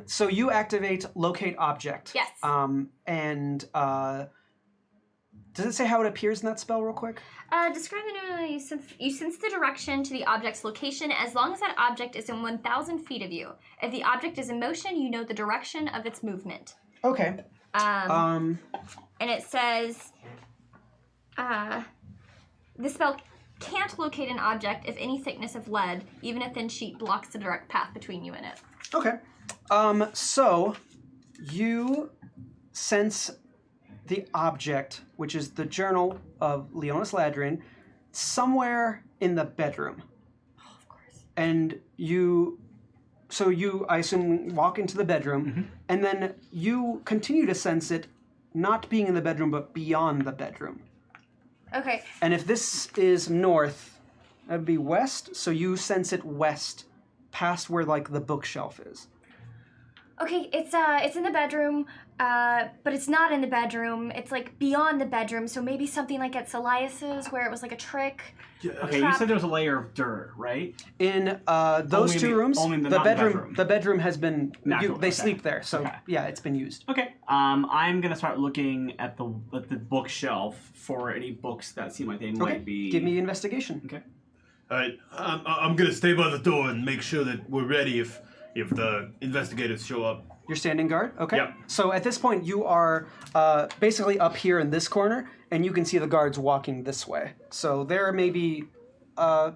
So you activate locate object. Yes. And does it say how it appears in that spell real quick? Describe the you sense the direction to the object's location as long as that object is in 1,000 feet of you. If the object is in motion, you know the direction of its movement. Okay. And it says, this spell can't locate an object if any thickness of lead, even a thin sheet, blocks the direct path between you and it. Okay. So you sense the object, which is the journal of Leonis Ladrin, somewhere in the bedroom. Oh, of course. And I assume, walk into the bedroom, and then you continue to sense it not being in the bedroom, but beyond the bedroom. Okay. And if this is north, that'd be west, so you sense it west, past where, like, the bookshelf is. Okay, it's in the bedroom, but it's not in the bedroom. It's like beyond the bedroom, so maybe something like at Celias's where it was like a trick. Okay, you said there was a layer of dirt, right? In those Only two the- rooms, only the the non-bedroom. bedroom, the bedroom has been Natural, they okay. sleep there, so Okay. yeah, it's been used. Okay. I'm gonna start looking at the bookshelf for any books that seem like they Okay, might be. give me investigation. Okay. all right. I'm gonna stay by the door and make sure that we're ready if the investigators show up. You're standing guard? Okay. Yep. So at this point, you are basically up here in this corner, and you can see the guards walking this way. So they're maybe a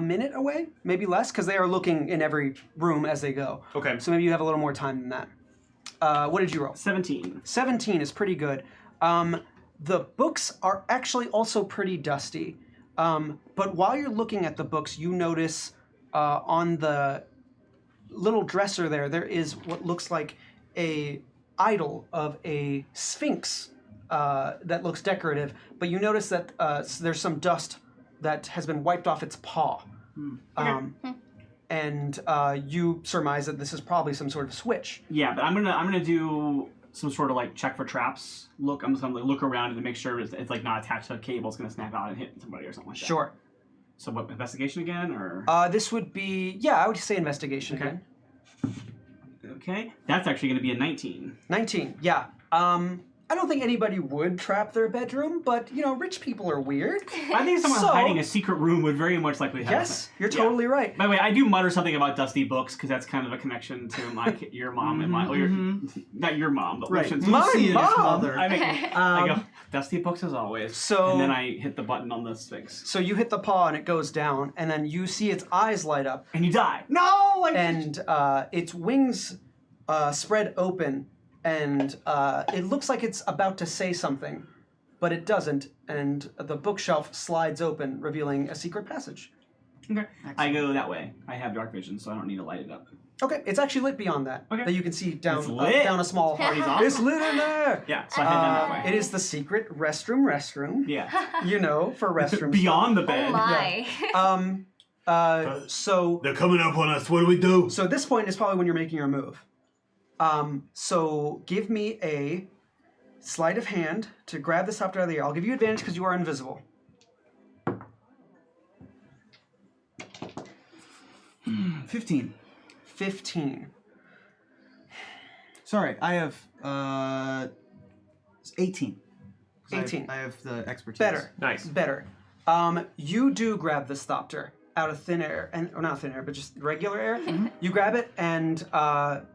minute away, maybe less, because they are looking in every room as they go. Okay. So maybe you have a little more time than that. What did you roll? 17. 17 is pretty good. The books are actually also pretty dusty. But while you're looking at the books, you notice on the little dresser there is what looks like a idol of a sphinx that looks decorative, but you notice that there's some dust that has been wiped off its paw. And you surmise that this is probably some sort of switch. Yeah, but I'm gonna do some sort of like check for traps. I'm just gonna like, look around and make sure it's like not attached to a cable. It's gonna snap out and hit somebody or something like that. Sure. So what, investigation again, or? This would be, yeah, I would say investigation Okay. again. Okay, that's actually going to be a 19. 19, yeah. I don't think anybody would trap their bedroom, but, you know, rich people are weird. I think someone So- hiding a secret room would very much likely happen. Yes, you're Yeah. totally right. By the way, I do mutter something about dusty books because that's kind of a connection to your mom and my, or your, not your mom, but Right. Lucian's. My Lucian's mom! mother. I, make, I go, dusty books as always. So- and then I hit the button on the Sphinx. So you hit the paw and it goes down, and then you see its eyes light up, And you die. No! Like, and its wings spread open, and it looks like it's about to say something, but it doesn't, and the bookshelf slides open, revealing a secret passage. okay. I go that way. I have dark vision, so I don't need to light it up. Okay, it's actually lit beyond that. Okay. That you can see It's down lit? down a small hall. awesome. It's lit in there. Yeah, so I head down that way. It is the secret restroom. Yeah. You know, for restrooms. Beyond the Oh bed. my. So They're coming up on us. What do we do? at this point is probably when you're making your move. So give me a sleight of hand to grab this optic out of the air. I'll give you advantage because you are invisible. 15. 15. Sorry, I have 18. 18. I have the expertise. Better. Nice. Better. You do grab the Thopter out of thin air, or not thin air, but just regular air. You grab it, and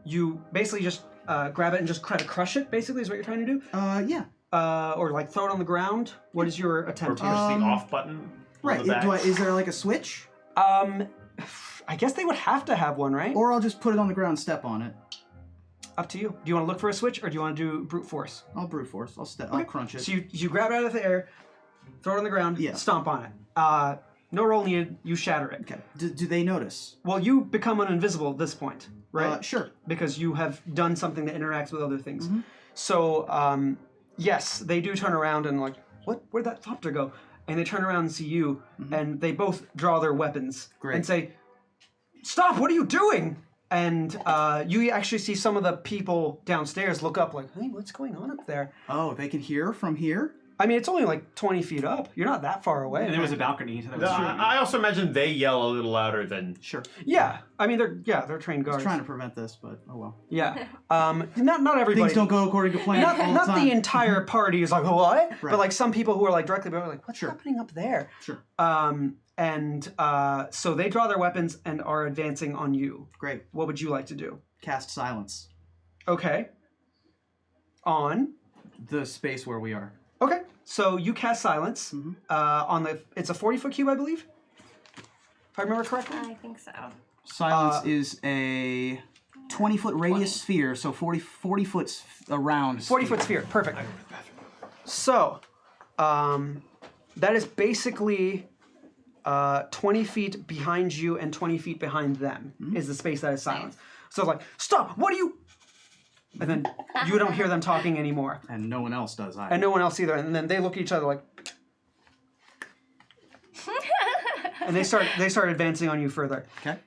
you basically just grab it and just try to crush it, basically, is what you're trying to do. Yeah. Or like throw it on the ground. What is your Or attempt push here? the off button. Right. On the back. Is there like a switch? I guess they would have to have one, right? Or I'll just put it on the ground and step on it. Up to you. Do you want to look for a switch, or do you want to do brute force? I'll brute force. I'll crunch it. So you grab it out of the air, throw it on the ground, Yeah. stomp on it. No roll needed. You shatter it. Okay. Do they notice? Well, you become invisible at this point, right? Sure. Because you have done something that interacts with other things. So, yes, they do turn around and like, what? Where'd that Thopter go? And they turn around and see you, and they both draw their weapons Great. and say, "Stop! What are you doing?" And you actually see some of the people downstairs look up, like, "Hey, what's going on up there?" Oh, they can hear from here? I mean, it's only like 20 feet up. You're not that far away. And there was a balcony, so that was I also imagine they yell a little louder than. Sure. Yeah, I mean, they're trained I guards. was trying to prevent this, but oh well. Yeah, not everybody. Things don't go according to plan all Not the time. the entire party is like what, Right. but like some people who are like directly below, like, what's Sure. happening up there? Sure. So they draw their weapons and are advancing on you. Great. What would you like to do? Cast silence. Okay. On. The space where we are. Okay. So you cast silence on the. It's a 40-foot cube, I believe. If I remember correctly. I think so. Silence is a 20-foot radius sphere, so 40 foot around. 40-foot sphere. Perfect. So, that is basically 20 feet behind you and 20 feet behind them is the space that is silent. So it's like, stop! What are you? And then you don't hear them talking anymore, And no one else does either. and no one else either. And then they look at each other like, and they start advancing on you further. Okay.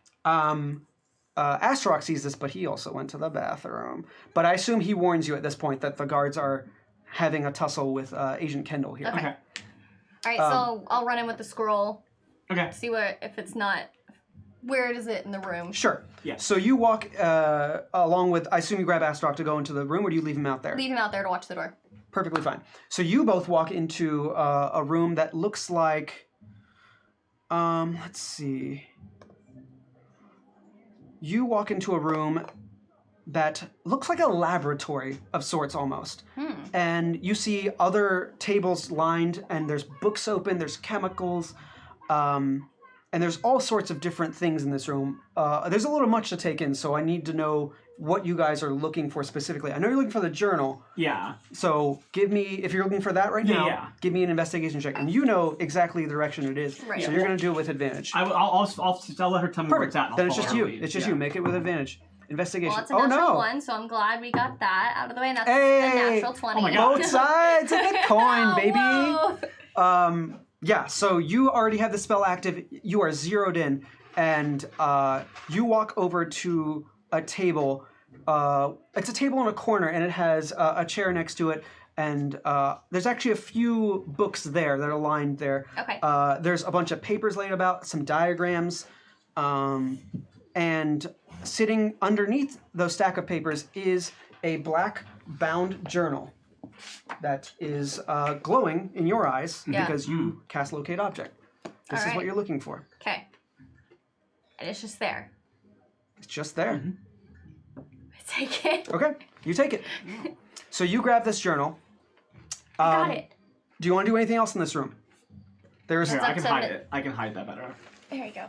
Astaroth sees this, but he also went to the bathroom. But I assume he warns you at this point that the guards are having a tussle with Agent Kendall here. Okay. Okay. All right, so I'll run in with the scroll. Okay. See what if it's not. Where is it in the room? Sure. Yeah. So you walk along with, I assume you grab Astaroth to go into the room, or do you leave him out there? Leave him out there to watch the door. Perfectly fine. So you both walk into a room that looks like, let's see. You walk into a room that looks like a laboratory of sorts almost. And you see other tables lined, and there's books open, there's chemicals, and there's all sorts of different things in this room. There's a little much to take in, so I need to know what you guys are looking for specifically. I know you're looking for the journal, Yeah. so give me, if you're looking for that right now, yeah. give me an investigation check. And you know exactly the direction it is, Right. so you're going to do it with advantage. I'll let her tell me where it's at. And I'll Then it's follow just her you. lead. It's just Yeah. you. Make it with advantage. Investigation. Well, it's a Oh natural no! one, so I'm glad we got that out of the way. And that's Hey! a natural 20. Oh my God. Both sides of the coin, Oh, baby. whoa. Yeah, so you already have the spell active. You are zeroed in, and you walk over to a table. It's a table in a corner, and it has a chair next to it, and there's actually a few books there that are lined there. Okay. There's a bunch of papers laid about, some diagrams, and sitting underneath those stack of papers is a black bound journal that is glowing in your eyes Yeah. because you cast locate object. This is what Alright. you're looking for. Okay. And it's just there. It's just there. I take it. Okay, you take it. So you grab this journal. Got it. Do you want to do anything else in this room? There's Here, That's I up can to hide it. it. I can hide that better. There you go.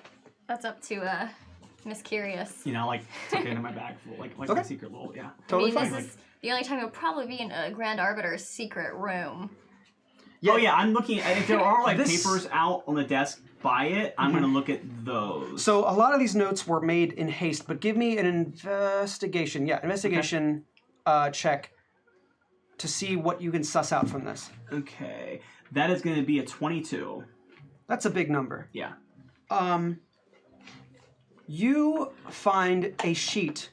That's up to Miss Curious. You know, like tuck it into my bag, full, like Okay. my secret little, yeah. totally I mean, fine. this is the only time you'll probably be in a Grand Arbiter's secret room. Oh yeah, I'm looking at if there are like This- papers out on the desk by it, I'm gonna look at those. So a lot of these notes were made in haste, but give me an investigation. Yeah, investigation check to see what you can suss out from this. Okay. That is gonna be a 22. That's a big number. Yeah. You find a sheet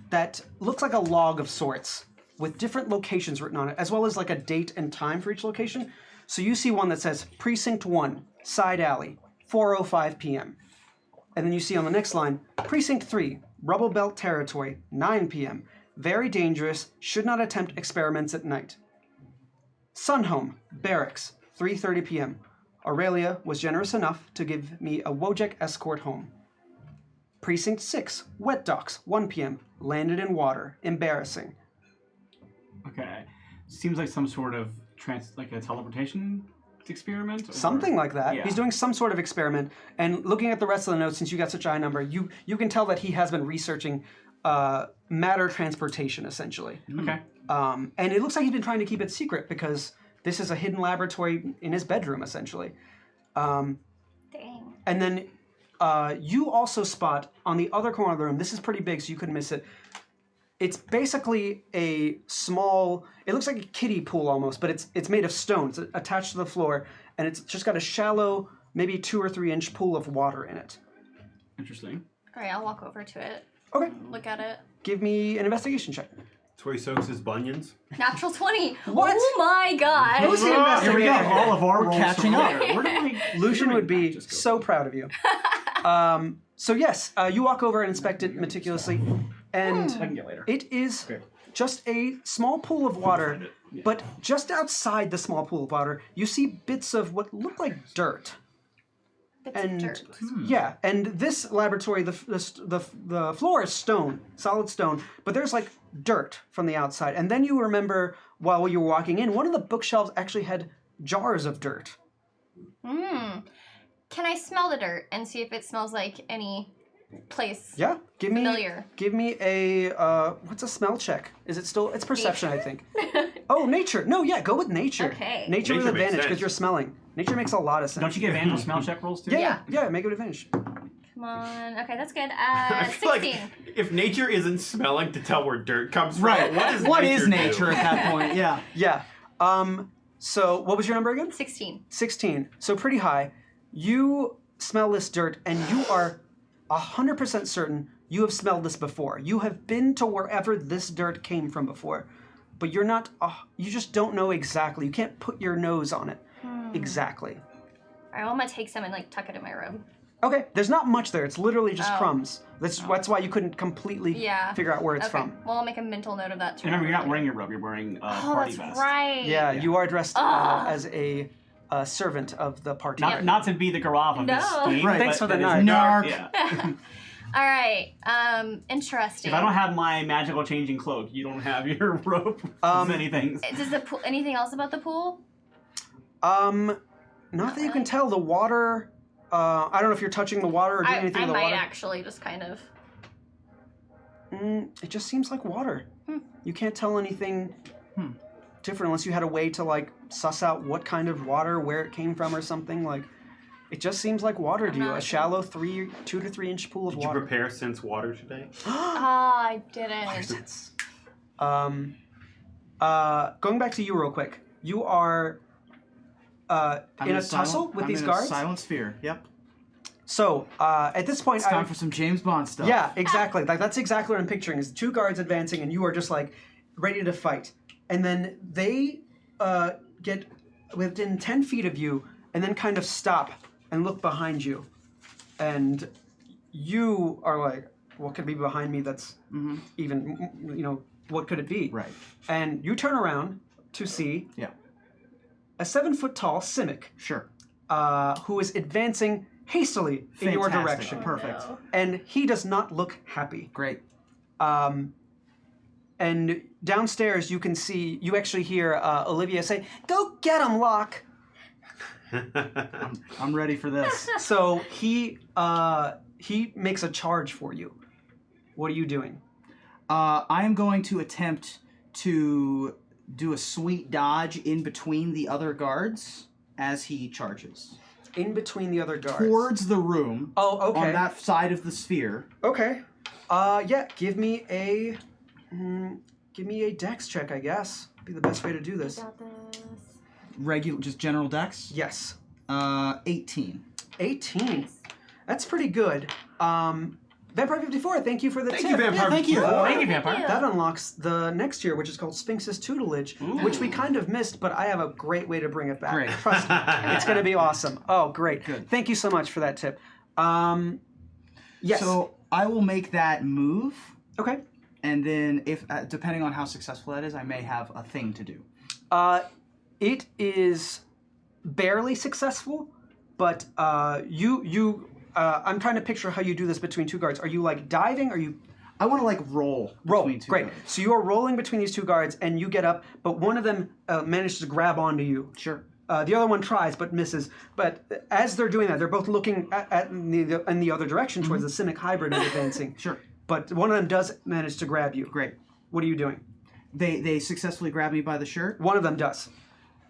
that looks like a log of sorts with different locations written on it, as well as like a date and time for each location. So you see one that says Precinct 1, Side Alley, 4:05 p.m. And then you see on the next line, Precinct 3, Rubble Belt Territory, 9 p.m. Very dangerous, should not attempt experiments at night. Sunhome, Barracks, 3:30 p.m. Aurelia was generous enough to give me a Wojek escort home. Precinct 6, Wet Docks, 1 p.m. Landed in water. Embarrassing. Okay. Seems like some sort of like a teleportation experiment? Or... Something like that. Yeah. He's doing some sort of experiment. And looking at the rest of the notes, since you got such a high number, you can tell that he has been researching matter transportation, essentially. Okay. And it looks like he's been trying to keep it secret because this is a hidden laboratory in his bedroom, essentially. Dang. And then you also spot on the other corner of the room, this is pretty big, so you couldn't miss it. It's basically a small, it looks like a kiddie pool almost, but it's made of stone. It's attached to the floor, and it's just got a shallow, maybe 2 or 3 inch pool of water in it. Interesting. All right, I'll walk over to it. Okay, Look at it. give me an investigation check. That's where he soaks his bunions. Natural 20. What? Oh my god. Who's the Here we investigator? go. All of our We're rolls catching from up. there. We're doing, Lucian would be Just go. so proud of you. So yes, you walk over and inspect it meticulously, and I can get later. it is just a small pool of water, but just outside the small pool of water, you see bits of what look like dirt. Bits And of dirt. yeah, and this laboratory, the floor is stone, solid stone, but there's like dirt from the outside. And then you remember while you were walking in, one of the bookshelves actually had jars of dirt. Can I smell the dirt and see if it smells like any place? Yeah, give me Familiar. give me a what's a smell check? Is it still? It's perception, I think. Oh, nature. No, yeah, go with nature. Okay. Nature with Nature makes advantage because sense. you're smelling. Nature makes a lot of sense. Don't you get advantage smell check rolls too? Yeah, make it with advantage. Come on. Okay, that's good. I feel 16. like if nature isn't smelling to tell where dirt comes from, Right. what is What nature is do? nature at that point? Yeah. Yeah. So what was your number again? 16. 16. So pretty high. You smell this dirt, and you are 100% certain you have smelled this before. You have been to wherever this dirt came from before, but you're not. You just don't know exactly. You can't put your nose on it exactly. All right, well, I'm gonna take some and like tuck it in my robe. Okay, there's not much there. It's literally just Oh. crumbs. That's why you couldn't completely Yeah. figure out where it's Okay. from. Well, I'll make a mental note of that too. Remember, you're not wearing your robe. You're wearing a Oh, party that's vest. right. Yeah, you are dressed Ah. as a servant of the party. Not to be the Garov of this No. game. Right. Thanks but for the that is- nod. Yeah. All right. Interesting. If I don't have my magical changing cloak, you don't have your robe. Many things. Does the pool? Anything else about the pool? Not that you can tell. The water. I don't know if you're touching the water or doing I anything with the might water. actually just kind of. It just seems like water. You can't tell anything different unless you had a way to like suss out what kind of water, where it came from, or something. Like, it just seems like water to you. not A shallow 2 to 3 inch pool of Did you water. prepare sense water today? I didn't. Going back to you real quick. You are I'm in a silent- tussle with I'm these in guards. A silent sphere. Yep. So at this point, It's time for some James Bond stuff. yeah, exactly. Like that's exactly what I'm picturing: is 2 guards advancing, and you are just like ready to fight. And then they get within 10 feet of you and then kind of stop and look behind you. And you are like, what could be behind me that's even, what could it be? Right. And you turn around to see a 7-foot-tall Simic Sure. who is advancing hastily in your Fantastic. direction. Perfect. And he does not look happy. Great. And downstairs you actually hear Olivia say, "Go get him, Locke." I'm ready for this. So he makes a charge for you. What are you doing? I am going to attempt to do a sweet dodge in between the other guards as he charges. In between the other guards. Towards the room. Oh, okay. On that side of the sphere. Okay. Yeah. Give me a dex check, I guess. Be the best way to do this. Got this. Just general dex? Yes. 18. 18. That's pretty good. Vampire 54, thank you for the tip. Thank you, Vampire. Yeah, thank you. 54. Thank you, Vampire. That unlocks the next tier, which is called Sphinx's Tutelage, which we kind of missed, but I have a great way to bring it back. Great. Trust me. It's going to be awesome. Oh, great. Good. Thank you so much for that tip. Yes. So I will make that move, Okay. and then if depending on how successful that is, I may have a thing to do. It is barely successful, but I'm trying to picture how you do this between two guards. Are you like diving? Are you I want to roll roll? between two Great. guards. So you are rolling between these two guards, and you get up, but one of them manages to grab onto you. Sure. The other one tries but misses. But as they're doing that, they're both looking in the other direction towards the Simic hybrid and advancing. Sure. But one of them does manage to grab you. Great. What are you doing? They successfully grab me by the shirt. One of them does.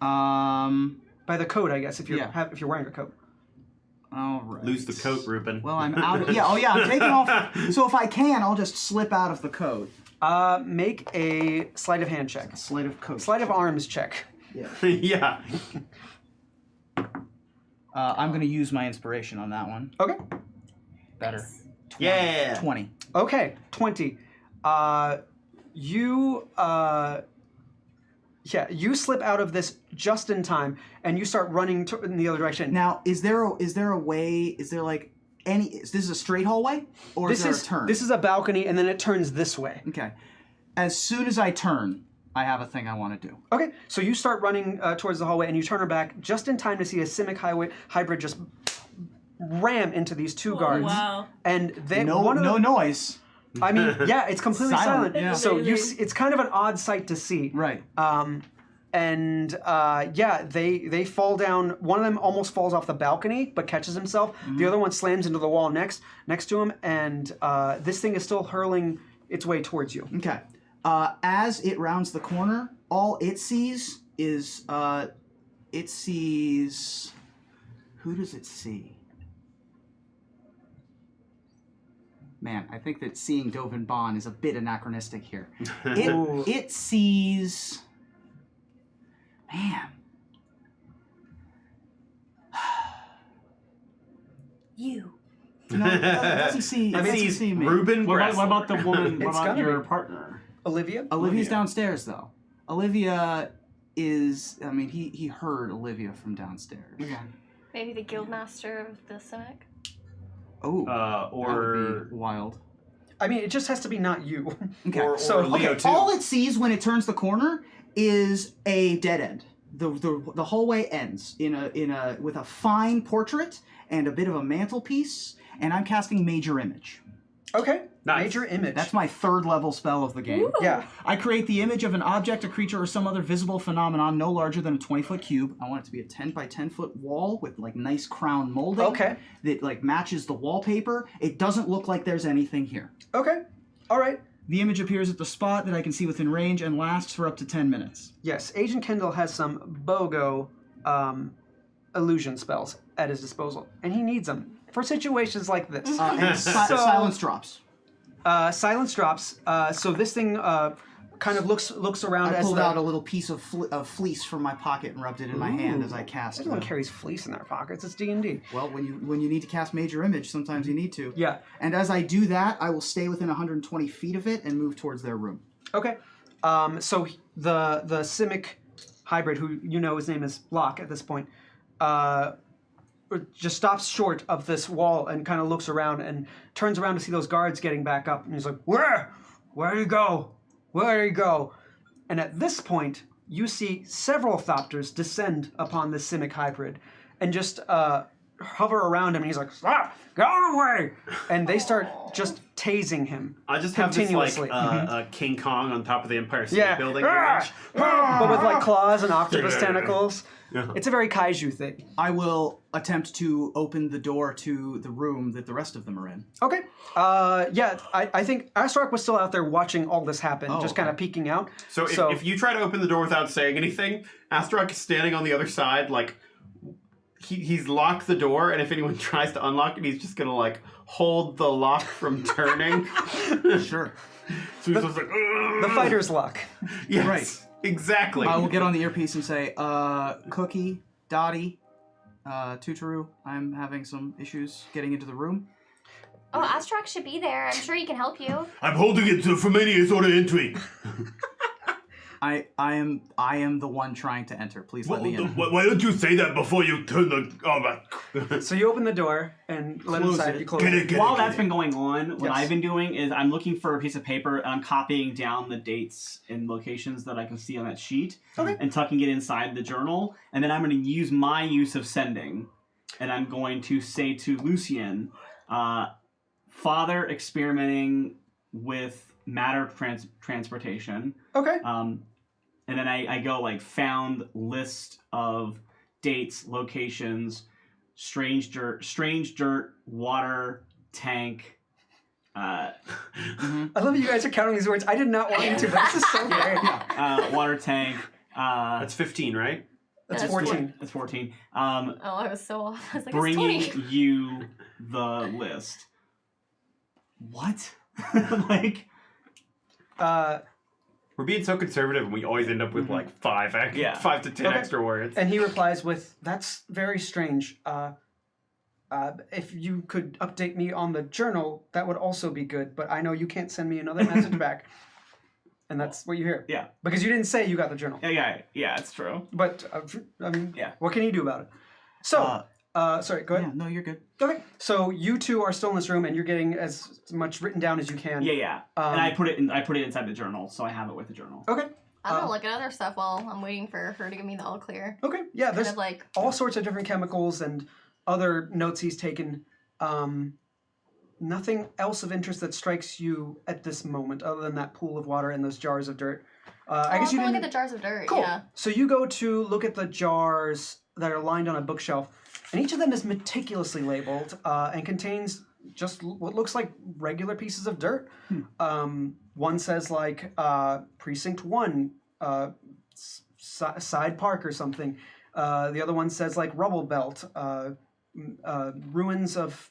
By By the coat, I guess, if you're Yeah. if you're wearing a coat. All right. Lose the coat, Ruben. Well, I'm out. I'm taking off. So if I can, I'll just slip out of the coat. Make a sleight of hand check. Sleight of coat. Sleight of arms check. Yeah. I'm going to use my inspiration on that one. Okay. Better. Yeah. 20. Okay. 20. You slip out of this just in time, and you start running in the other direction. Now, is there a way? Is there like any? Is this a straight hallway, or is there a turn? This is a balcony, and then it turns this way. Okay. As soon as I turn, I have a thing I want to do. Okay, so you start running towards the hallway, and you turn her back just in time to see a Simic hybrid just ram into these two guards. Wow. And they No noise. I mean, yeah, it's completely silent. Silent, yeah. So Amazing. it's kind of an odd sight to see. Right. They fall down. One of them almost falls off the balcony, but catches himself. The other one slams into the wall next to him, and this thing is still hurling its way towards you. Okay. As it rounds the corner, all it sees is who does it see? Man, I think that seeing Dovan Bond is a bit anachronistic here. It sees. Man. You. No, it doesn't see. It doesn't Sees see me. Ruben What Bressler. about the woman? What It's about gonna your be. partner? Olivia? Olivia's downstairs, though. Olivia is. I mean, he heard Olivia from downstairs. Maybe the Guildmaster of the Simic. Oh, that Or would be wild. I mean, it just has to be not you. Okay. or So- Leo too. All it sees when it turns the corner is a dead end. The hallway ends with a fine portrait and a bit of a mantelpiece, and I'm casting Major Image. Okay. Nice. Major image. That's my 3rd level spell of the game. Yeah. I create the image of an object, a creature, or some other visible phenomenon no larger than a 20-foot cube. I want it to be a 10 by 10 foot wall with like nice crown molding. Okay. That like matches the wallpaper. It doesn't look like there's anything here. Okay. All right. The image appears at the spot that I can see within range and lasts for up to 10 minutes. Yes, Agent Kendall has some BOGO illusion spells at his disposal, and he needs them for situations like this. And silence drops. Silence drops. So this thing kind of looks around I as pulled the, out a little piece of fleece from my pocket and rubbed it in my hand as I cast. Everyone carries fleece in their pockets. It's D&D. Well, when you need to cast Major Image, sometimes you need to. Yeah. And as I do that, I will stay within 120 feet of it and move towards their room. Okay. So the Simic hybrid, who you know his name is Locke at this point, just stops short of this wall and kind of looks around and turns around to see those guards getting back up. And he's like, Where do you go? Where do you go? And at this point, you see several Thopters descend upon this Simic hybrid and just hover around him. And he's like, Stop! Get out of the way! And they start just tasing him. I just have this like continuously. King Kong on top of the Empire State Building. But with like claws and octopus tentacles. Yeah. It's a very kaiju thing. I will attempt to open the door to the room that the rest of them are in. Okay. I think Astrok was still out there watching all this happen, just kind of peeking out. So if you try to open the door without saying anything, Astrok is standing on the other side, like he's locked the door, and if anyone tries to unlock it, he's just gonna like hold the lock from turning. Sure. So he's just like The fighter's luck. Yes, Right. Exactly. I will get on the earpiece and say, Cookie, Dottie, Tutoru, I'm having some issues getting into the room. Oh, Astrak should be there. I'm sure he can help you. I'm holding it from any sort of entry. I am the one trying to enter. Please let me in. Why don't you say that before you turn the... Oh, my... So you open the door and let him Close inside. it. You close Get it. it. While that's been going on, what Yes. I've been doing is I'm looking for a piece of paper and I'm copying down the dates and locations that I can see on that sheet and tucking it inside the journal. And then I'm going to use my use of sending. And I'm going to say to Lucian, Father experimenting with matter transportation. Okay. And then I go like found list of dates, locations, strange dirt, water, tank. I love that you guys are counting these words. I did not want you to, but this is so great. Water tank. That's 15, right? That's That's 14. That's 14. Oh, I was so off. I was like, Bringing it's 20. you the list. What? like, We're being so conservative, and we always end up with like 5 to 10 Okay. extra words. And he replies with, That's very strange. If you could update me on the journal, that would also be good, but I know you can't send me another message back. And that's what you hear. yeah. Because you didn't say you got the journal. Yeah, it's true. But, I mean, Yeah. what can you do about it? So, sorry, go ahead. Yeah, no, you're good. Okay, so you two are still in this room, and you're getting as much written down as you can. Yeah. And I put it inside the journal, so I have it with the journal. Okay. I'm gonna look at other stuff while I'm waiting for her to give me the all clear. Okay. Yeah, Kind there's of like all sorts of different chemicals and other notes he's taken. Nothing else of interest that strikes you at this moment, other than that pool of water and those jars of dirt. I guess you look didn't. at the jars of dirt. Cool. Yeah. So you go to look at the jars that are lined on a bookshelf, and each of them is meticulously labeled and contains just what looks like regular pieces of dirt. One says like Precinct 1, Side Park or something. The other one says like Rubble Belt, Ruins of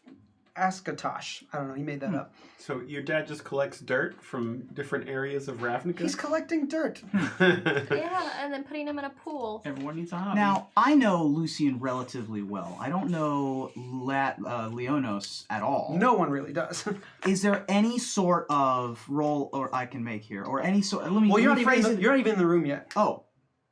Askatosh. I don't know, he made that up. So your dad just collects dirt from different areas of Ravnica? He's collecting dirt. Yeah, and then putting them in a pool. Everyone needs a hobby. Now, I know Lucian relatively well. I don't know Leonos at all. No one really does. Is there any sort of role or I can make here? Or any sort... Let me, Well, you're let not, me even phrase in the, it... you're not even in the room yet. Oh,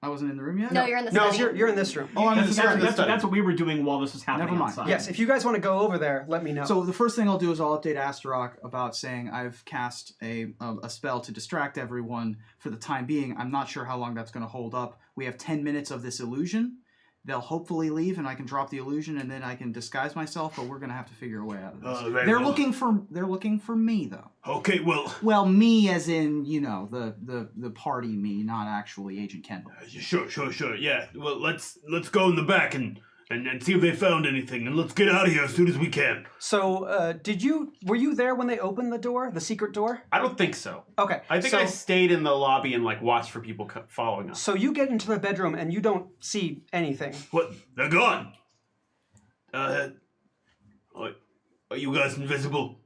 I wasn't in the room yet? No, you're in the No, study. you're in this room. Oh, I'm in the study. That's what we were doing while this was happening. Never mind. Outside. Yes, if you guys want to go over there, let me know. So the first thing I'll do is I'll update Astaroth about saying I've cast a spell to distract everyone for the time being. I'm not sure how long that's going to hold up. We have 10 minutes of this illusion. They'll hopefully leave, and I can drop the illusion, and then I can disguise myself. But we're going to have to figure a way out of this. very They're well. looking for me though. Okay, well, Well, me as in the party me, not actually Agent Kendall. sure, yeah. Well, let's go in the back and see if they found anything, and let's get out of here as soon as we can. So, were you there when they opened the door, the secret door? I don't think so. Okay. I think I stayed in the lobby and like watched for people following us. So you get into the bedroom and you don't see anything. What? They're gone. Are you guys invisible?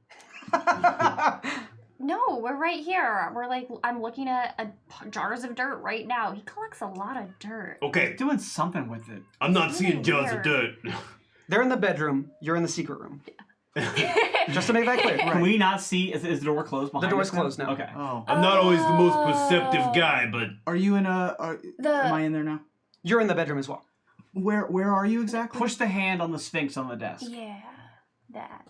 No, we're right here. We're like, I'm looking at jars of dirt right now. He collects a lot of dirt. Okay, Doing something with it. I'm not It's seeing really jars of weird. dirt. They're in the bedroom. You're in the secret room. Just to make that clear. Can we not see? Is the door closed behind The door's us now? closed now. Okay. Oh, I'm not always the most perceptive guy, but are you in a? Am I in there now? You're in the bedroom as well. Where are you exactly? Push the hand on the Sphinx on the desk. Yeah, that.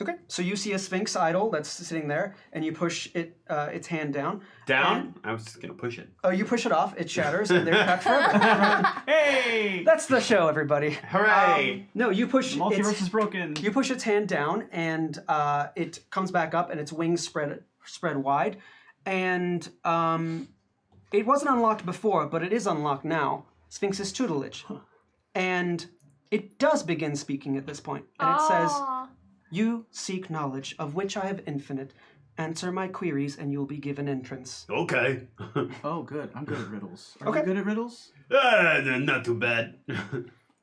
Okay, so you see a Sphinx idol that's sitting there, and you push its hand down. Down? I was just gonna push it. Oh, you push it off, it shatters, and they're cracked forever. Hey! That's the show, everybody. Hooray! No, you push The multiverse its, is broken. you push its hand down, and it comes back up, and its wings spread wide. And it wasn't unlocked before, but it is unlocked now. Sphinx's tutelage. And it does begin speaking at this point, and it says, Aw. "You seek knowledge, of which I have infinite. Answer my queries, and you'll be given entrance." Okay. Oh, good. I'm good at riddles. Are Okay. you good at riddles? Not too bad.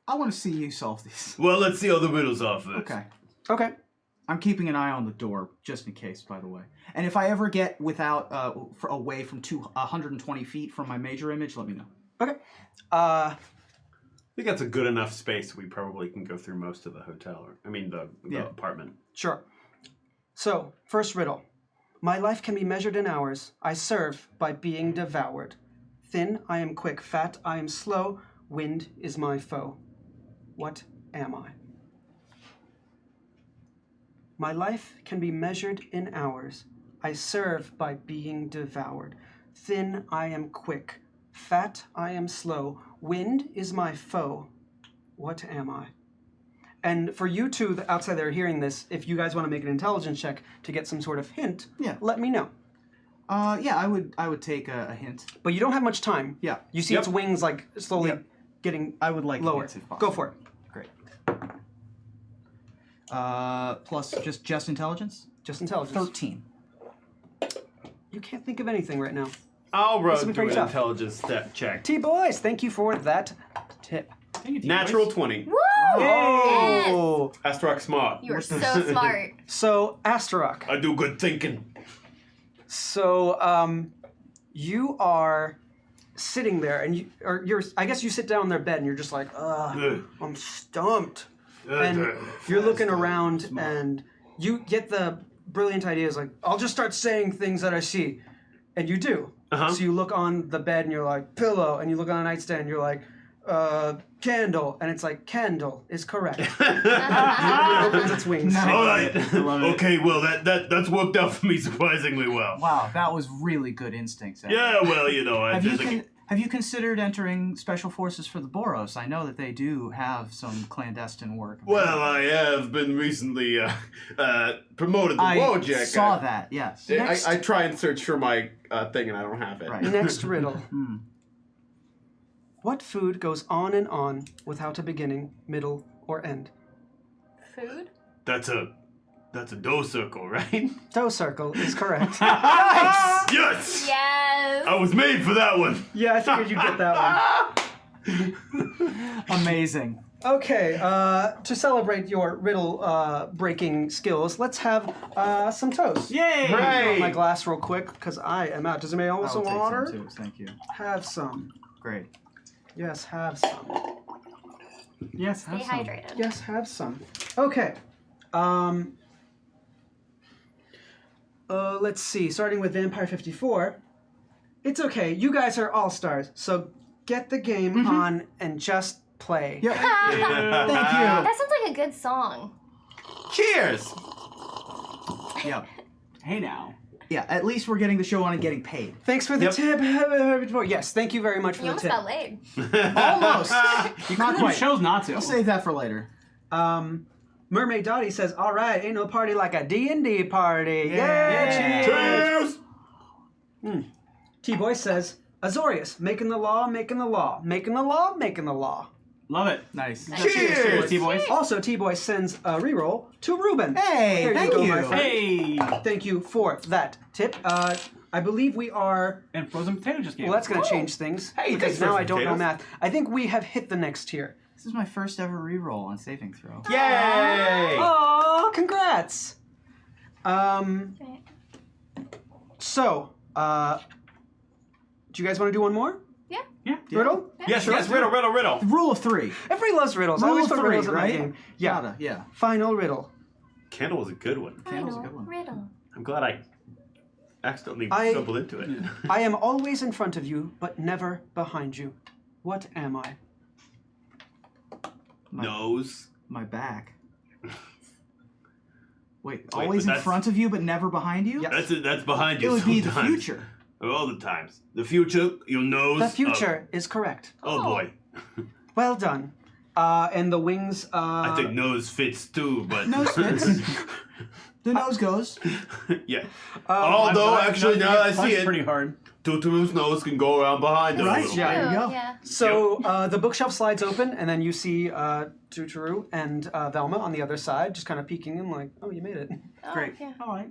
I want to see you solve these. Well, let's see all the riddles off first. Okay. Okay. I'm keeping an eye on the door, just in case, by the way. And if I ever get away from 120 feet from my major image, let me know. Okay. I think that's a good enough space. We probably can go through most of the hotel. The apartment. Sure. So, first riddle. My life can be measured in hours. I serve by being devoured. Thin, I am quick. Fat, I am slow. Wind is my foe. What am I? My life can be measured in hours. I serve by being devoured. Thin, I am quick. Fat, I am slow. Wind is my foe. What am I? And for you two outside there hearing this, if you guys want to make an intelligence check to get some sort of hint, Yeah. let me know. Yeah, I would take a hint. But you don't have much time. Yeah. You see Yep. its wings like slowly Yep. getting I would like lower. hints if possible. Go for it. Great. Plus just intelligence? Just intelligence. 13. You can't think of anything right now. I'll This will be do pretty an tough. intelligence check. T-boys, thank you for that tip. Thank you, Natural T-Boys. 20. Woo! Oh! Asterock smart. You are so smart. So, Astarock. I do good thinking. So, you are sitting there, and you're. I guess you sit down in their bed, and you're just like, Ugh. I'm stumped. And you're looking around, and you get the brilliant ideas like, I'll just start saying things that I see, and you do. Uh-huh. So you look on the bed, and you're like, pillow, and you look on a nightstand, and you're like, candle, and it's like, candle is correct. It opens its wings. All right. Love it. Okay, well, that's worked out for me surprisingly well. Wow, that was really good instincts. Adam. Yeah, well, Have you considered entering Special Forces for the Boros? I know that they do have some clandestine work. Well, I have been recently promoted to I Wojak. saw that, yes. I try and search for my thing and I don't have it. Right. Next riddle. What food goes on and on without a beginning, middle, or end? Food? That's a dough circle, right? Dough circle is correct. Yes! Yes. I was made for that one. Yeah, I figured you'd get that Amazing. one. Okay, to celebrate your riddle breaking skills, let's have some toast. Yay! Fill Hooray! my glass real quick because I am out. Does anybody want I some will take water? some too, thank you. Have some. Great. Yes, have some. Yes, Stay have some. hydrated. Yes, have some. Okay. Let's see. Starting with Vampire 54. It's okay. You guys are all stars. So get the game on and just play. Yep. Thank you. That sounds like a good song. Cheers! Yep. Hey now. Yeah, at least we're getting the show on and getting paid. Thanks for the Yep. tip. Yes, thank you very much for You the almost tip. got laid. Almost. Not You quite. chose not to. I'll save that for later. Mermaid Dottie says, all right, ain't no party like a D&D party. Yeah. Cheers. Cheers! T-Boy says, Azorius, making the law, making the law, making the law, making the law. Love it. Nice. Cheers! T-Boys. Also, T-Boy sends a reroll to Ruben. Hey, Here thank you go, you. my friend. Hey! Thank you for that tip. I believe we are... And frozen potato just came. Well, that's going to change things. Hey, because thanks, now I frozen don't know potatoes. math. I think we have hit the next tier. This is my first ever reroll on saving throw. Yay! Oh, congrats. So, do you guys want to do one more? Yeah. Yeah. Riddle? Yes, yes, riddle. The rule of 3. Everybody loves riddles. I Rule always of put 3, riddles in my right? game. Yeah. Gotta, yeah. Final riddle. Kendall was a good one. Candle's a Final good one. riddle. I'm glad I accidentally I- stumbled into it. I am always in front of you, but never behind you. What am I? Nose. My back. Wait, Wait, always but in that's- front of you but never behind you? Yes. That's behind you. It would be the sometimes. future. All the times. The future, your nose. The future is correct. Oh boy. Well done. And the wings. I think nose fits too, but Nose fits. The nose goes. yeah. Um, Although I've actually not now yet I see punched it, pretty hard. Tutu's nose can go around behind us. Right, a little yeah. bit. There you go. Yeah. So the bookshelf slides open, and then you see Tuturu and Velma on the other side, just kind of peeking and like, oh, you made it. Oh, Great. Yeah. All right.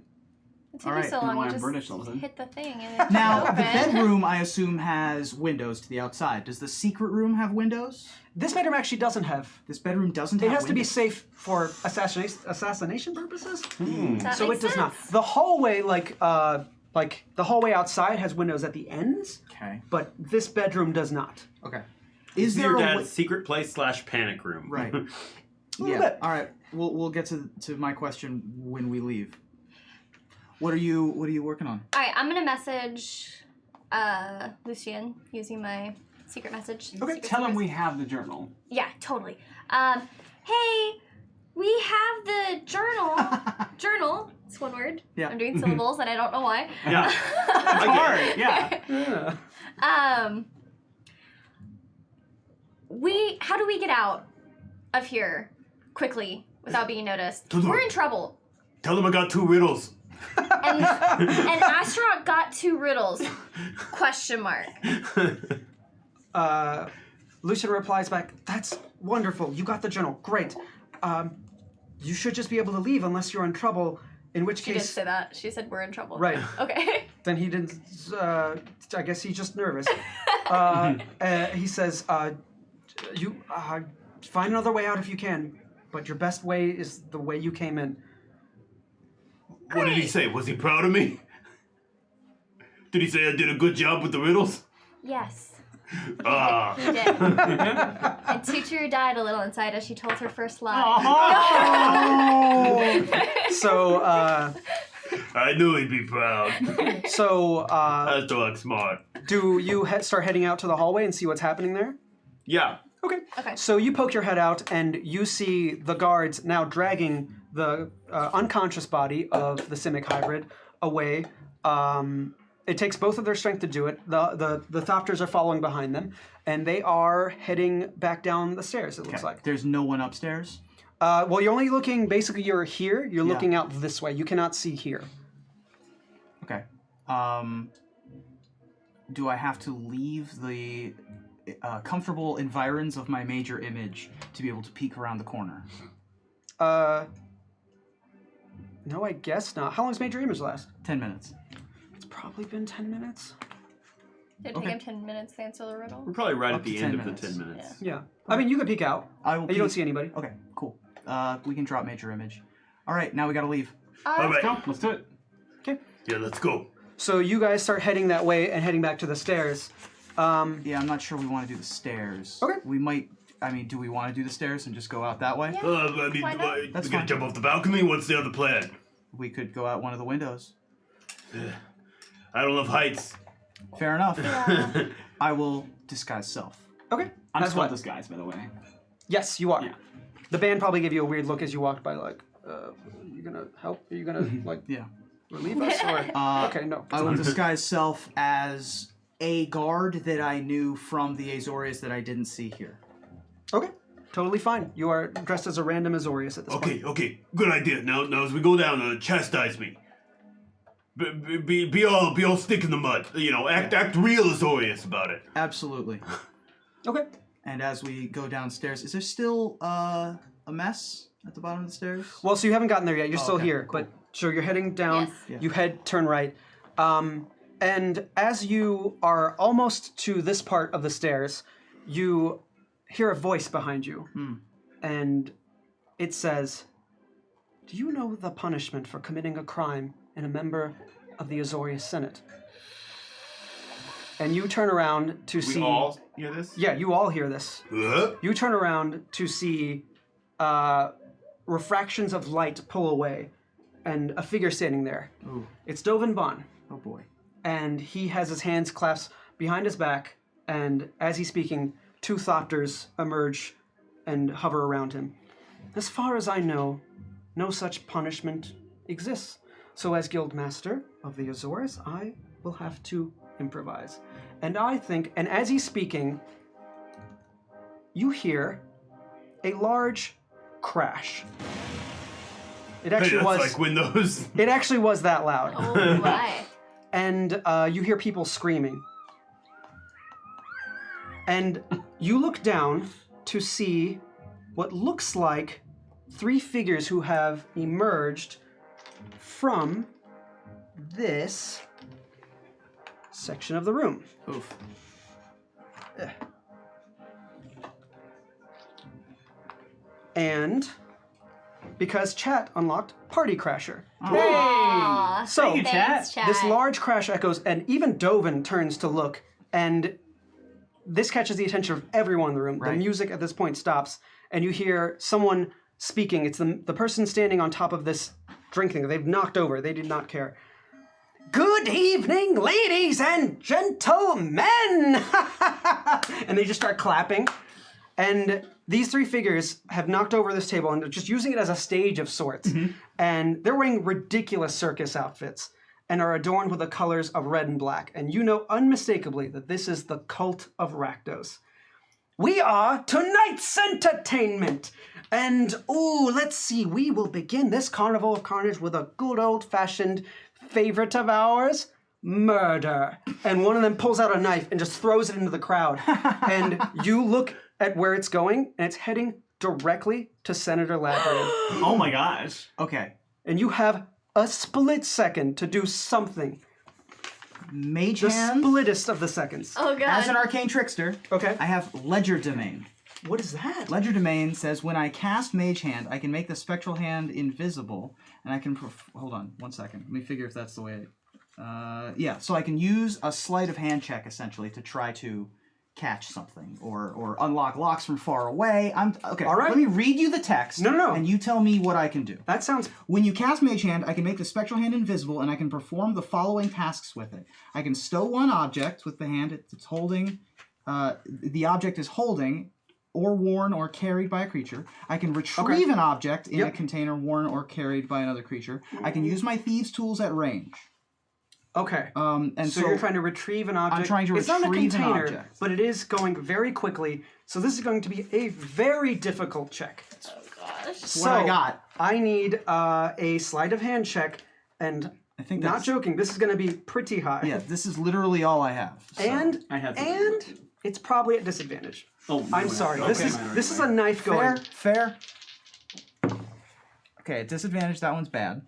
It took All you right, so then long. why You I'm just British all of a sudden. hit the thing and it Now, opened. the bedroom, I assume, has windows to the outside. Does the secret room have windows? This bedroom actually doesn't have. This bedroom doesn't It have has to be windows. safe for assassination purposes. That So makes it does not. sense. The hallway, like the hallway outside, has windows at the ends, Okay. but this bedroom does not. Okay. Is Is there your a dad's secret place / panic room? Right. little bit. All right. We'll get to my question when we leave. What are you working on? All right, I'm gonna message Lucian using my secret message. Okay, Secret tell him secrets. we have the journal. Yeah, totally. Hey, we have the journal. Journal. It's one word. Yeah. I'm doing syllables and I don't know why. Yeah. It's hard, yeah. Yeah. How do we get out of here quickly without being noticed? Don't do We're it. in trouble. Tell them I got 2 riddles. And Astaroth got 2 riddles. Question mark. Lucian replies back, "That's wonderful. You got the journal. Great. You should just be able to leave unless you're in trouble. In which She did case, say that. She said we're in trouble. right? Okay. Then he didn't. I guess he's just nervous. He says, "You find another way out if you can, but your best way is the way you came in." What did he say? Was he proud of me? Did he say I did a good job with the riddles? Yes, Ah. he did. And Tutu died a little inside as she told her first lie. So, I knew he'd be proud. That's dog smart. do you start heading out to the hallway and see what's happening there? Yeah. Okay. Okay. So you poke your head out and you see the guards now dragging the unconscious body of the Simic hybrid away. It takes both of their strength to do it. The Thopters are following behind them, and they are heading back down the stairs, it looks like. There's no one upstairs? Well, you're only looking, basically you're here, you're Yeah. looking out this way. You cannot see here. Okay. Do I have to leave the comfortable environs of my major image to be able to peek around the corner? No, I guess not. How long does Major Image last? 10 minutes. It's probably been 10 minutes. Did it take him 10 minutes to answer the riddle? We're probably right Up at to the 10 end of minutes. the 10 minutes. Yeah. I mean, you can peek out. I will You don't peek- see anybody. Okay, cool. We can drop major image. All right, now we gotta leave. All right. Go, let's do it. Yeah, let's go. So you guys start heading that way and heading back to the stairs. Yeah, I'm not sure we want to do the stairs. Okay. We might. I mean, do we want to do the stairs and just go out that way? Yeah. I mean, Why not? we That's gonna fine. jump off the balcony? What's the other plan? We could go out one of the windows. I don't love heights. Fair enough. Yeah. I will disguise self. Okay. I'm That's still what? disguised, by the way. Yes, you are. Yeah. The band probably gave you a weird look as you walked by, like, are you gonna help? Are you gonna, like, Yeah. relieve us? Or... okay, no. I will disguise self as a guard that I knew from the Azorius that I didn't see here. Okay. Totally fine. You are dressed as a random Azorius at this point. Okay, good idea. Now as we go down, chastise me. Be all stick in the mud. You know, act real Azorius about it. Absolutely. Okay. And as we go downstairs, is there still a mess at the bottom of the stairs? Well, so you haven't gotten there yet. You're still okay, here. cool. But so you're heading down. Yes. Yeah. You turn right. And as you are almost to this part of the stairs, you hear a voice behind you. And it says, "Do you know the punishment for committing a crime in a member of the Azorius Senate?" And you turn around to We see... all hear this? Yeah, you all hear this. You turn around to see refractions of light pull away and a figure standing there. Ooh. It's Dovan Bond, Oh boy. and he has his hands clasped behind his back, and as he's speaking, 2 Thopters emerge and hover around him. As far as I know, no such punishment exists. So as Guildmaster of the Azorius, I will have to improvise. And I think, and as he's speaking, you hear a large crash. It actually was like Windows. It actually was that loud. Oh my. And you hear people screaming. And you look down to see what looks like 3 figures who have emerged from this section of the room. Oof. And because chat unlocked Party Crasher. Aw, So, Thank you, thanks, chat. This large crash echoes, and even Dovan turns to look, and this catches the attention of everyone in the room. Right. The music at this point stops, and you hear someone speaking. It's the person standing on top of this drink thing that they've knocked over. They did not care. Good evening, ladies and gentlemen! And they just start clapping. And these 3 figures have knocked over this table and are just using it as a stage of sorts. And they're wearing ridiculous circus outfits and are adorned with the colors of red and black. And you know unmistakably that this is the cult of Rakdos. We are tonight's entertainment. And, let's see, we will begin this Carnival of Carnage with a good old-fashioned favorite of ours, murder. And one of them pulls out a knife and just throws it into the crowd. And you look at where it's going, and it's heading directly to Senator Lavrian. Oh my gosh. Okay. And you have a split second to do something. Mage The Hand. splittest of the seconds. Oh god. As an arcane trickster, Okay. I have Ledger Domain. What is that? Ledger Domain says when I cast Mage Hand, I can make the spectral hand invisible, and I can. Hold on, 1 second. Let me figure if that's the way. Yeah, so I can use a sleight of hand check essentially to try to catch something or unlock locks from far away. Okay. All right. Let me read you the text. No. And you tell me what I can do. That sounds... When you cast Mage Hand, I can make the spectral hand invisible, and I can perform the following tasks with it. I can stow one object with the hand it's holding. The object is holding, or worn or carried by a creature. I can retrieve an object in a container worn or carried by another creature. I can use my thieves' tools at range. Okay. And So you're trying to retrieve an object. I'm trying to it's not a retrieve an container, object. but it is going very quickly. So this is going to be a very difficult check. Oh gosh. So what I got. I need a sleight of hand check, and I think not that's, joking, this is going to be pretty high. Yeah, this is literally all I have. So. And I had to- and it's probably at disadvantage. Oh, I'm sorry. This Okay. is a knife going. Fair. Okay, at disadvantage, that one's bad.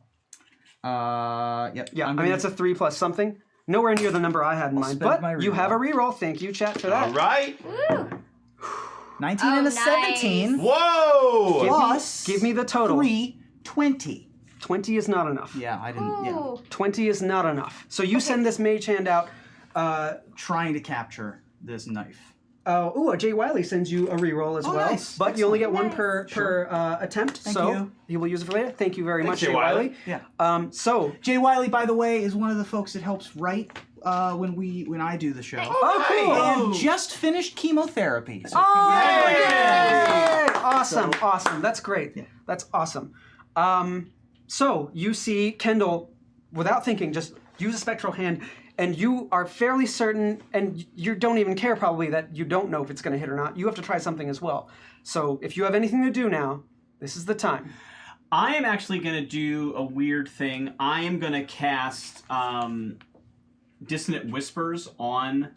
Yep. Yeah, I'm I mean gonna- that's a 3 plus something. Nowhere near the number I had in mind, spend my but you reroll. have a reroll. Thank you, chat, for that. All right. Woo. 19 Oh, and a nice. 17 Whoa! plus Give me the total. 3, 20. 20 is not enough. Yeah, I didn't. Yeah, Ooh. 20 is not enough. So you send this mage hand out. trying to capture this knife. A Jay Wiley sends you a reroll as Oh, well, nice. but you only get Excellent. one per attempt. Thank so you. will use it for later. Thank you very much, Jay Jay Wiley. Wiley. Yeah. So Jay Wiley, by the way, is one of the folks that helps write when I do the show. oh cool. And just finished chemotherapy. So Yay! Awesome. That's great. Yeah. That's awesome. So you see Kendall, without thinking, just use a spectral hand, and you are fairly certain, and you don't even care probably that you don't know if it's going to hit or not. You have to try something as well. So if you have anything to do now, this is the time. I am actually going to do a weird thing. I am going to cast Dissonant Whispers on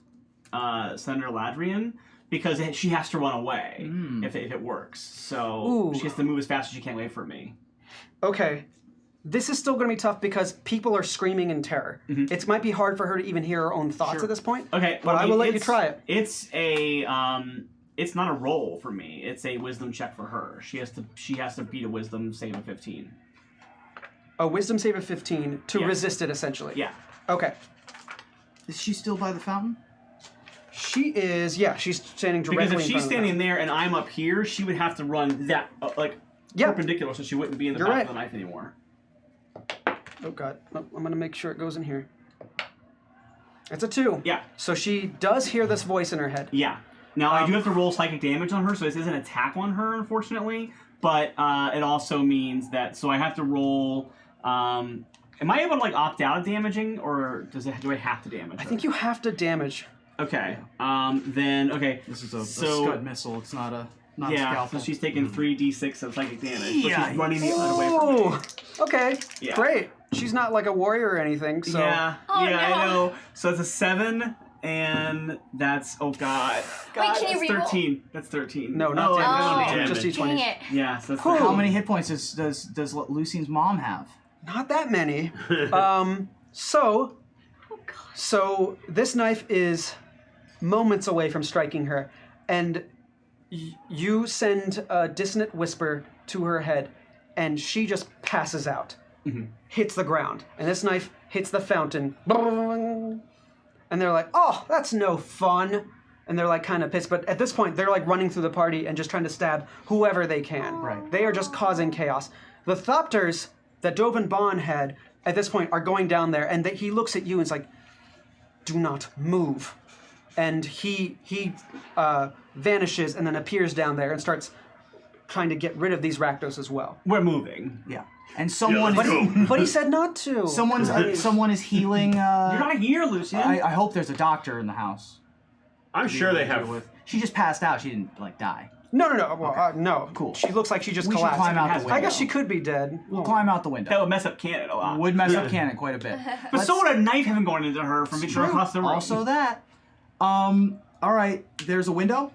Senator Ladrian because she has to run away if it works. So Ooh. she has to move as fast as she can't wait for me. Okay. This is still going to be tough because people are screaming in terror. It might be hard for her to even hear her own thoughts at this point. Okay, But I will let you try it. It's a it's not a roll for me. It's a wisdom check for her. She has to beat a wisdom save of 15. A wisdom save of 15 to Yeah. resist it, essentially. Yeah. Okay. Is she still by the fountain? She is, yeah, she's standing directly Because if in she's front of them. standing there and I'm up here, she would have to run that Yeah. perpendicular, so she wouldn't be in the You're path right. of the knife anymore. Oh god, I'm gonna make sure it goes in here. It's a 2. Yeah. So she does hear this voice in her head. Yeah. Now, I do have to roll psychic damage on her, so this is an attack on her, unfortunately. But it also means that, so I have to roll. Am I able to like opt out of damaging, or do I have to damage? I think you have to damage. Okay. Then okay. This is a scud missile. It's not a scalpel. So she's taking 3d6 of psychic damage. But Yeah. she's running the other way from me. Oh, okay, Yeah. great. She's not like a warrior or anything, so Yeah. Oh, yeah, no. I know. So it's a 7, and that's Wait, can that's you reroll? 13. That's 13. no, not Oh, damage. Oh. damage. Just Dang d20. it. Yeah, so that's How many hit points does Lucine's mom have? Not that many. So Oh, God. So this knife is moments away from striking her, and you send a dissonant whisper to her head, and she just passes out, hits the ground, and this knife hits the fountain, and they're like, "Oh, that's no fun," and they're like kind of pissed. But at this point, they're like running through the party and just trying to stab whoever they can. Right. They are just causing chaos. The Thopters that Dovan Bond had at this point are going down there, and he looks at you and is like, "Do not move." And he vanishes and then appears down there and starts trying to get rid of these Rakdos as well. We're moving. Yeah. And someone, let's go. But he said not to. someone is healing. You're not here, Lucian. I hope there's a doctor in the house. I'm sure they have. She just passed out. She didn't like die. No. Well, no. Cool. She looks like she just We should collapsed. climb out the window. I guess she could be dead. We'll climb out the That window. would mess up Cannon a lot. Would mess up Cannon quite a bit. But so would a knife having gone into her from True. across the room. Also that. All right. There's a window.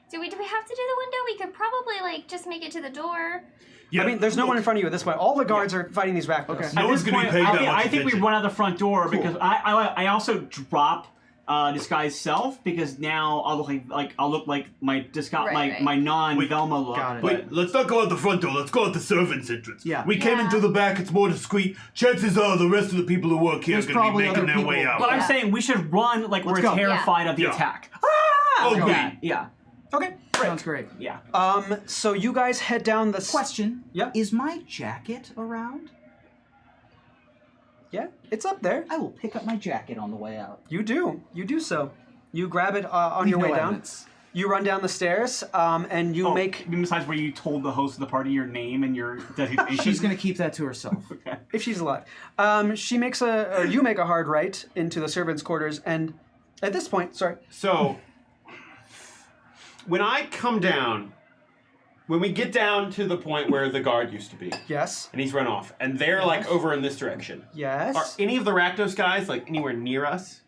Do we have to do the window? We could probably like just make it to the door. Yeah, I mean, there's no one in front of you at this point. All the guards are fighting these Rakdos. Okay. No At one's this gonna be point, paying that much I think we attention. run out the front door because I also drop disguise self because now I'll look like my disguise Right. my non Velma look. Got it. but- Wait, let's not go out the front door. Let's go out the servants' entrance. Yeah. We came Yeah. in through the back. It's more discreet. Chances are the rest of the people who work here are There's going to be probably making other their way people- out. But I'm Yeah. saying we should run like we're go. terrified of the Yeah. attack. Oh, Yeah, great. yeah, Okay. Sounds great. yeah. So you guys head down the... Question. Yeah. Is my jacket around? Yeah, it's up there. I will pick up my jacket on the way out. You do. You do so. You grab it on your No way down. evidence. You run down the stairs, and you make... Besides where you told the host of the party your name and your designation. She's gonna keep that to herself. If she's alive. You make a hard right into the servants' quarters, and at this point, sorry. So, when I come down, when we get down to the point where the guard used to be, Yes. and he's run off, and they're like over in this direction. Yes. Are any of the Rakdos guys like anywhere near us?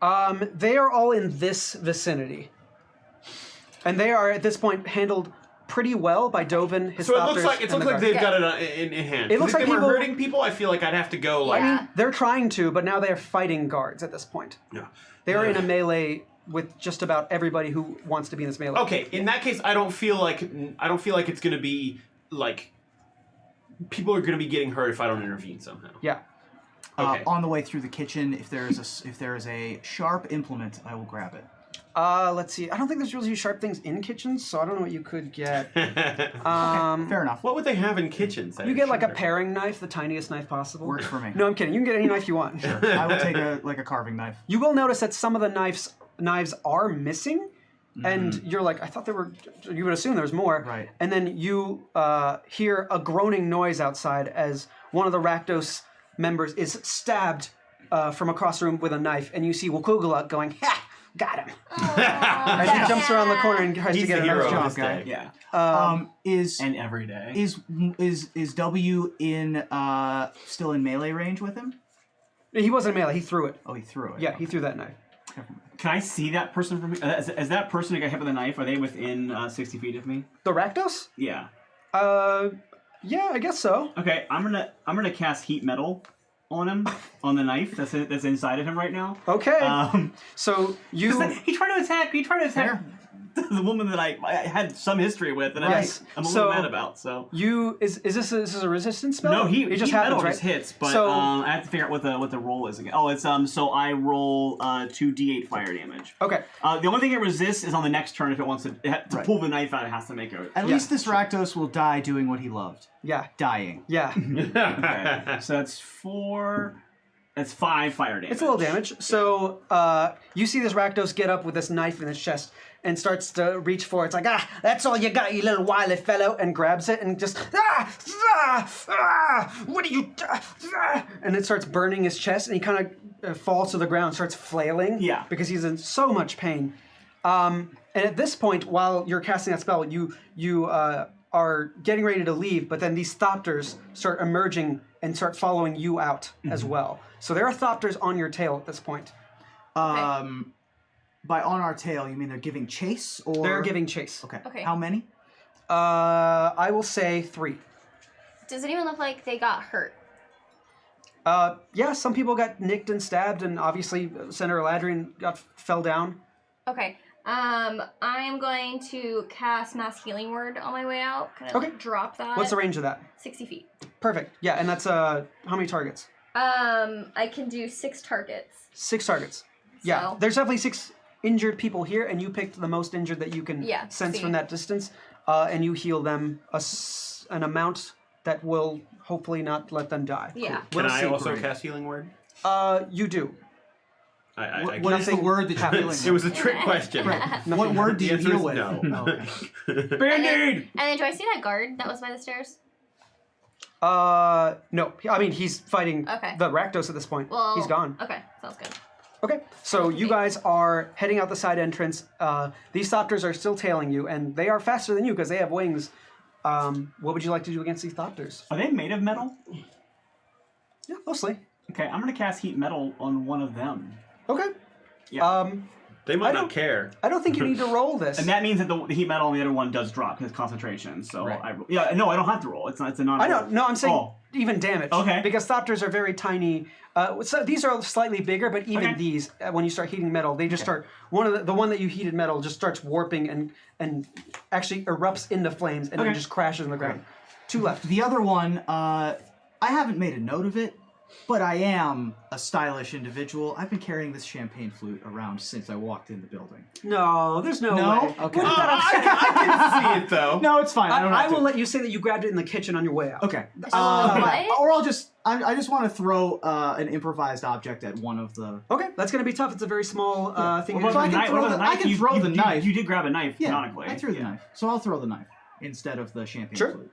They are all in this vicinity. And they are, at this point, handled pretty well by Dovan, his So it looks Thopters, like and the guard. they've got it in hand. It looks if like they were people- hurting people, I feel like I'd have to go like. Yeah. They're trying to, but now they are fighting guards at this point. Yeah. They are in a melee with just about everybody who wants to be in this melee. Okay, in that case, I don't feel like it's going to be like people are going to be getting hurt if I don't intervene somehow. Yeah. Okay. On the way through the kitchen, if there is a sharp implement, I will grab it. Let's see. I don't think there's really sharp things in kitchens, so I don't know what you could get. Fair enough. What would they have in kitchens? You get like a paring knife, the tiniest knife possible. Works for me. No, I'm kidding. You can get any knife you want. I will take a carving knife. You will notice that some of the knives are missing, and you're like, I thought there were. You would assume there's more. Right. And then you hear a groaning noise outside as one of the Rakdos members is stabbed from across the room with a knife, and you see Wakugala going, "Ha! Got him!" As he jumps around the corner and tries He's to get the a hero nice of job. this day. Yeah. Is Every day. is W in still in melee range with him? He wasn't melee. He threw it. Oh, he threw it. Yeah, he threw that knife. Can I see that person from here? Is that person who got hit with a knife? Are they within 60 feet of me? The Rakdos? Yeah. Yeah, I guess so. Okay, I'm gonna cast heat metal on him, on the knife that's inside of him right now. Okay. So you. He tried to attack the woman that I had some history with, and Yes. I'm a little So- mad about. So You is this a resistance spell? no, it just heat happens, metal right? just hits, but So- I have to figure out what the roll is again. Oh, it's so I roll 2d8 fire damage. Okay. The only thing it resists is on the next turn if it wants to Right. pull the knife out. It has to make a. At least this Rakdos will die doing what he loved. Yeah. Dying. Yeah. Okay, so that's 4, That's 5 fire damage. It's a little damage. So you see this Rakdos get up with this knife in his chest and starts to reach for it. It's like, that's all you got, you little wily fellow, and grabs it and just, what are you, and it starts burning his chest, and he kind of falls to the ground, starts flailing, because he's in so much pain. And at this point, while you're casting that spell, you are getting ready to leave, but then these Thopters start emerging and start following you out as well. So there are Thopters on your tail at this point. By on our tail, you mean they're giving chase, or They're giving chase. Okay. How many? I will say 3. Does anyone look like they got hurt? Yeah, some people got nicked and stabbed, and obviously Senator Ladrian fell down. Okay. I am going to cast Mass Healing Word on my way out. Kind of drop that. What's the range of that? 60 feet. Perfect. Yeah, and that's how many targets? I can do 6 targets. 6 targets. Yeah, there's definitely 6 injured people here, and you picked the most injured that you can sense from that distance, and you heal them an amount that will hopefully not let them die. Yeah. Can I also cast Healing Word? You do. What is the word that you're healing? It was a trick question. What word do you The answer heal is with? no. Oh, okay. Band-Aid! And then do I see that guard that was by the stairs? No. I mean, he's fighting the Rakdos at this point. Well, he's gone. Okay, sounds good. Okay, so you guys are heading out the side entrance. These Thopters are still tailing you, and they are faster than you because they have wings. What would you like to do against these Thopters? Are they made of metal? Yeah, mostly. Okay, I'm going to cast Heat Metal on one of them. Okay. Yeah. They might not care. I don't think you need to roll this. And that means that the Heat Metal on the other one does drop his concentration. So Right. I don't have to roll. It's a non. I don't. No, I'm saying even damage. Okay. Because Thopters are very tiny. So these are slightly bigger, but even these, when you start heating metal, they just start. One of the one that you heated metal just starts warping and actually erupts into flames and then just crashes on the ground. 2 left. The other one, I haven't made a note of it, but I am a stylish individual. I've been carrying this champagne flute around since I walked in the building. No, there's no No? way. Okay. I can see it though. No, it's fine. I don't have I will to. let you say that you grabbed it in the kitchen on your way out. Okay. What? Or I'll just. I just want to throw an improvised object at one of the. Okay, that's going to be tough. It's a very small thing. What So I about can the throw knife? the- I can throw the knife. You did grab a knife, Yeah, canonically. I threw the knife. So I'll throw the knife instead of the champagne Sure. flute.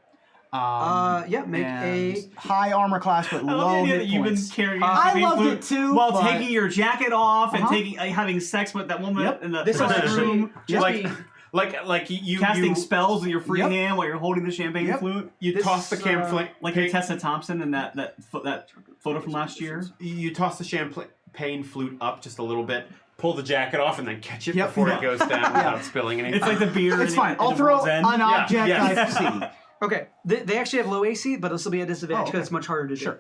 Yeah, make a high armor class but I love the low idea hit that you've been points. carrying I champagne loved flute it too, while but- taking your jacket off and having sex with that woman in the This is room. actually Like you Casting spells with your free Yep. hand while you're holding the champagne flute. You toss the champagne Like Tessa Thompson and that photo from last year. You toss the champagne flute up just a little bit, pull the jacket off, and then catch it Yep. before it goes down without spilling anything. It's like the beer. It's in- fine. in I'll the throw World's End. an object yeah. I see. Okay, they actually have low AC, but this will be a disadvantage because okay. it's much harder to do. Sure.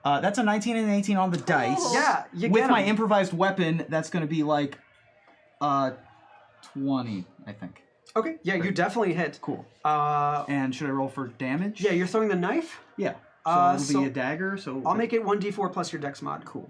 That's a 19 and an 18 on the dice. Yeah, you With get my 'em. improvised weapon, that's going to be like 20, I think. Okay, yeah, you definitely hit. Cool. Uh, And should I roll for damage? yeah, you're throwing the knife. Yeah. So it'll so be a dagger. So I'll make it 1d4 plus your dex mod. Cool.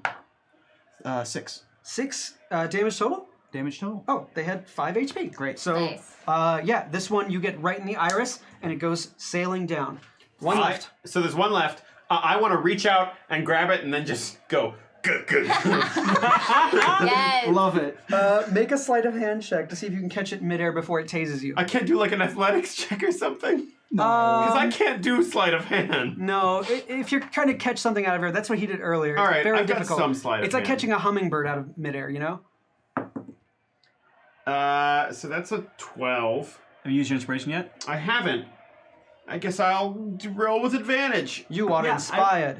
6 6 damage total. damage total. Oh, they had 5 HP. Great. So, Nice. yeah, this one you get right in the iris, and it goes sailing down. One left. So there's one left. I want to reach out and grab it and then just go. Good. Yes. Love it. Make a sleight of hand check to see if you can catch it in midair before it tases you. I can't do like an athletics check or something. No. Because I can't do sleight of hand. No, if you're trying to catch something out of her, that's what he did earlier. All It's right, very I've got difficult. some sleight of It's like hand. catching a hummingbird out of midair, you know? So that's a 12. Have you used your inspiration yet? I haven't. I guess I'll roll with advantage. You are Yeah, inspired.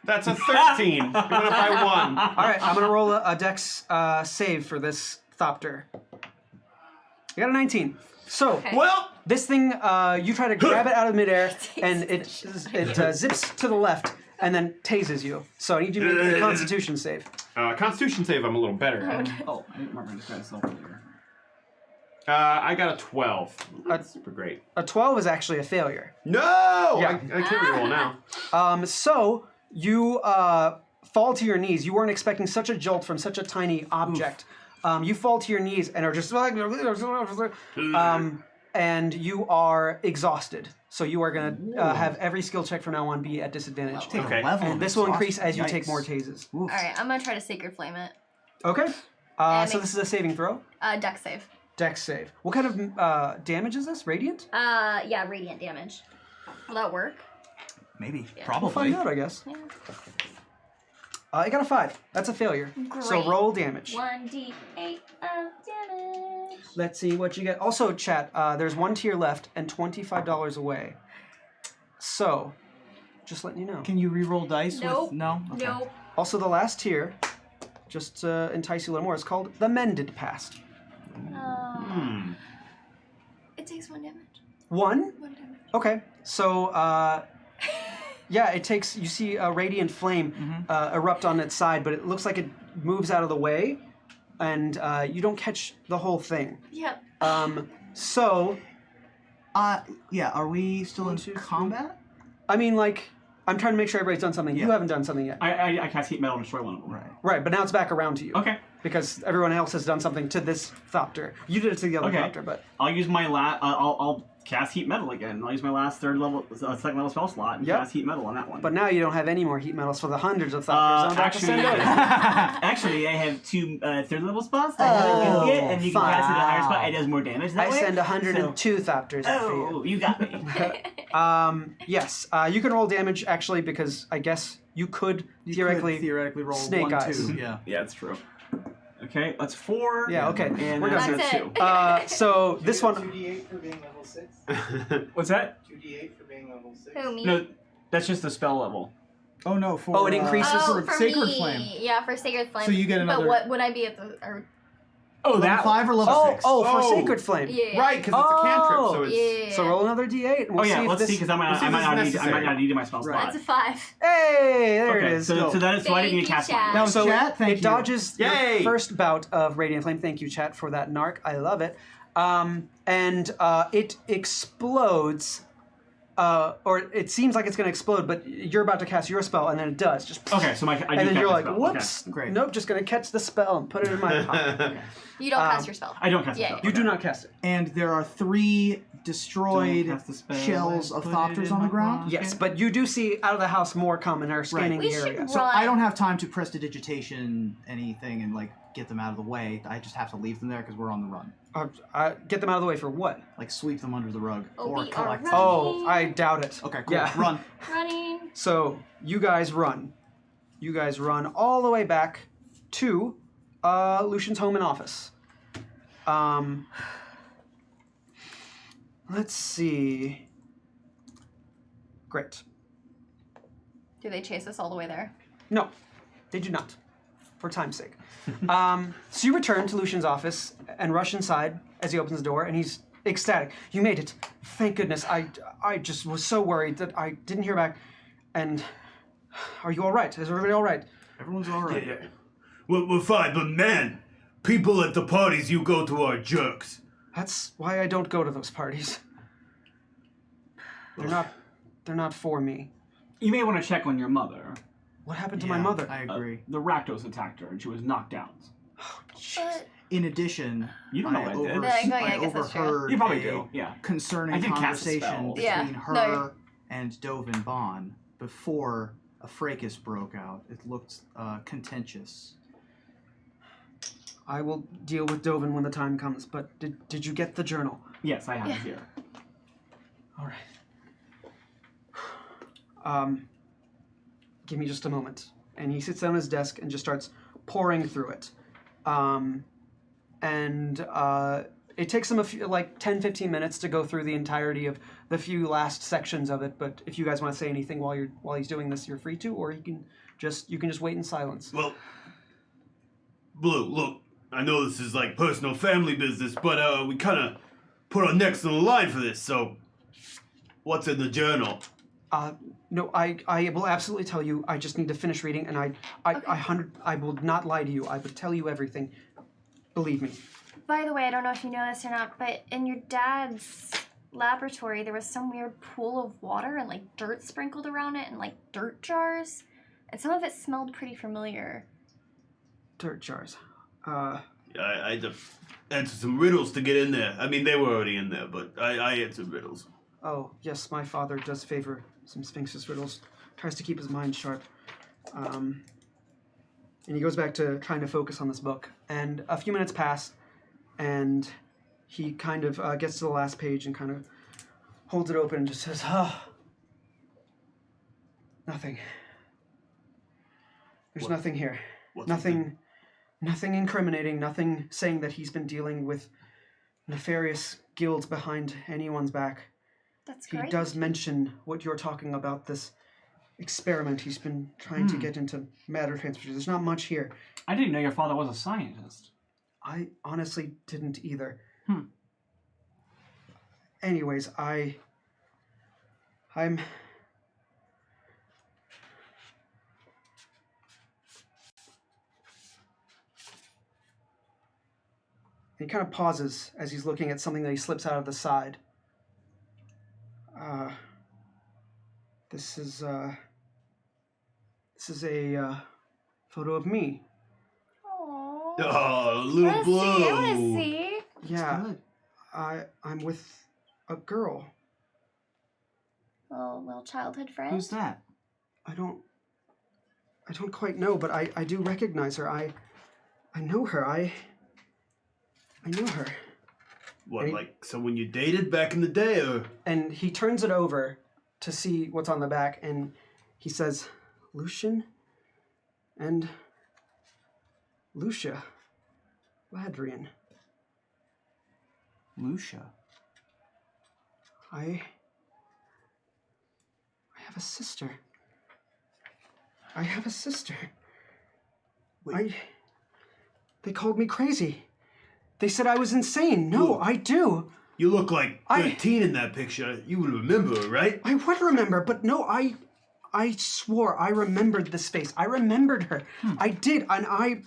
That's a 13. We went up by 1. All right, I'm gonna roll a dex save for this Thopter. I got a 19. So Okay. Well, this thing, you try to grab it out of midair, and it zips to the left and then tases you. So I need you to make a Constitution save. Constitution save, I'm a little better at. Oh, I didn't mark my disguise self earlier. I got a 12. That's super great. A 12 is actually a failure. No! Yeah. I can't reroll now. So you fall to your knees. You weren't expecting such a jolt from such a tiny object. You fall to your knees and are just and you are exhausted. So you are going to have every skill check from now on be at disadvantage. Take Okay. a level. And of this will exhaustion. increase as you take Yikes. more tases. Oof. All right, I'm gonna try to Sacred Flame it. Okay. And So make- this is a saving throw. Dex save. Dex save. What kind of damage is this? Radiant? Yeah, radiant damage. Will that work? Maybe. Yeah. We'll Probably. find out, I guess. Yeah. I got a 5. That's a failure. So Great. roll damage. 1d8 of damage. Let's see what you get. Also, chat, there's 1 tier left and $25 away. So, just letting you know. Can you re-roll dice Nope. with... No? Okay. Nope. Also, the last tier, just to entice you a little more, is called the Mended Past. It takes 1 damage. 1? 1 damage. Okay. So, yeah, it takes, you see a radiant flame erupt on its side, but it looks like it moves out of the way, and you don't catch the whole thing. Yep. So, Yeah, are we still in 1, 2, 3. combat? I mean, like, I'm trying to make sure everybody's done something. You Yeah. haven't done something yet. I cast heat metal and destroy one of them. Right. Right, but now it's back around to you. Okay. Because everyone else has done something to this Thopter. You did it to the other Okay. Thopter, but... I'll use my I'll cast heat metal again. I'll use my last second level spell slot and Yep. cast heat metal on that one. But now you don't have any more heat metals for the hundreds of Thopters I'm about to actually, send out. actually, I have 2 third level spots that you can get, and you can cast it at a higher spot. It does more damage that I way. send 102 Thopters out for you. Oh, you got me. Yes, you can roll damage, actually, because I guess you could You theoretically... could theoretically roll snake 1, eyes. 2. Yeah. Yeah, that's true. Okay, that's 4. Yeah, okay. And We're that's good. That's it. 2. So this one... 2d8 for being level 6. What's that? 2d8 for being level 6. Who, me? No, that's just the spell level. Oh, no, for... Oh, it increases Oh, for for Sacred me. Flame. Yeah, for Sacred Flame. So you get another- But what would I be at the... Or, Oh, Level that 5 or level Oh, 6? for Oh. Sacred Flame. yeah. Right, because it's a cantrip, so it's... Yeah. So roll another D8 and we'll Oh yeah, see if let's this... see because I we'll might see if not this need is I might not necessary. need my spell slot. That's a 5. Hey, there Okay, it is. so Go. so that so I didn't need to Thank cast you, one. Chad. Now, So chat, thank it you. dodges Yay! your first bout of Radiant Flame. Thank you, chat, for that narc. I love it. And it explodes, or it seems like it's going to explode, but you're about to cast your spell, and then it does. Just Okay, so I do and then cast you're my like, spell. whoops, Great. nope, just going to catch the spell and put it in my pocket. You don't cast your spell. I don't cast Yeah, the spell. You do not cast it. And there are 3 destroyed Don't cast the spell shells and of put it Thopters in on the my ground. pocket. Yes, but you do see out of the house more come and are scanning We the should area. run. So I don't have time to prestidigitation anything and like get them out of the way. I just have to leave them there because we're on the run. Get them out of the way for what? Like sweep them under the rug Oh, or we are collect them. running. Oh, I doubt it. Okay, cool. Yeah. Run. Running. So you guys run. You guys run all the way back to Lucian's home and office. Let's see. Great. Do they chase us all the way there? No, they do not, for time's sake. So you return to Lucian's office and rush inside as he opens the door, and he's ecstatic. You made it. Thank goodness. I just was so worried that I didn't hear back. And are you all right? Is everybody all right? Everyone's all right. Yeah. We're fine, but man, people at the parties you go to are jerks. That's why I don't go to those parties. They're not for me. You may want to check on your mother. What happened to Yeah, my mother? I agree. The Rakdos attacked her and she was knocked out. But In addition, You don't know I, what I did. Yeah, I I guess that's true. overheard You probably a do, yeah. concerning I did cast a conversation spell. between Yeah, her no. and Dovan Bond before a fracas broke out. It looked contentious. I will deal with Dovan when the time comes, but did you get the journal? Yes, I have it here. All right. Give me just a moment. And he sits down at his desk and just starts pouring through it. It takes him like 10, 15 minutes to go through the entirety of the few last sections of it. But if you guys want to say anything while he's doing this, you're free to, or you can just wait in silence. Well, Blue, look, I know this is like personal family business, but we kind of put our necks on the line for this, so what's in the journal? No, I will absolutely tell you. I just need to finish reading, and I will not lie to you. I would tell you everything. Believe me. by the way, I don't know if you know this or not, but in your dad's laboratory, there was some weird pool of water and like dirt sprinkled around it and like dirt jars, and some of it smelled pretty familiar. Dirt jars. I had to answer some riddles to get in there. I mean, they were already in there, but I answered riddles. Oh, yes, my father does favor some Sphinx's riddles. Tries to keep his mind sharp. And he goes back to trying to focus on this book. And a few minutes pass, and he kind of gets to the last page and kind of holds it open and just says, nothing. There's nothing here. Nothing incriminating, nothing saying that he's been dealing with nefarious guilds behind anyone's back. That's He great. does mention what you're talking about, this experiment he's been trying to get into matter transfer. There's not much here. I didn't know your father was a scientist. I honestly didn't either. Hmm. Anyways, I'm... He kind of pauses as he's looking at something that he slips out of the side. This is a photo of me. Aww. Oh, little Blue. I want to see. Yeah, Good. I'm with a girl. Little childhood friend. Who's that? I don't quite know, but I do recognize her. I know her. I know her. What, Hey. like someone you dated back in the day, or? And he turns it over to see what's on the back, and he says, Lucian and Lucia Ladrian. Lucia. I have a sister. I have a sister. They called me crazy. They said I was insane. No, Look. I do. You look like I- 13 in that picture. You would remember her, right? I would remember, but no, I swore I remembered this face. I remembered her. I did, and I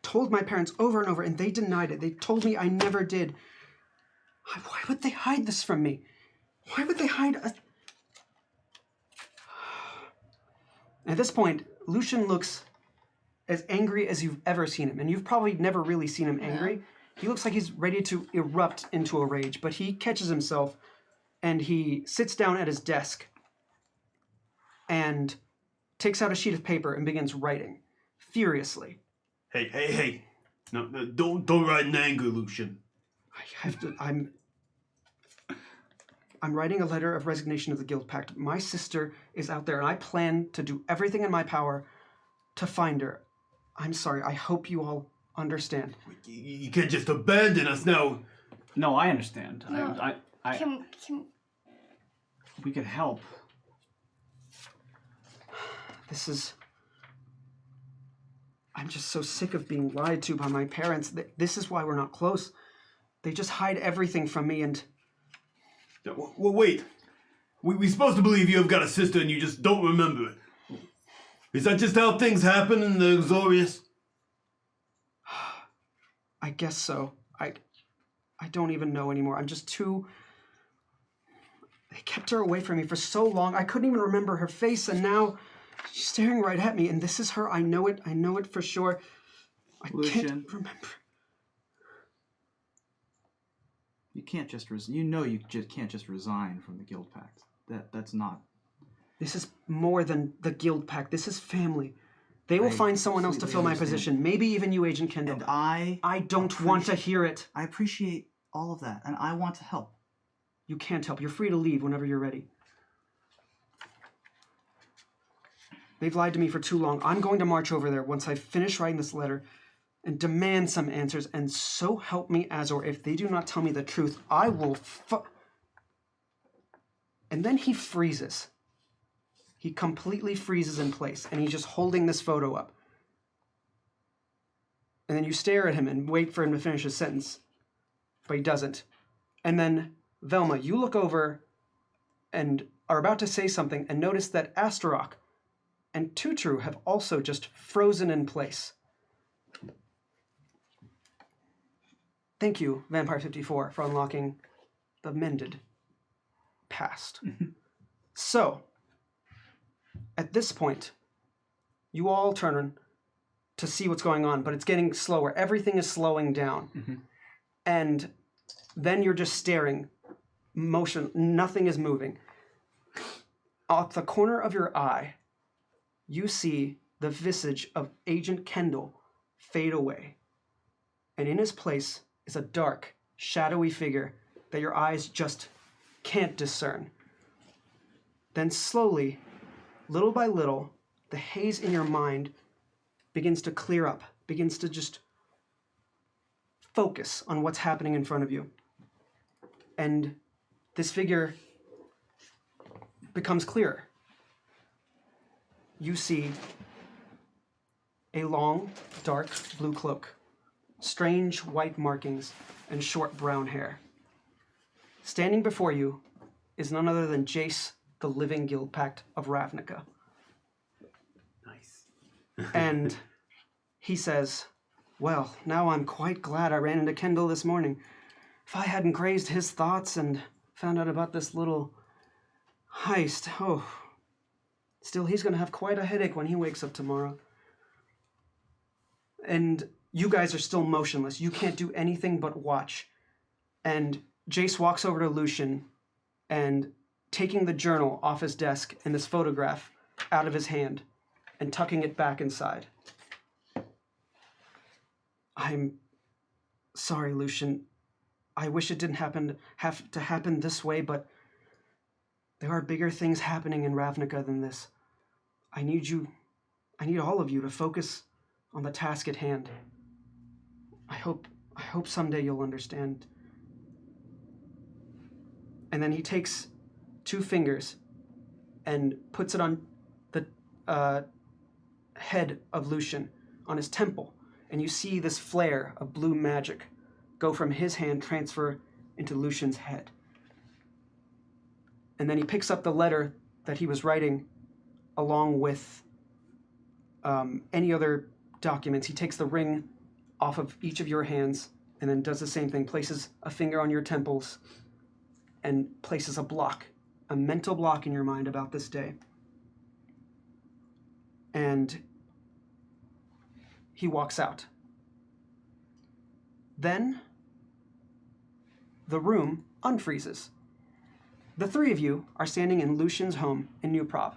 told my parents over and over, and they denied it. They told me I never did. Why would they hide this from me? Why would they hide a... At this point, Lucian looks as angry as you've ever seen him, and you've probably never really seen him angry. He looks like he's ready to erupt into a rage, but he catches himself and he sits down at his desk and takes out a sheet of paper and begins writing furiously. Hey. No, don't write in anger, Lucian. I'm writing a letter of resignation of the Guild Pact. My sister is out there, and I plan to do everything in my power to find her. I'm sorry. I hope you all understand. You can't just abandon us now. No, I understand. No. I Can we could help. I'm just so sick of being lied to by my parents. This is why we're not close. They just hide everything from me, and... Well, wait. We supposed to believe you have got a sister and you just don't remember it. Is that just how things happen in the Azorius? I guess so. I don't even know anymore. I'm just too... They kept her away from me for so long. I couldn't even remember her face, and now she's staring right at me, and this is her. I know it for sure. I Lucian. can't remember. You can't just you just can't just resign from the Guild Pact. That's not. This is more than the Guild Pact. This is family. They will I find someone else to completely fill my understand. position. Maybe even you, Agent Kendall. And I don't want to hear it. I appreciate all of that, and I want to help. You can't help. You're free to leave whenever you're ready. They've lied to me for too long. I'm going to march over there once I finish writing this letter and demand some answers. And so help me, Azor, if they do not tell me the truth, I will And then he freezes. He completely freezes in place, and he's just holding this photo up. And then you stare at him and wait for him to finish his sentence. But he doesn't. And then, Velma, you look over and are about to say something and notice that Astaroth and Tutru have also just frozen in place. Thank you, Vampire 54, for unlocking the mended past. So, at this point, you all turn to see what's going on, but it's getting slower. Everything is slowing down. And then you're just staring motion, nothing is moving. At the corner of your eye, you see the visage of Agent Kendall fade away. And in his place is a dark, shadowy figure that your eyes just can't discern. Then slowly, little by little, the haze in your mind begins to clear up, begins to just focus on what's happening in front of you. And this figure becomes clearer. You see a long, dark blue cloak, strange white markings, and short brown hair. Standing before you is none other than Jace, the living guild pact of Ravnica. Nice. And he says, well, now I'm quite glad I ran into Kendall this morning. If I hadn't grazed his thoughts and found out about this little heist, still he's going to have quite a headache when he wakes up tomorrow. And you guys are still motionless. You can't do anything but watch. And Jace walks over to Lucian and taking the journal off his desk and this photograph out of his hand and tucking it back inside. I'm sorry, Lucian. I wish it didn't have to happen this way, but there are bigger things happening in Ravnica than this. I need all of you to focus on the task at hand. I hope someday you'll understand. And then he takes 2 fingers and puts it on the head of Lucian, on his temple, and you see this flare of blue magic go from his hand, transfer into Lucian's head. And then he picks up the letter that he was writing along with any other documents. He takes the ring off of each of your hands and then does the same thing, places a finger on your temples and places a mental block in your mind about this day. And he walks out. Then the room unfreezes. The 3 of you are standing in Lucian's home in New Prop.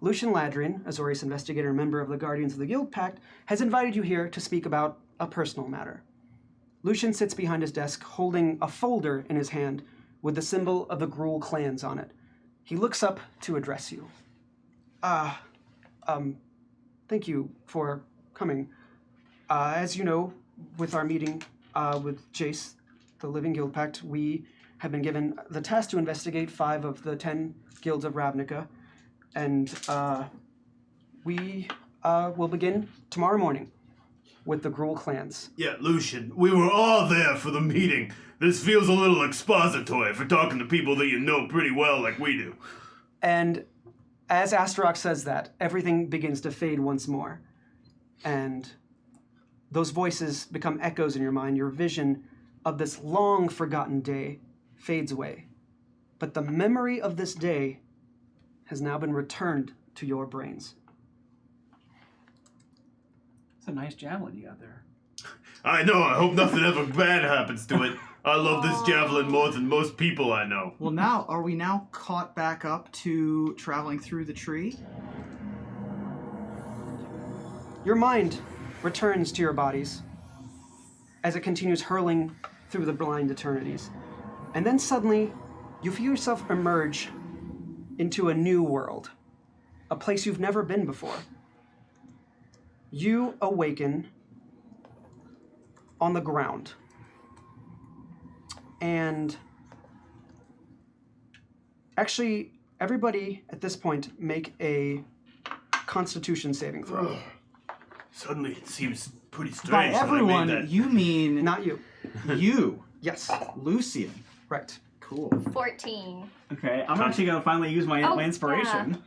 Lucian Ladrian, Azorius investigator and member of the Guardians of the Guild Pact, has invited you here to speak about a personal matter. Lucian sits behind his desk holding a folder in his hand with the symbol of the Gruul clans on it. He looks up to address you. Thank you for coming. As you know, with our meeting with Jace, the Living Guild Pact, we have been given the task to investigate 5 of the 10 guilds of Ravnica, and we will begin tomorrow morning with the Gruul clans. Yeah, Lucian, we were all there for the meeting. This feels a little expository for talking to people that you know pretty well like we do. And as Astaroth says that, everything begins to fade once more. And those voices become echoes in your mind. Your vision of this long-forgotten day fades away. But the memory of this day has now been returned to your brains. It's a nice javelin you got there. I know, I hope nothing ever bad happens to it. I love this javelin more than most people I know. Well, now, are we now caught back up to traveling through the tree? Your mind returns to your bodies as it continues hurling through the blind eternities. And then suddenly, you feel yourself emerge into a new world, a place you've never been before. You awaken on the ground. And actually, everybody at this point make a Constitution saving throw. Suddenly it seems pretty strange. By when I made everyone, that. you mean Not you. you, Yes. Lucian. Right. Cool. 14. Okay, I'm actually going to finally use my inspiration.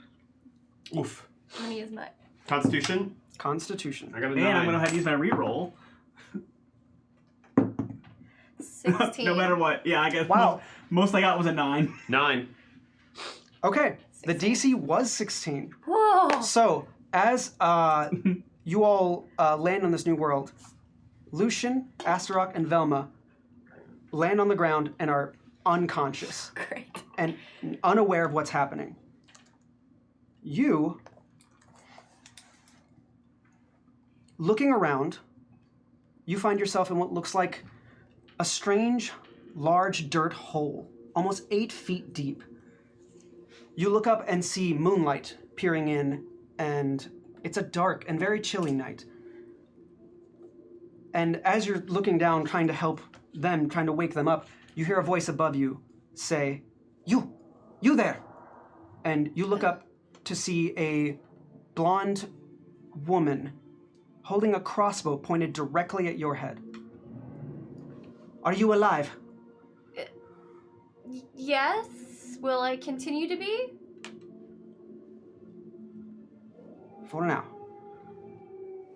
Oof. I'm gonna use my. Constitution. Constitution. I got a And 9. I'm going to have to use my reroll. 16. No matter what. Yeah, I guess Wow. most I got was a 9. 9. Okay. The DC was 16. Whoa. So, as you all land on this new world, Lucian, Astaroth, and Velma land on the ground and are unconscious Great. and unaware of what's happening. You, looking around, you find yourself in what looks like a strange, large dirt hole, almost 8 feet deep. You look up and see moonlight peering in, and it's a dark and very chilly night. And as you're looking down, trying to help them, trying to wake them up, you hear a voice above you say, You there! And you look up to see a blonde woman holding a crossbow pointed directly at your head. Are you alive? Yes. Will I continue to be? For now.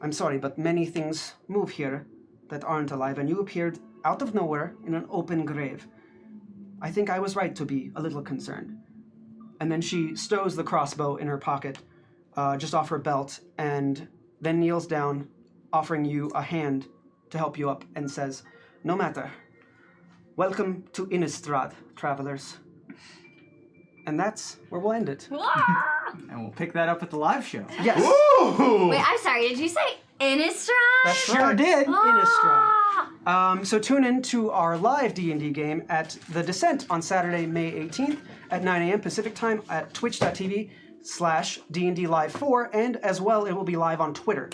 I'm sorry, but many things move here that aren't alive, and you appeared out of nowhere in an open grave. I think I was right to be a little concerned. And then she stows the crossbow in her pocket, just off her belt, and then kneels down, offering you a hand to help you up, and says, No matter. Welcome to Innistrad, travelers. And that's where we'll end it. And we'll pick that up at the live show. Yes. Ooh! Wait, I'm sorry. Did you say Innistrad? That's Sure right. did. Innistrad. So tune in to our live D&D game at The Descent on Saturday, May 18th at 9 a.m. Pacific time at twitch.tv/D&D Live 4, and as well it will be live on Twitter.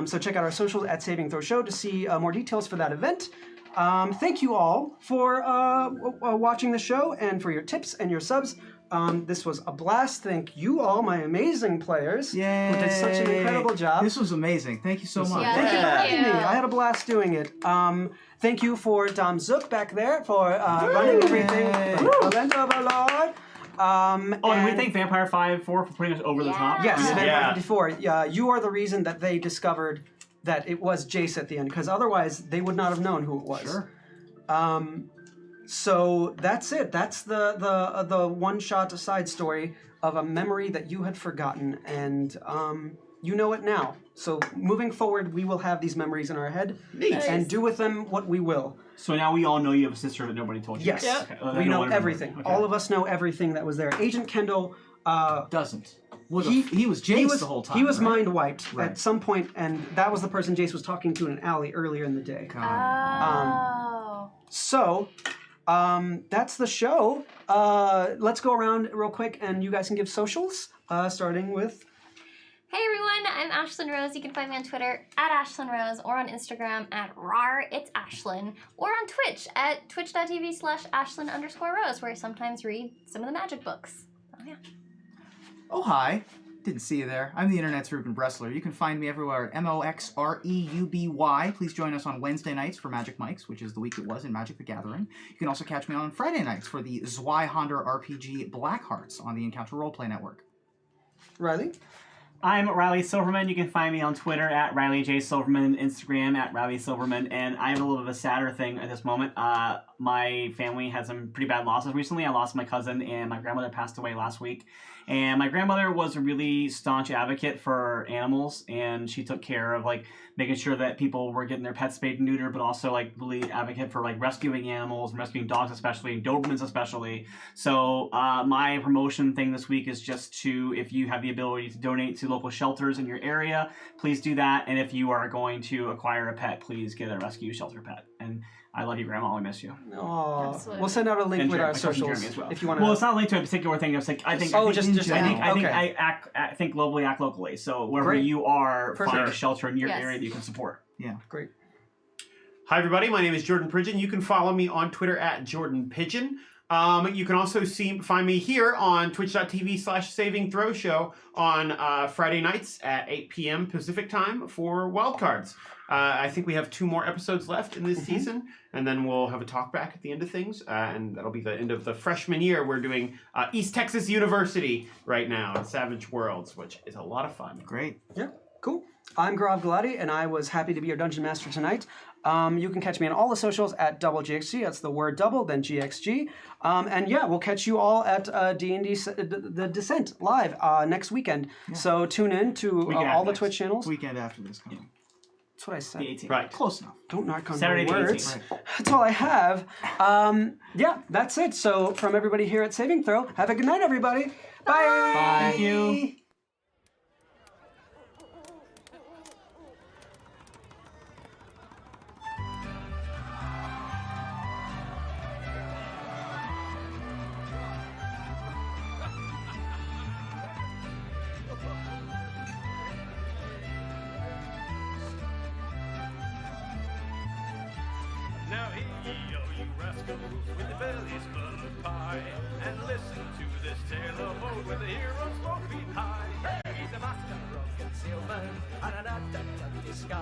So check out our socials at Saving Throw Show to see more details for that event. Thank you all for watching the show and for your tips and your subs. This was a blast. Thank you all, my amazing players, who did such an incredible job. This was amazing. Thank you so much. Yeah, Thank you for Thank having me. you. I had a blast doing it. Thank you for Dom Zook back there for running everything. Valent Overlord. And we thank Vampire 5 for putting us over the top. Yes, Yeah. Vampire Yeah. 54. You are the reason that they discovered that it was Jace at the end, because otherwise they would not have known who it was. Sure. So that's it. That's the one-shot side story of a memory that you had forgotten, and you know it now. So moving forward, we will have these memories in our head and do with them what we will. So now we all know you have a sister that nobody told you. Yes, Okay. Well, then we no know one remembers. everything. Okay. All of us know everything that was there. Agent Kendall. Doesn't. He was Jace the whole time. He was right? mind wiped Right. at some point, and that was the person Jace was talking to in an alley earlier in the day. Oh. So, that's the show. Let's go around real quick, and you guys can give socials, starting with... Hey everyone, I'm Ashlyn Rose. You can find me on Twitter at Ashlyn Rose or on Instagram at rar it's Ashlyn, or on Twitch at twitch.tv/Ashlyn_Rose, where I sometimes read some of the magic books. Oh yeah. Oh, hi. Didn't see you there. I'm the internet's Ruben Bressler. You can find me everywhere at MOXREUBY. Please join us on Wednesday nights for Magic Mics, which is the week it was in Magic the Gathering. You can also catch me on Friday nights for the Zweihander RPG Black Hearts on the Encounter Roleplay Network. Riley? I'm Riley Silverman. You can find me on Twitter at Riley J. Silverman, Instagram at Riley Silverman, and I have a little bit of a sadder thing at this moment. My family had some pretty bad losses recently. I lost my cousin, and my grandmother passed away last week. And my grandmother was a really staunch advocate for animals, and she took care of making sure that people were getting their pets spayed and neutered, but also really advocate for rescuing animals, and rescuing dogs especially, and Dobermans especially. So my promotion thing this week is just to, if you have the ability to donate to local shelters in your area, please do that. And if you are going to acquire a pet, please get a rescue shelter pet. And I love you, Grandma. I miss you. Aww. Absolutely. We'll send out a link And with our my cousin socials Jeremy as well. if you want to. Well, it's not linked to a particular thing. I think. Oh, I think okay. I think globally, act locally. So wherever Great. you are, Perfect. find a shelter in your Yes. area that you can support. Great. Hi, everybody. My name is Jordan Pridgeon. You can follow me on Twitter at Jordan Pigeon. You can also find me here on twitch.tv/Saving Throw Show on Friday nights at 8 p.m. Pacific time for Wildcards. I think we have 2 more episodes left in this season, and then we'll have a talk back at the end of things, and that'll be the end of the freshman year. We're doing East Texas University right now in Savage Worlds, which is a lot of fun. Great. Yeah, cool. I'm Gaurav Gulati, and I was happy to be your Dungeon Master tonight. You can catch me on all the socials at double GXG. That's the word double, then GXG. And yeah, we'll catch you all at D&D The Descent live next weekend. So tune in to all the next. Twitch channels. Weekend after this coming. That's what I said. The 18th. Right. Close enough. Don't knock on Saturday my the words. 18th. That's all I have. Yeah, that's it. So from everybody here at Saving Throw, have a good night, everybody. Bye. Thank you. Now hear ye, all you rascals, with the bellies full of pie, and listen to this tale of old where the heroes both beat high. Hey, he's a master of concealment, and an adept at disguise.